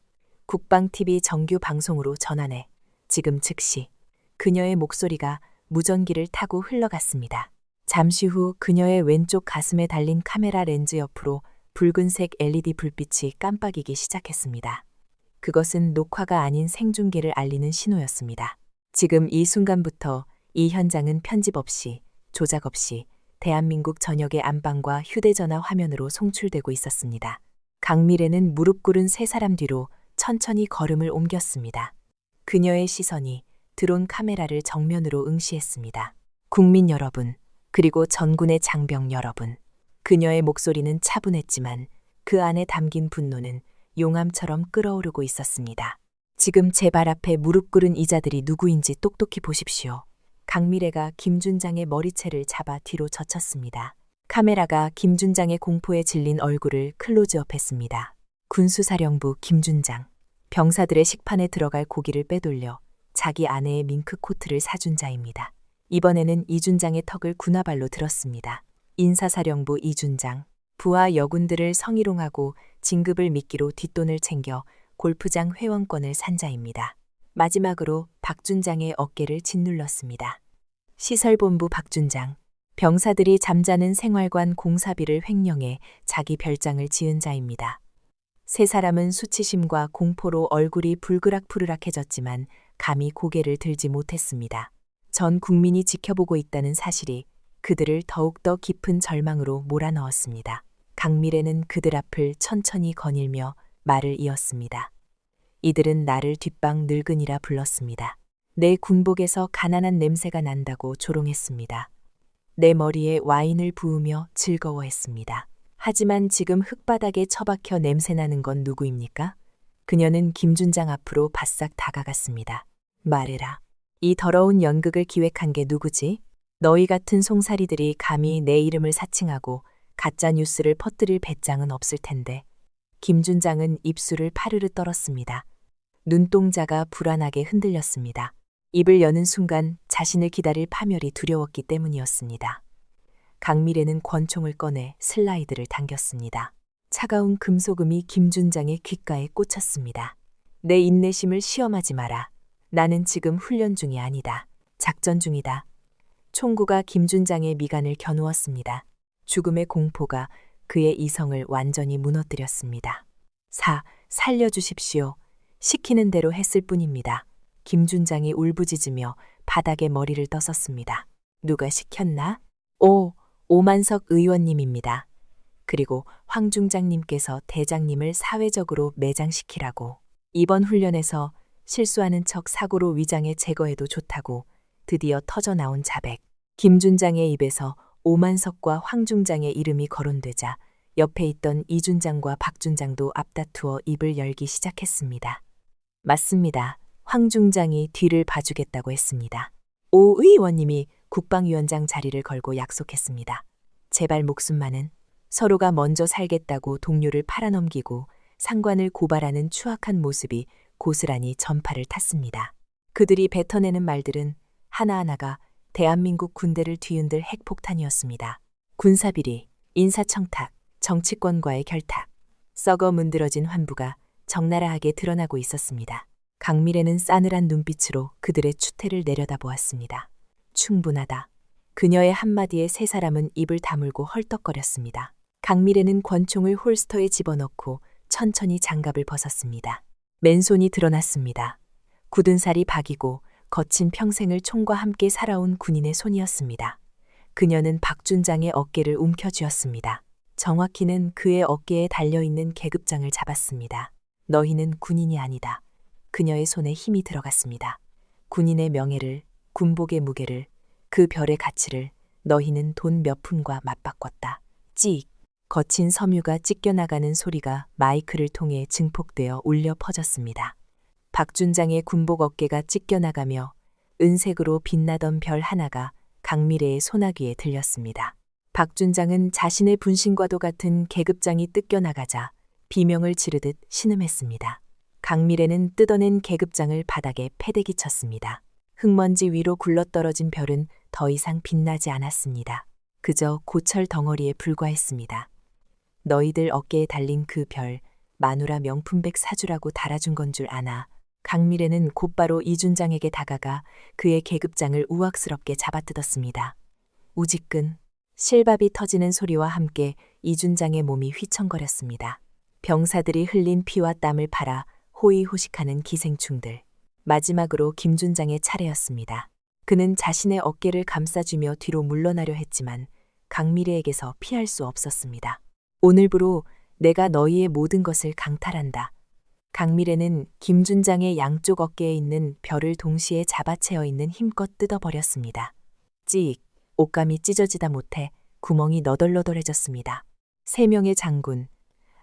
국방TV 정규 방송으로 전환해. 지금 즉시. 그녀의 목소리가 무전기를 타고 흘러갔습니다. 잠시 후 그녀의 왼쪽 가슴에 달린 카메라 렌즈 옆으로 붉은색 LED 불빛이 깜빡이기 시작했습니다. 그것은 녹화가 아닌 생중계를 알리는 신호였습니다. 지금 이 순간부터 이 현장은 편집 없이, 조작 없이 대한민국 전역의 안방과 휴대전화 화면으로 송출되고 있었습니다. 강미래는 무릎 꿇은 3사람 뒤로 천천히 걸음을 옮겼습니다. 그녀의 시선이 드론 카메라를 정면으로 응시했습니다. 국민 여러분, 그리고 전군의 장병 여러분. 그녀의 목소리는 차분했지만 그 안에 담긴 분노는 용암처럼 끓어오르고 있었습니다. 지금 제 발 앞에 무릎 꿇은 이자들이 누구인지 똑똑히 보십시오. 강미래가 김준장의 머리채를 잡아 뒤로 젖혔습니다. 카메라가 김준장의 공포에 질린 얼굴을 클로즈업했습니다. 군수사령부 김준장. 병사들의 식판에 들어갈 고기를 빼돌려 자기 아내의 밍크 코트를 사준 자입니다. 이번에는 이준장의 턱을 군화발로 들었습니다. 인사사령부 이준장. 부하 여군들을 성희롱하고 진급을 미끼로 뒷돈을 챙겨 골프장 회원권을 산 자입니다. 마지막으로 박준장의 어깨를 짓눌렀습니다. 시설본부 박준장. 병사들이 잠자는 생활관 공사비를 횡령해 자기 별장을 지은 자입니다. 3사람은 수치심과 공포로 얼굴이 불그락푸르락해졌지만 감히 고개를 들지 못했습니다. 전 국민이 지켜보고 있다는 사실이 그들을 더욱더 깊은 절망으로 몰아넣었습니다. 강미래는 그들 앞을 천천히 거닐며 말을 이었습니다. 이들은 나를 뒷방 늙은이라 불렀습니다. 내 군복에서 가난한 냄새가 난다고 조롱했습니다. 내 머리에 와인을 부으며 즐거워했습니다. 하지만 지금 흙바닥에 처박혀 냄새나는 건 누구입니까? 그녀는 김준장 앞으로 바싹 다가갔습니다. 말해라. 이 더러운 연극을 기획한 게 누구지? 너희 같은 송사리들이 감히 내 이름을 사칭하고 가짜 뉴스를 퍼뜨릴 배짱은 없을 텐데. 김준장은 입술을 파르르 떨었습니다. 눈동자가 불안하게 흔들렸습니다. 입을 여는 순간 자신을 기다릴 파멸이 두려웠기 때문이었습니다. 강미래는 권총을 꺼내 슬라이드를 당겼습니다. 차가운 금소금이 김준장의 귓가에 꽂혔습니다. 내 인내심을 시험하지 마라. 나는 지금 훈련 중이 아니다. 작전 중이다. 총구가 김준장의 미간을 겨누었습니다. 죽음의 공포가 그의 이성을 완전히 무너뜨렸습니다. 살려주십시오. 시키는 대로 했을 뿐입니다. 김준장이 울부짖으며 바닥에 머리를 떠섰습니다. 누가 시켰나? 오만석 의원님입니다. 그리고 황 중장님께서 대장님을 사회적으로 매장시키라고. 이번 훈련에서 실수하는 척 사고로 위장해 제거해도 좋다고 드디어 터져나온 자백. 김준장의 입에서 오만석과 황 중장의 이름이 거론되자 옆에 있던 이준장과 박준장도 앞다투어 입을 열기 시작했습니다. 맞습니다. 황 중장이 뒤를 봐주겠다고 했습니다. 오 의원님이 국방위원장 자리를 걸고 약속했습니다. 제발 목숨만은. 서로가 먼저 살겠다고 동료를 팔아넘기고 상관을 고발하는 추악한 모습이 고스란히 전파를 탔습니다. 그들이 뱉어내는 말들은 하나하나가 대한민국 군대를 뒤흔들 핵폭탄이었습니다. 군사비리, 인사청탁, 정치권과의 결탁, 썩어 문드러진 환부가 적나라하게 드러나고 있었습니다. 강미래는 싸늘한 눈빛으로 그들의 추태를 내려다보았습니다. 충분하다. 그녀의 한마디에 세 사람은 입을 다물고 헐떡거렸습니다. 강미래는 권총을 홀스터에 집어넣고 천천히 장갑을 벗었습니다. 맨손이 드러났습니다. 굳은 살이 박이고 거친 평생을 총과 함께 살아온 군인의 손이었습니다. 그녀는 박준장의 어깨를 움켜쥐었습니다. 정확히는 그의 어깨에 달려있는 계급장을 잡았습니다. 너희는 군인이 아니다. 그녀의 손에 힘이 들어갔습니다. 군인의 명예를, 군복의 무게를, 그 별의 가치를 너희는 돈 몇 푼과 맞바꿨다. 찍! 거친 섬유가 찢겨나가는 소리가 마이크를 통해 증폭되어 울려 퍼졌습니다. 박준장의 군복 어깨가 찢겨나가며 은색으로 빛나던 별 하나가 강미래의 소나귀에 들렸습니다. 박준장은 자신의 분신과도 같은 계급장이 뜯겨나가자 비명을 지르듯 신음했습니다. 강미래는 뜯어낸 계급장을 바닥에 패대기 쳤습니다. 흙먼지 위로 굴러떨어진 별은 더 이상 빛나지 않았습니다. 그저 고철 덩어리에 불과했습니다. 너희들 어깨에 달린 그 별, 마누라 명품백 사주라고 달아준 건 줄 아나. 강미래는 곧바로 이준장에게 다가가 그의 계급장을 우악스럽게 잡아뜯었습니다. 우지끈, 실밥이 터지는 소리와 함께 이준장의 몸이 휘청거렸습니다. 병사들이 흘린 피와 땀을 팔아 호의호식하는 기생충들. 마지막으로 김준장의 차례였습니다. 그는 자신의 어깨를 감싸주며 뒤로 물러나려 했지만 강미래에게서 피할 수 없었습니다. 오늘부로 내가 너희의 모든 것을 강탈한다. 강미래는 김준장의 양쪽 어깨에 있는 별을 동시에 잡아채어 있는 힘껏 뜯어버렸습니다. 찍! 옷감이 찢어지다 못해 구멍이 너덜너덜해졌습니다. 3명의 장군,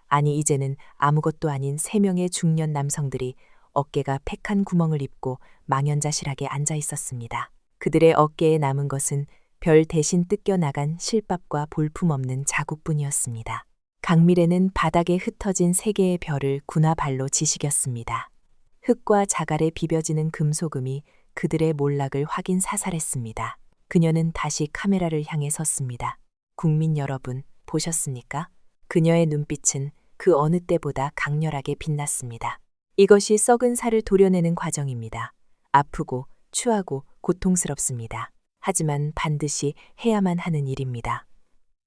아니 이제는 아무것도 아닌 3명의 중년 남성들이 어깨가 팩한 구멍을 입고 망연자실하게 앉아 있었습니다. 그들의 어깨에 남은 것은 별 대신 뜯겨나간 실밥과 볼품없는 자국뿐이었습니다. 강미래는 바닥에 흩어진 3개의 별을 군화 발로 지식였습니다. 흙과 자갈에 비벼지는 금소금이 그들의 몰락을 확인 사살했습니다. 그녀는 다시 카메라를 향해 섰습니다. 국민 여러분, 보셨습니까? 그녀의 눈빛은 그 어느 때보다 강렬하게 빛났습니다. 이것이 썩은 살을 도려내는 과정입니다. 아프고 추하고 고통스럽습니다. 하지만 반드시 해야만 하는 일입니다.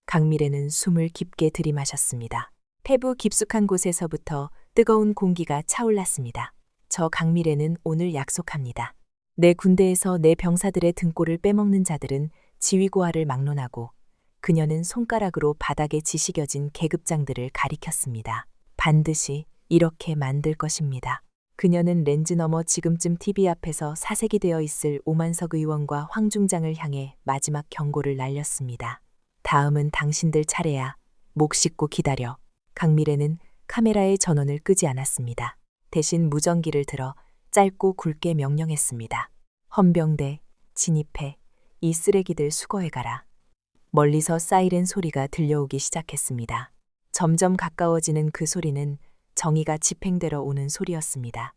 강미래는 숨을 깊게 들이마셨습니다. 폐부 깊숙한 곳에서부터 뜨거운 공기가 차올랐습니다. 저 강미래는 오늘 약속합니다. 내 군대에서 내 병사들의 등골을 빼먹는 자들은 지휘고하를 막론하고 그녀는 손가락으로 바닥에 지식여진 계급장들을 가리켰습니다. 반드시 이렇게 만들 것입니다. 그녀는 렌즈 너머 지금쯤 TV 앞에서 사색이 되어 있을 오만석 의원과 황 중장을 향해 마지막 경고를 날렸습니다. 다음은 당신들 차례야. 목 씻고 기다려. 강미래는 카메라의 전원을 끄지 않았습니다. 대신 무전기를 들어 짧고 굵게 명령했습니다. 헌병대, 진입해. 이 쓰레기들 수거해가라. 멀리서 사이렌 소리가 들려오기 시작했습니다. 점점 가까워지는 그 소리는 정의가 집행되러 오는 소리였습니다.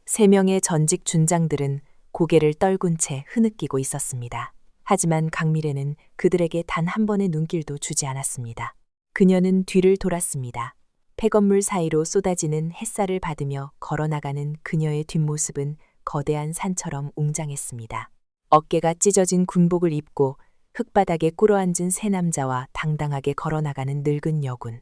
3명의 전직 준장들은 고개를 떨군 채 흐느끼고 있었습니다. 하지만 강미래는 그들에게 단 한 번의 눈길도 주지 않았습니다. 그녀는 뒤를 돌았습니다. 폐건물 사이로 쏟아지는 햇살을 받으며 걸어나가는 그녀의 뒷모습은 거대한 산처럼 웅장했습니다. 어깨가 찢어진 군복을 입고 흙바닥에 꿇어앉은 세 남자와 당당하게 걸어나가는 늙은 여군.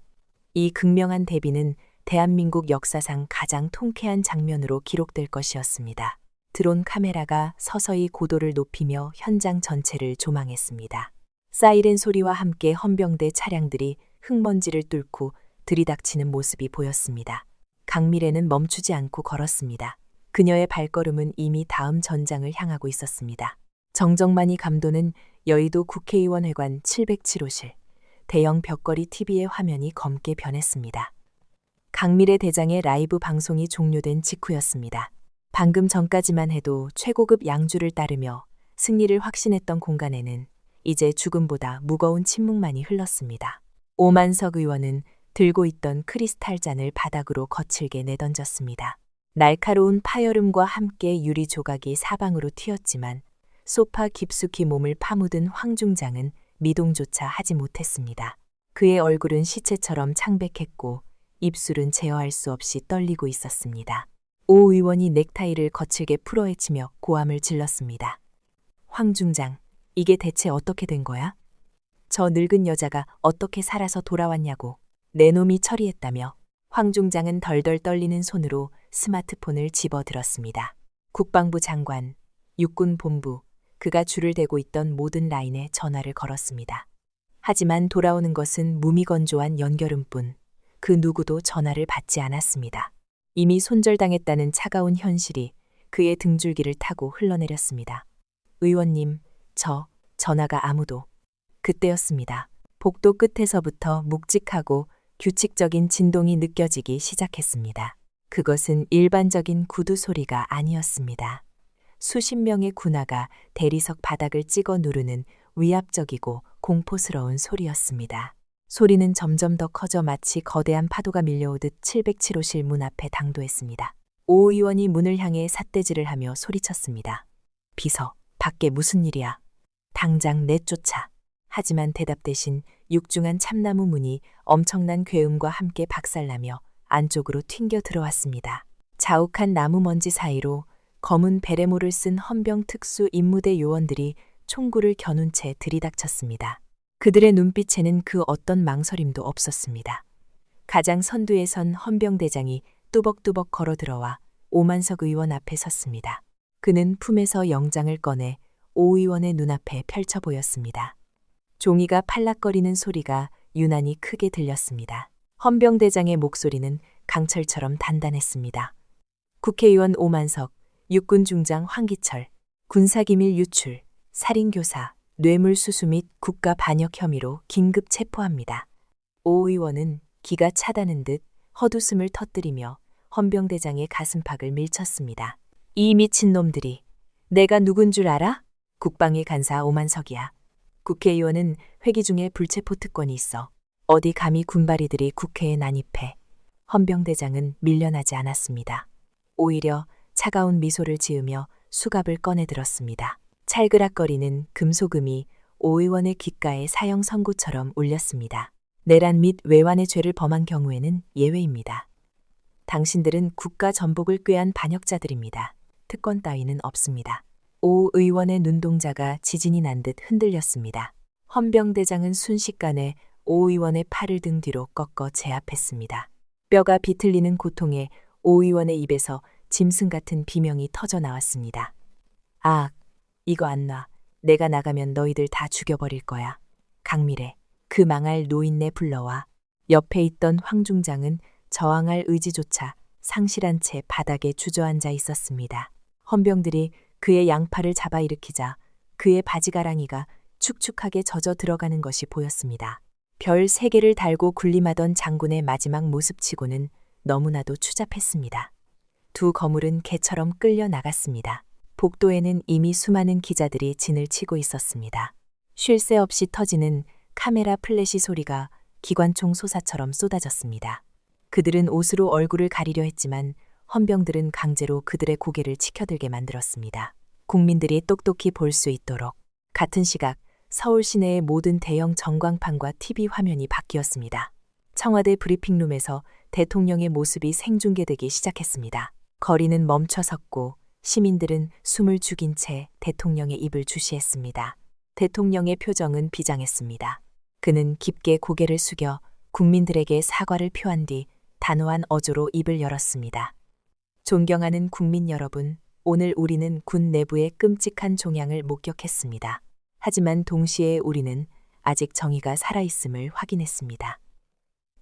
이 극명한 대비는 대한민국 역사상 가장 통쾌한 장면으로 기록될 것이었습니다. 드론 카메라가 서서히 고도를 높이며 현장 전체를 조망했습니다. 사이렌 소리와 함께 헌병대 차량들이 흙먼지를 뚫고 들이닥치는 모습이 보였습니다. 강미래는 멈추지 않고 걸었습니다. 그녀의 발걸음은 이미 다음 전장을 향하고 있었습니다. 정정만이 감도는 여의도 국회의원회관 707호실. 대형 벽걸이 TV의 화면이 검게 변했습니다. 강미래 대장의 라이브 방송이 종료된 직후였습니다. 방금 전까지만 해도 최고급 양주를 따르며 승리를 확신했던 공간에는 이제 죽음보다 무거운 침묵만이 흘렀습니다. 오만석 의원은 들고 있던 크리스탈 잔을 바닥으로 거칠게 내던졌습니다. 날카로운 파열음과 함께 유리 조각이 사방으로 튀었지만 소파 깊숙이 몸을 파묻은 황 중장은 미동조차 하지 못했습니다. 그의 얼굴은 시체처럼 창백했고 입술은 제어할 수 없이 떨리고 있었습니다. 오 의원이 넥타이를 거칠게 풀어헤치며 고함을 질렀습니다. 황 중장, 이게 대체 어떻게 된 거야? 저 늙은 여자가 어떻게 살아서 돌아왔냐고. 내 놈이 처리했다며. 황 중장은 덜덜 떨리는 손으로 스마트폰을 집어들었습니다. 국방부 장관, 육군본부, 그가 줄을 대고 있던 모든 라인에 전화를 걸었습니다. 하지만 돌아오는 것은 무미건조한 연결음뿐. 그 누구도 전화를 받지 않았습니다. 이미 손절당했다는 차가운 현실이 그의 등줄기를 타고 흘러내렸습니다. 의원님, 전화가 아무도. 그때였습니다. 복도 끝에서부터 묵직하고 규칙적인 진동이 느껴지기 시작했습니다. 그것은 일반적인 구두 소리가 아니었습니다. 수십 명의 군화가 대리석 바닥을 찍어 누르는 위압적이고 공포스러운 소리였습니다. 소리는 점점 더 커져 마치 거대한 파도가 밀려오듯 707호실 문 앞에 당도했습니다. 오 의원이 문을 향해 삿대질을 하며 소리쳤습니다. 비서, 밖에 무슨 일이야? 당장 내쫓아. 하지만 대답 대신 육중한 참나무 문이 엄청난 괴음과 함께 박살나며 안쪽으로 튕겨 들어왔습니다. 자욱한 나무 먼지 사이로 검은 베레모를 쓴 헌병 특수 임무대 요원들이 총구를 겨눈 채 들이닥쳤습니다. 그들의 눈빛에는 그 어떤 망설임도 없었습니다. 가장 선두에 선 헌병대장이 뚜벅뚜벅 걸어 들어와 오만석 의원 앞에 섰습니다. 그는 품에서 영장을 꺼내 오 의원의 눈앞에 펼쳐 보였습니다. 종이가 팔락거리는 소리가 유난히 크게 들렸습니다. 헌병대장의 목소리는 강철처럼 단단했습니다. 국회의원 오만석, 육군중장 황기철, 군사기밀 유출, 살인교사, 뇌물수수 및 국가반역 혐의로 긴급 체포합니다. 오 의원은 기가 차다는 듯 헛웃음을 터뜨리며 헌병대장의 가슴팍을 밀쳤습니다. 이 미친놈들이, 내가 누군 줄 알아? 국방위 간사 오만석이야. 국회의원은 회기 중에 불체포 특권이 있어. 어디 감히 군바리들이 국회에 난입해. 헌병대장은 밀려나지 않았습니다. 오히려 차가운 미소를 지으며 수갑을 꺼내들었습니다. 찰그락거리는 금소금이 오 의원의 귓가에 사형 선고처럼 울렸습니다. 내란 및 외환의 죄를 범한 경우에는 예외입니다. 당신들은 국가 전복을 꾀한 반역자들입니다. 특권 따위는 없습니다. 오 의원의 눈동자가 지진이 난 듯 흔들렸습니다. 헌병대장은 순식간에 오 의원의 팔을 등 뒤로 꺾어 제압했습니다. 뼈가 비틀리는 고통에 오 의원의 입에서 짐승 같은 비명이 터져 나왔습니다. 아, 이거 안 놔. 내가 나가면 너희들 다 죽여버릴 거야. 강미래, 그 망할 노인네 불러와. 옆에 있던 황 중장은 저항할 의지조차 상실한 채 바닥에 주저앉아 있었습니다. 헌병들이 그의 양팔을 잡아 일으키자 그의 바지가랑이가 축축하게 젖어 들어가는 것이 보였습니다. 별 3개를 달고 군림하던 장군의 마지막 모습치고는 너무나도 추잡했습니다. 두 거물은 개처럼 끌려 나갔습니다. 복도에는 이미 수많은 기자들이 진을 치고 있었습니다. 쉴 새 없이 터지는 카메라 플래시 소리가 기관총 쏘사처럼 쏟아졌습니다. 그들은 옷으로 얼굴을 가리려 했지만 헌병들은 강제로 그들의 고개를 치켜들게 만들었습니다. 국민들이 똑똑히 볼 수 있도록. 같은 시각 서울 시내의 모든 대형 전광판과 TV 화면이 바뀌었습니다. 청와대 브리핑룸에서 대통령의 모습이 생중계되기 시작했습니다. 거리는 멈춰 섰고 시민들은 숨을 죽인 채 대통령의 입을 주시했습니다. 대통령의 표정은 비장했습니다. 그는 깊게 고개를 숙여 국민들에게 사과를 표한 뒤 단호한 어조로 입을 열었습니다. 존경하는 국민 여러분, 오늘 우리는 군 내부의 끔찍한 종양을 목격했습니다. 하지만 동시에 우리는 아직 정의가 살아있음을 확인했습니다.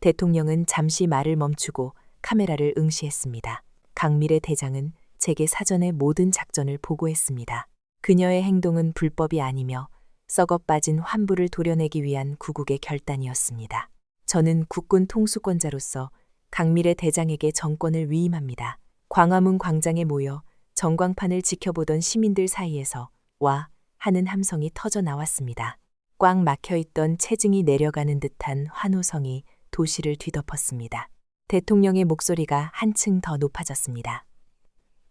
대통령은 잠시 말을 멈추고 카메라를 응시했습니다. 강밀의 대장은 제게 사전에 모든 작전을 보고했습니다. 그녀의 행동은 불법이 아니며 썩어 빠진 환부를 도려내기 위한 구국의 결단이었습니다. 저는 국군 통수권자로서 강밀의 대장에게 정권을 위임합니다. 광화문 광장에 모여 전광판을 지켜보던 시민들 사이에서 와 하는 함성이 터져 나왔습니다. 꽉 막혀있던 체증이 내려가는 듯한 환호성이 도시를 뒤덮었습니다. 대통령의 목소리가 한층 더 높아졌습니다.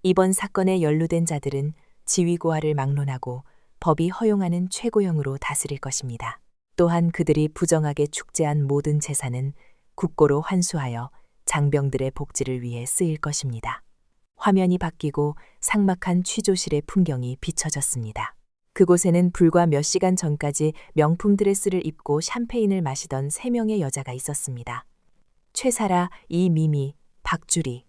이번 사건에 연루된 자들은 지위고하를 막론하고 법이 허용하는 최고형으로 다스릴 것입니다. 또한 그들이 부정하게 축제한 모든 재산은 국고로 환수하여 장병들의 복지를 위해 쓰일 것입니다. 화면이 바뀌고 삭막한 취조실의 풍경이 비춰졌습니다. 그곳에는 불과 몇 시간 전까지 명품 드레스를 입고 샴페인을 마시던 3명의 여자가 있었습니다. 최사라, 이미미, 박주리.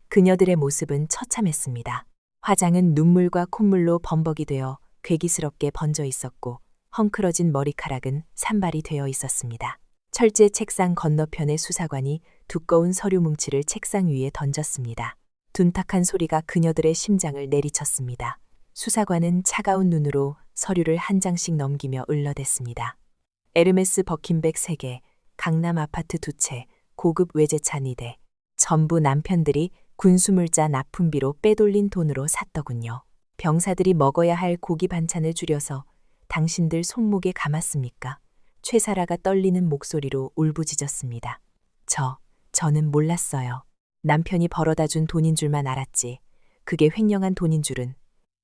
그녀들의 모습은 처참했습니다. 화장은 눈물과 콧물로 범벅이 되어 괴기스럽게 번져 있었고 헝클어진 머리카락은 산발이 되어 있었습니다. 철제 책상 건너편의 수사관이 두꺼운 서류 뭉치를 책상 위에 던졌습니다. 둔탁한 소리가 그녀들의 심장을 내리쳤습니다. 수사관은 차가운 눈으로 서류를 한 장씩 넘기며 을러댔습니다. 에르메스 버킨백 3개, 강남 아파트 2채, 고급 외제차 4대. 전부 남편들이 군수물자 납품비로 빼돌린 돈으로 샀더군요. 병사들이 먹어야 할 고기 반찬을 줄여서 당신들 손목에 감았습니까? 최사라가 떨리는 목소리로 울부짖었습니다. 저는 몰랐어요. 남편이 벌어다 준 돈인 줄만 알았지. 그게 횡령한 돈인 줄은.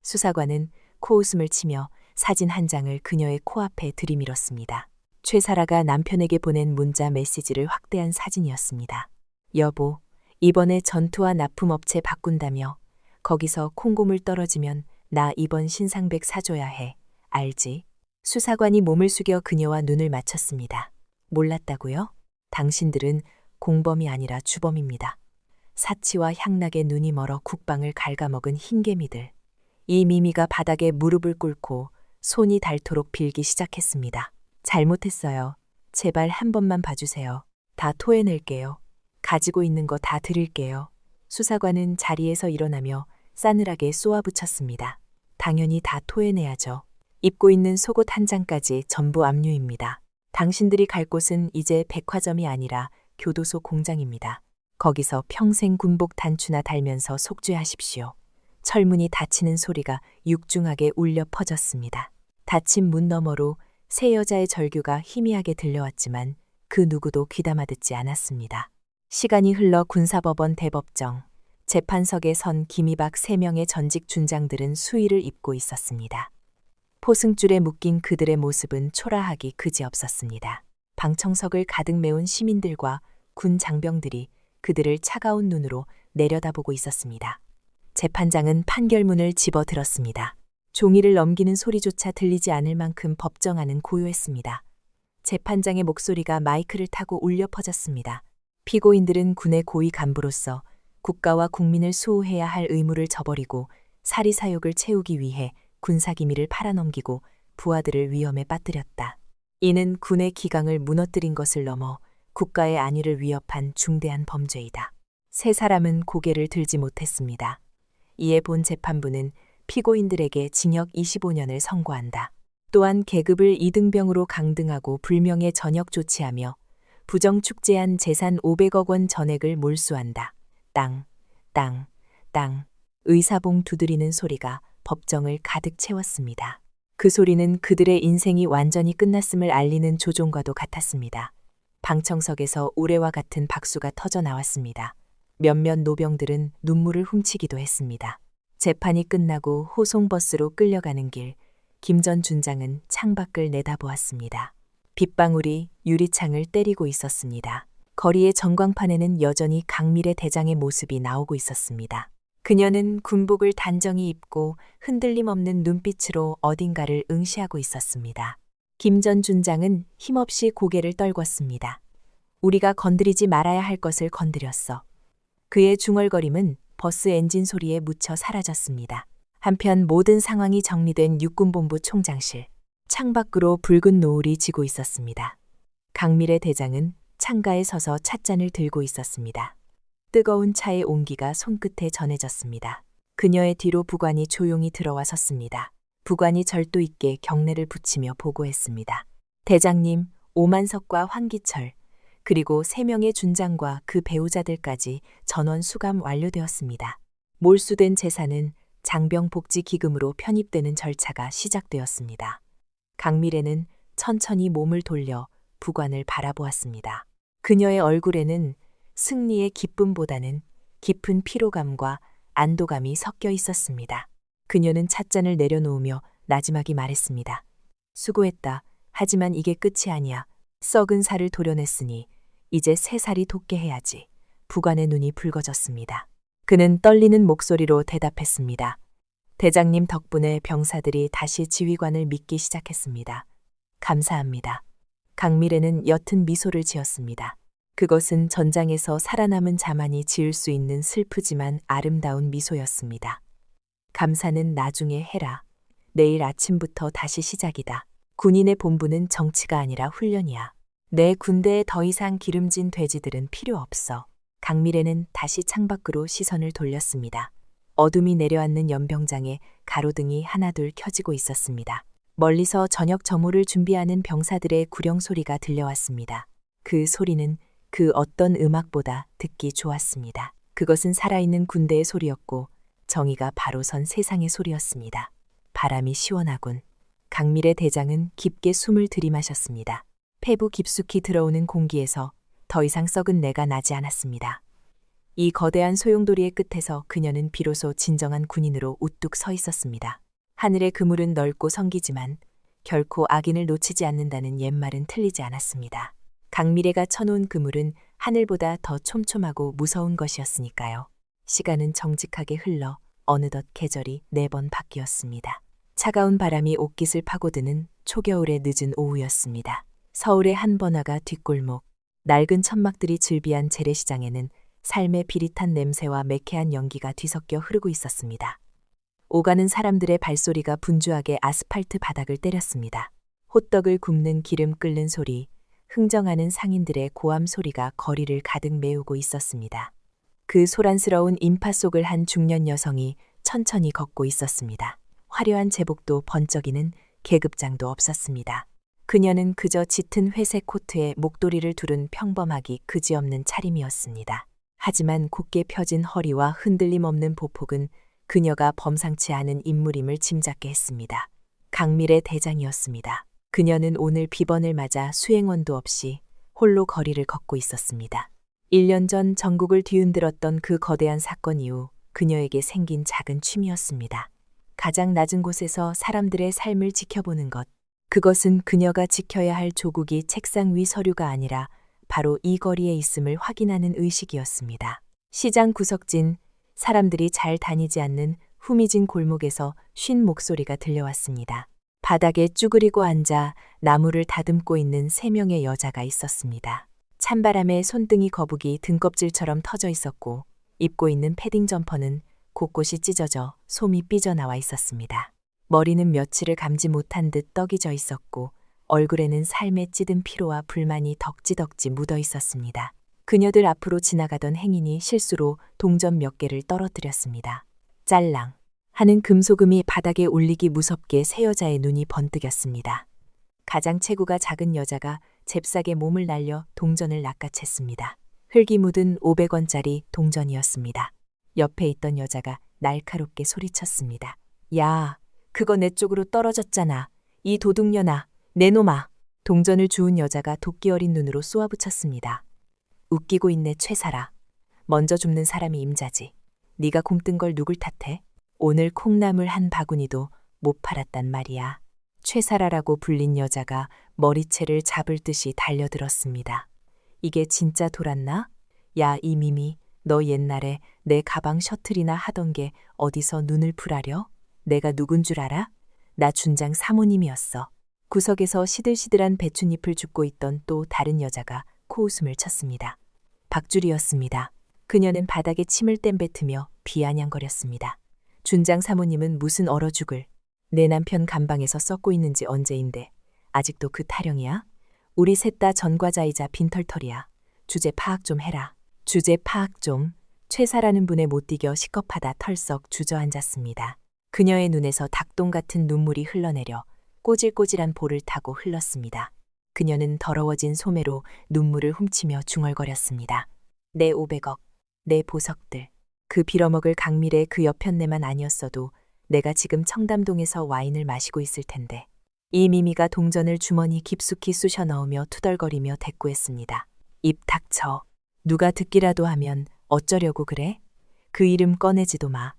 수사관은 코웃음을 치며 사진 한 장을 그녀의 코앞에 들이밀었습니다. 최사라가 남편에게 보낸 문자 메시지를 확대한 사진이었습니다. 여보, 이번에 전투와 납품업체 바꾼다며 거기서 콩고물 떨어지면 나 이번 신상백 사줘야 해. 알지? 수사관이 몸을 숙여 그녀와 눈을 맞췄습니다. 몰랐다고요? 당신들은 공범이 아니라 주범입니다. 사치와 향락에 눈이 멀어 국방을 갉아먹은 흰개미들. 이 미미가 바닥에 무릎을 꿇고 손이 닳도록 빌기 시작했습니다. 잘못했어요. 제발 한 번만 봐주세요. 다 토해낼게요. 가지고 있는 거 다 드릴게요. 수사관은 자리에서 일어나며 싸늘하게 쏘아붙였습니다. 당연히 다 토해내야죠. 입고 있는 속옷 한 장까지 전부 압류입니다. 당신들이 갈 곳은 이제 백화점이 아니라 교도소 공장입니다. 거기서 평생 군복 단추나 달면서 속죄하십시오. 철문이 닫히는 소리가 육중하게 울려 퍼졌습니다. 닫힌 문 너머로 세 여자의 절규가 희미하게 들려왔지만 그 누구도 귀담아 듣지 않았습니다. 시간이 흘러 군사법원 대법정, 재판석에 선 김이박 3명의 전직 준장들은 수의를 입고 있었습니다. 포승줄에 묶인 그들의 모습은 초라하기 그지없었습니다. 방청석을 가득 메운 시민들과 군 장병들이 그들을 차가운 눈으로 내려다보고 있었습니다. 재판장은 판결문을 집어들었습니다. 종이를 넘기는 소리조차 들리지 않을 만큼 법정 안은 고요했습니다. 재판장의 목소리가 마이크를 타고 울려 퍼졌습니다. 피고인들은 군의 고위 간부로서 국가와 국민을 수호해야 할 의무를 저버리고 사리사욕을 채우기 위해 군사기밀을 팔아넘기고 부하들을 위험에 빠뜨렸다. 이는 군의 기강을 무너뜨린 것을 넘어 국가의 안위를 위협한 중대한 범죄이다. 세 사람은 고개를 들지 못했습니다. 이에 본 재판부는 피고인들에게 징역 25년을 선고한다. 또한 계급을 이등병으로 강등하고 불명예 전역 조치하며 부정축제한 재산 500억 원 전액을 몰수한다. 땅, 땅, 땅. 의사봉 두드리는 소리가 법정을 가득 채웠습니다. 그 소리는 그들의 인생이 완전히 끝났음을 알리는 조종과도 같았습니다. 방청석에서 우레와 같은 박수가 터져 나왔습니다. 몇몇 노병들은 눈물을 훔치기도 했습니다. 재판이 끝나고 호송버스로 끌려가는 길, 김 전 준장은 창밖을 내다보았습니다. 빗방울이 유리창을 때리고 있었습니다. 거리의 전광판에는 여전히 강밀의 대장의 모습이 나오고 있었습니다. 그녀는 군복을 단정히 입고 흔들림 없는 눈빛으로 어딘가를 응시하고 있었습니다. 김 전 준장은 힘없이 고개를 떨궜습니다. 우리가 건드리지 말아야 할 것을 건드렸어. 그의 중얼거림은 버스 엔진 소리에 묻혀 사라졌습니다. 한편 모든 상황이 정리된 육군본부 총장실. 창밖으로 붉은 노을이 지고 있었습니다. 강밀의 대장은 창가에 서서 찻잔을 들고 있었습니다. 뜨거운 차의 온기가 손끝에 전해졌습니다. 그녀의 뒤로 부관이 조용히 들어와 섰습니다. 부관이 절도 있게 경례를 붙이며 보고했습니다. 대장님, 오만석과 황기철, 그리고 3명의 준장과 그 배우자들까지 전원 수감 완료되었습니다. 몰수된 재산은 장병복지기금으로 편입되는 절차가 시작되었습니다. 강미래는 천천히 몸을 돌려 부관을 바라보았습니다. 그녀의 얼굴에는 승리의 기쁨보다는 깊은 피로감과 안도감이 섞여 있었습니다. 그녀는 찻잔을 내려놓으며 나지막이 말했습니다. 수고했다. 하지만 이게 끝이 아니야. 썩은 살을 도려냈으니 이제 새 살이 돋게 해야지. 부관의 눈이 붉어졌습니다. 그는 떨리는 목소리로 대답했습니다. 대장님 덕분에 병사들이 다시 지휘관을 믿기 시작했습니다. 감사합니다. 강미래는 옅은 미소를 지었습니다. 그것은 전장에서 살아남은 자만이 지을 수 있는 슬프지만 아름다운 미소였습니다. 감사는 나중에 해라. 내일 아침부터 다시 시작이다. 군인의 본분은 정치가 아니라 훈련이야. 내 군대에 더 이상 기름진 돼지들은 필요 없어. 강미래는 다시 창밖으로 시선을 돌렸습니다. 어둠이 내려앉는 연병장에 가로등이 하나둘 켜지고 있었습니다. 멀리서 저녁 점호를 준비하는 병사들의 구령 소리가 들려왔습니다. 그 소리는 그 어떤 음악보다 듣기 좋았습니다. 그것은 살아있는 군대의 소리였고 정의가 바로 선 세상의 소리였습니다. 바람이 시원하군. 강밀의 대장은 깊게 숨을 들이마셨습니다. 폐부 깊숙이 들어오는 공기에서 더 이상 썩은 내가 나지 않았습니다. 이 거대한 소용돌이의 끝에서 그녀는 비로소 진정한 군인으로 우뚝 서 있었습니다. 하늘의 그물은 넓고 성기지만 결코 악인을 놓치지 않는다는 옛말은 틀리지 않았습니다. 강미래가 쳐놓은 그물은 하늘보다 더 촘촘하고 무서운 것이었으니까요. 시간은 정직하게 흘러 어느덧 계절이 4번 바뀌었습니다. 차가운 바람이 옷깃을 파고드는 초겨울의 늦은 오후였습니다. 서울의 한 번화가 뒷골목, 낡은 천막들이 즐비한 재래시장에는 삶의 비릿한 냄새와 매캐한 연기가 뒤섞여 흐르고 있었습니다. 오가는 사람들의 발소리가 분주하게 아스팔트 바닥을 때렸습니다. 호떡을 굽는 기름 끓는 소리, 흥정하는 상인들의 고함 소리가 거리를 가득 메우고 있었습니다. 그 소란스러운 인파 속을 한 중년 여성이 천천히 걷고 있었습니다. 화려한 제복도 번쩍이는 계급장도 없었습니다. 그녀는 그저 짙은 회색 코트에 목도리를 두른 평범하기 그지없는 차림이었습니다. 하지만 곧게 펴진 허리와 흔들림 없는 보폭은 그녀가 범상치 않은 인물임을 짐작게 했습니다. 강밀의 대장이었습니다. 그녀는 오늘 비번을 맞아 수행원도 없이 홀로 거리를 걷고 있었습니다. 1년 전 전국을 뒤흔들었던 그 거대한 사건 이후 그녀에게 생긴 작은 취미였습니다. 가장 낮은 곳에서 사람들의 삶을 지켜보는 것. 그것은 그녀가 지켜야 할 조국이 책상 위 서류가 아니라 바로 이 거리에 있음을 확인하는 의식이었습니다. 시장 구석진, 사람들이 잘 다니지 않는 후미진 골목에서 쉰 목소리가 들려왔습니다. 바닥에 쭈그리고 앉아 나무를 다듬고 있는 3명의 여자가 있었습니다. 찬바람에 손등이 거북이 등껍질처럼 터져 있었고 입고 있는 패딩 점퍼는 곳곳이 찢어져 솜이 삐져나와 있었습니다. 머리는 며칠을 감지 못한 듯 떡이 져 있었고 얼굴에는 삶에 찌든 피로와 불만이 덕지덕지 묻어 있었습니다. 그녀들 앞으로 지나가던 행인이 실수로 동전 몇 개를 떨어뜨렸습니다. 짤랑 하는 금소금이 바닥에 울리기 무섭게 새 여자의 눈이 번뜩였습니다. 가장 체구가 작은 여자가 잽싸게 몸을 날려 동전을 낚아챘습니다. 흙이 묻은 500원짜리 동전이었습니다. 옆에 있던 여자가 날카롭게 소리쳤습니다. 야, 그거 내 쪽으로 떨어졌잖아. 이 도둑년아, 내놈아. 동전을 주운 여자가 도끼 어린 눈으로 쏘아붙였습니다. 웃기고 있네 최사라. 먼저 줍는 사람이 임자지. 네가 곰뜬 걸 누굴 탓해? 오늘 콩나물 한 바구니도 못 팔았단 말이야. 최사라라고 불린 여자가 머리채를 잡을 듯이 달려들었습니다. 이게 진짜 돌았나? 야, 이 미미, 너 옛날에 내 가방 셔틀이나 하던 게 어디서 눈을 풀하려? 내가 누군 줄 알아? 나 준장 사모님이었어. 구석에서 시들시들한 배춧잎을 줍고 있던 또 다른 여자가 코웃음을 쳤습니다. 박주리였습니다. 그녀는 바닥에 침을 땜뱉으며 비아냥거렸습니다. 준장 사모님은 무슨 얼어 죽을. 내 남편 감방에서 썩고 있는지 언제인데 아직도 그 타령이야? 우리 셋 다 전과자이자 빈털털이야. 주제 파악 좀 해라. 주제 파악 좀. 최사라는 분에 못 이겨 시겁하다 털썩 주저앉았습니다. 그녀의 눈에서 닭똥 같은 눈물이 흘러내려 꼬질꼬질한 볼을 타고 흘렀습니다. 그녀는 더러워진 소매로 눈물을 훔치며 중얼거렸습니다. 내 500억, 내 보석들. 그 빌어먹을 강밀의 그 여편네만 아니었어도 내가 지금 청담동에서 와인을 마시고 있을 텐데. 이 미미가 동전을 주머니 깊숙이 쑤셔 넣으며 투덜거리며 대꾸했습니다. 입 닥쳐. 누가 듣기라도 하면 어쩌려고 그래? 그 이름 꺼내지도 마.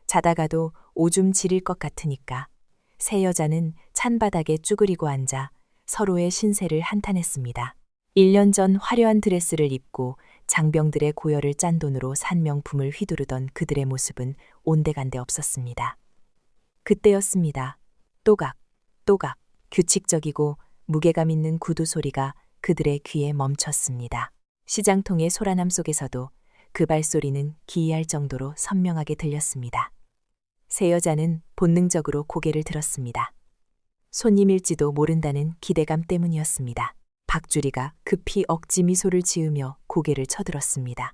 자다가도 오줌 지릴 것 같으니까. 세 여자는 찬바닥에 쭈그리고 앉아 서로의 신세를 한탄했습니다. 1년 전 화려한 드레스를 입고 장병들의 고열을 짠 돈으로 산 명품을 휘두르던 그들의 모습은 온데간데 없었습니다. 그때였습니다. 또각, 또각, 규칙적이고 무게감 있는 구두 소리가 그들의 귀에 멈췄습니다. 시장통의 소란함 속에서도 그 발소리는 기이할 정도로 선명하게 들렸습니다. 세 여자는 본능적으로 고개를 들었습니다. 손님일지도 모른다는 기대감 때문이었습니다. 박주리가 급히 억지 미소를 지으며 고개를 쳐들었습니다.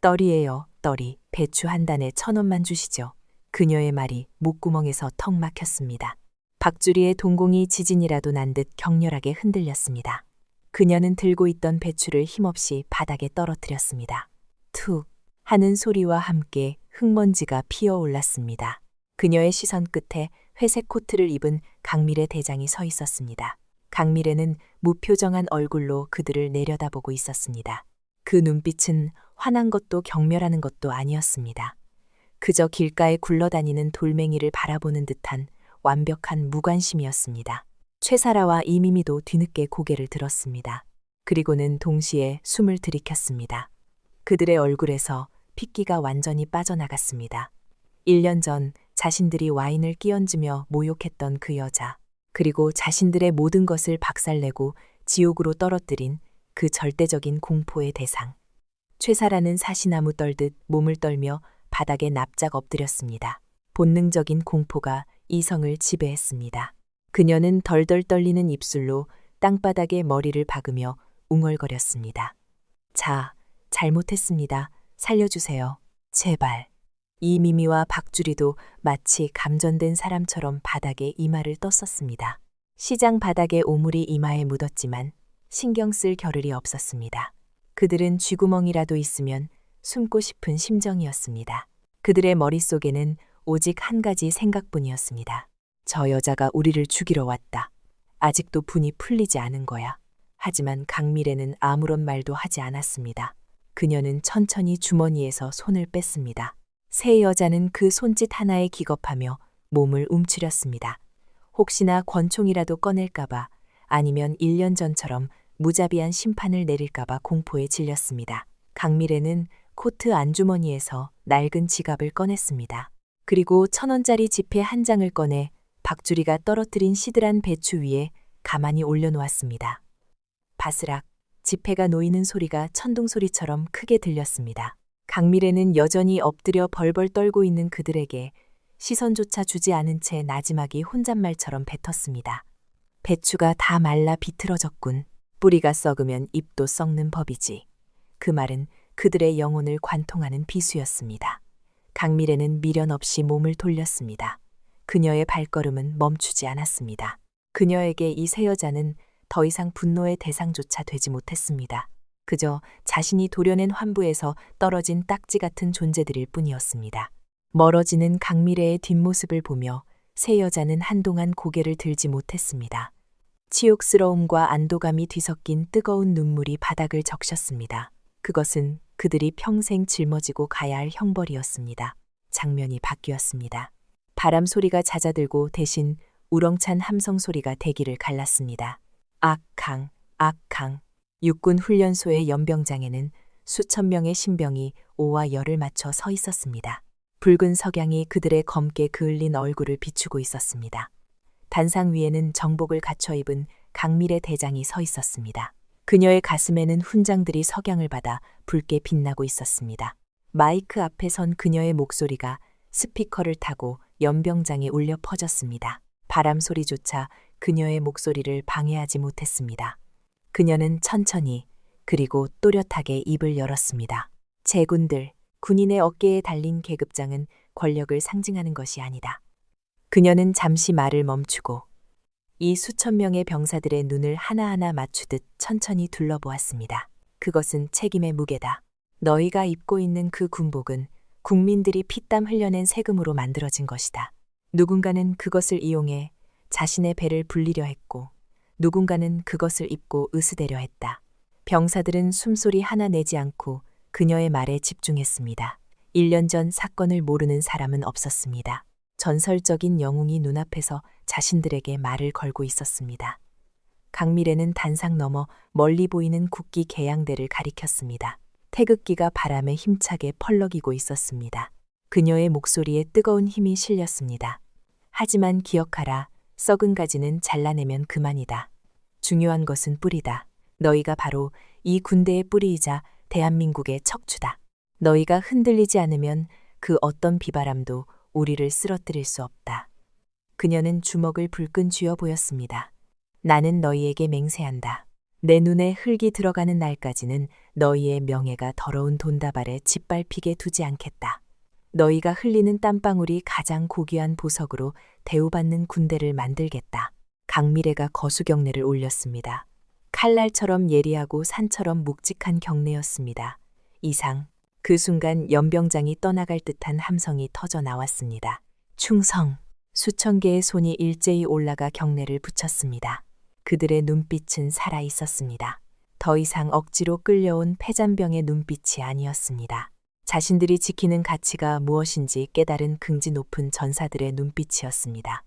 떨이에요, 떨이. 배추 한 단에 1,000원만 주시죠. 그녀의 말이 목구멍에서 턱 막혔습니다. 박주리의 동공이 지진이라도 난 듯 격렬하게 흔들렸습니다. 그녀는 들고 있던 배추를 힘없이 바닥에 떨어뜨렸습니다. 툭 하는 소리와 함께 흙먼지가 피어올랐습니다. 그녀의 시선 끝에 회색 코트를 입은 강밀의 대장이 서 있었습니다. 강밀애는 무표정한 얼굴로 그들을 내려다보고 있었습니다. 그 눈빛은 화난 것도 경멸하는 것도 아니었습니다. 그저 길가에 굴러다니는 돌멩이를 바라보는 듯한 완벽한 무관심이었습니다. 최사라와 이미미도 뒤늦게 고개를 들었습니다. 그리고는 동시에 숨을 들이켰습니다. 그들의 얼굴에서 핏기가 완전히 빠져나갔습니다. 1년 전 자신들이 와인을 끼얹으며 모욕했던 그 여자, 그리고 자신들의 모든 것을 박살내고 지옥으로 떨어뜨린 그 절대적인 공포의 대상. 최사라는 사시나무 떨듯 몸을 떨며 바닥에 납작 엎드렸습니다. 본능적인 공포가 이성을 지배했습니다. 그녀는 덜덜 떨리는 입술로 땅바닥에 머리를 박으며 웅얼거렸습니다. 자, 잘못했습니다. 살려주세요. 제발. 이미미와 박주리도 마치 감전된 사람처럼 바닥에 이마를 떴었습니다. 시장 바닥에 오물이 이마에 묻었지만 신경 쓸 겨를이 없었습니다. 그들은 쥐구멍이라도 있으면 숨고 싶은 심정이었습니다. 그들의 머릿속에는 오직 한 가지 생각뿐이었습니다. 저 여자가 우리를 죽이러 왔다. 아직도 분이 풀리지 않은 거야. 하지만 강미래는 아무런 말도 하지 않았습니다. 그녀는 천천히 주머니에서 손을 뺐습니다. 세 여자는 그 손짓 하나에 기겁하며 몸을 움츠렸습니다. 혹시나 권총이라도 꺼낼까봐, 아니면 1년 전처럼 무자비한 심판을 내릴까봐 공포에 질렸습니다. 강미래는 코트 안주머니에서 낡은 지갑을 꺼냈습니다. 그리고 1,000원짜리 지폐 한 장을 꺼내 박주리가 떨어뜨린 시들한 배추 위에 가만히 올려놓았습니다. 바스락, 지폐가 놓이는 소리가 천둥소리처럼 크게 들렸습니다. 강미래는 여전히 엎드려 벌벌 떨고 있는 그들에게 시선조차 주지 않은 채 나지막이 혼잣말처럼 뱉었습니다. 배추가 다 말라 비틀어졌군. 뿌리가 썩으면 잎도 썩는 법이지. 그 말은 그들의 영혼을 관통하는 비수였습니다. 강미래는 미련 없이 몸을 돌렸습니다. 그녀의 발걸음은 멈추지 않았습니다. 그녀에게 이 새 여자는 더 이상 분노의 대상조차 되지 못했습니다. 그저 자신이 도려낸 환부에서 떨어진 딱지 같은 존재들일 뿐이었습니다. 멀어지는 강미래의 뒷모습을 보며 새 여자는 한동안 고개를 들지 못했습니다. 치욕스러움과 안도감이 뒤섞인 뜨거운 눈물이 바닥을 적셨습니다. 그것은 그들이 평생 짊어지고 가야 할 형벌이었습니다. 장면이 바뀌었습니다. 바람 소리가 잦아들고 대신 우렁찬 함성 소리가 대기를 갈랐습니다. 악강, 악강. 육군 훈련소의 연병장에는 수천 명의 신병이 오와 열을 맞춰 서 있었습니다. 붉은 석양이 그들의 검게 그을린 얼굴을 비추고 있었습니다. 단상 위에는 정복을 갖춰 입은 강미래 대장이 서 있었습니다. 그녀의 가슴에는 훈장들이 석양을 받아 붉게 빛나고 있었습니다. 마이크 앞에 선 그녀의 목소리가 스피커를 타고 연병장에 울려 퍼졌습니다. 바람 소리조차 그녀의 목소리를 방해하지 못했습니다. 그녀는 천천히 그리고 또렷하게 입을 열었습니다. 제군들, 군인의 어깨에 달린 계급장은 권력을 상징하는 것이 아니다. 그녀는 잠시 말을 멈추고 이 수천 명의 병사들의 눈을 하나하나 맞추듯 천천히 둘러보았습니다. 그것은 책임의 무게다. 너희가 입고 있는 그 군복은 국민들이 피땀 흘려낸 세금으로 만들어진 것이다. 누군가는 그것을 이용해 자신의 배를 불리려 했고 누군가는 그것을 입고 으스대려 했다. 병사들은 숨소리 하나 내지 않고 그녀의 말에 집중했습니다. 1년 전 사건을 모르는 사람은 없었습니다. 전설적인 영웅이 눈앞에서 자신들에게 말을 걸고 있었습니다. 강미래는 단상 너머 멀리 보이는 국기 개양대를 가리켰습니다. 태극기가 바람에 힘차게 펄럭이고 있었습니다. 그녀의 목소리에 뜨거운 힘이 실렸습니다. 하지만 기억하라. 썩은 가지는 잘라내면 그만이다. 중요한 것은 뿌리다. 너희가 바로 이 군대의 뿌리이자 대한민국의 척추다. 너희가 흔들리지 않으면 그 어떤 비바람도 우리를 쓰러뜨릴 수 없다. 그녀는 주먹을 불끈 쥐어 보였습니다. 나는 너희에게 맹세한다. 내 눈에 흙이 들어가는 날까지는 너희의 명예가 더러운 돈다발에 짓밟히게 두지 않겠다. 너희가 흘리는 땀방울이 가장 고귀한 보석으로 대우받는 군대를 만들겠다. 강미래가 거수경례를 올렸습니다. 칼날처럼 예리하고 산처럼 묵직한 경례였습니다. 이상, 그 순간 연병장이 떠나갈 듯한 함성이 터져 나왔습니다. 충성! 수천 개의 손이 일제히 올라가 경례를 붙였습니다. 그들의 눈빛은 살아 있었습니다. 더 이상 억지로 끌려온 패잔병의 눈빛이 아니었습니다. 자신들이 지키는 가치가 무엇인지 깨달은 긍지 높은 전사들의 눈빛이었습니다.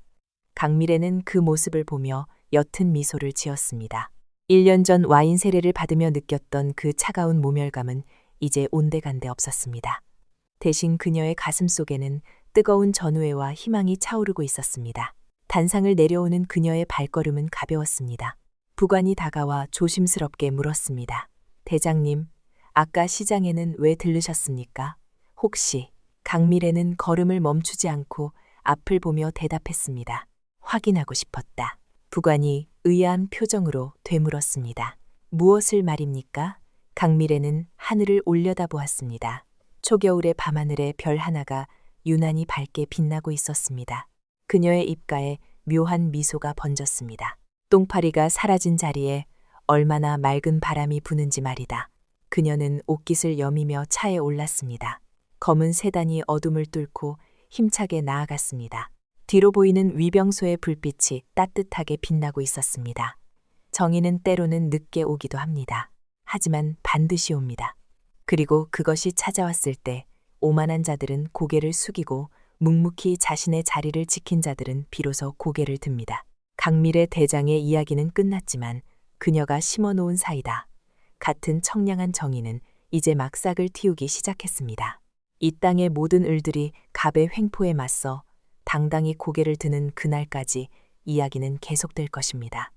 강미래는 그 모습을 보며 옅은 미소를 지었습니다. 1년 전 와인 세례를 받으며 느꼈던 그 차가운 모멸감은 이제 온데간데 없었습니다. 대신 그녀의 가슴 속에는 뜨거운 전우애와 희망이 차오르고 있었습니다. 단상을 내려오는 그녀의 발걸음은 가벼웠습니다. 부관이 다가와 조심스럽게 물었습니다. 대장님, 아까 시장에는 왜 들르셨습니까? 혹시? 강미래는 걸음을 멈추지 않고 앞을 보며 대답했습니다. 확인하고 싶었다. 부관이 의아한 표정으로 되물었습니다. 무엇을 말입니까? 강미래는 하늘을 올려다보았습니다. 초겨울의 밤하늘에 별 하나가 유난히 밝게 빛나고 있었습니다. 그녀의 입가에 묘한 미소가 번졌습니다. 똥파리가 사라진 자리에 얼마나 맑은 바람이 부는지 말이다. 그녀는 옷깃을 여미며 차에 올랐습니다. 검은 세단이 어둠을 뚫고 힘차게 나아갔습니다. 뒤로 보이는 위병소의 불빛이 따뜻하게 빛나고 있었습니다. 정의는 때로는 늦게 오기도 합니다. 하지만 반드시 옵니다. 그리고 그것이 찾아왔을 때 오만한 자들은 고개를 숙이고 묵묵히 자신의 자리를 지킨 자들은 비로소 고개를 듭니다. 강미래 대장의 이야기는 끝났지만 그녀가 심어놓은 사이다. 같은 청량한 정의는 이제 막 싹을 틔우기 시작했습니다. 이 땅의 모든 을들이 갑의 횡포에 맞서 당당히 고개를 드는 그날까지 이야기는 계속될 것입니다.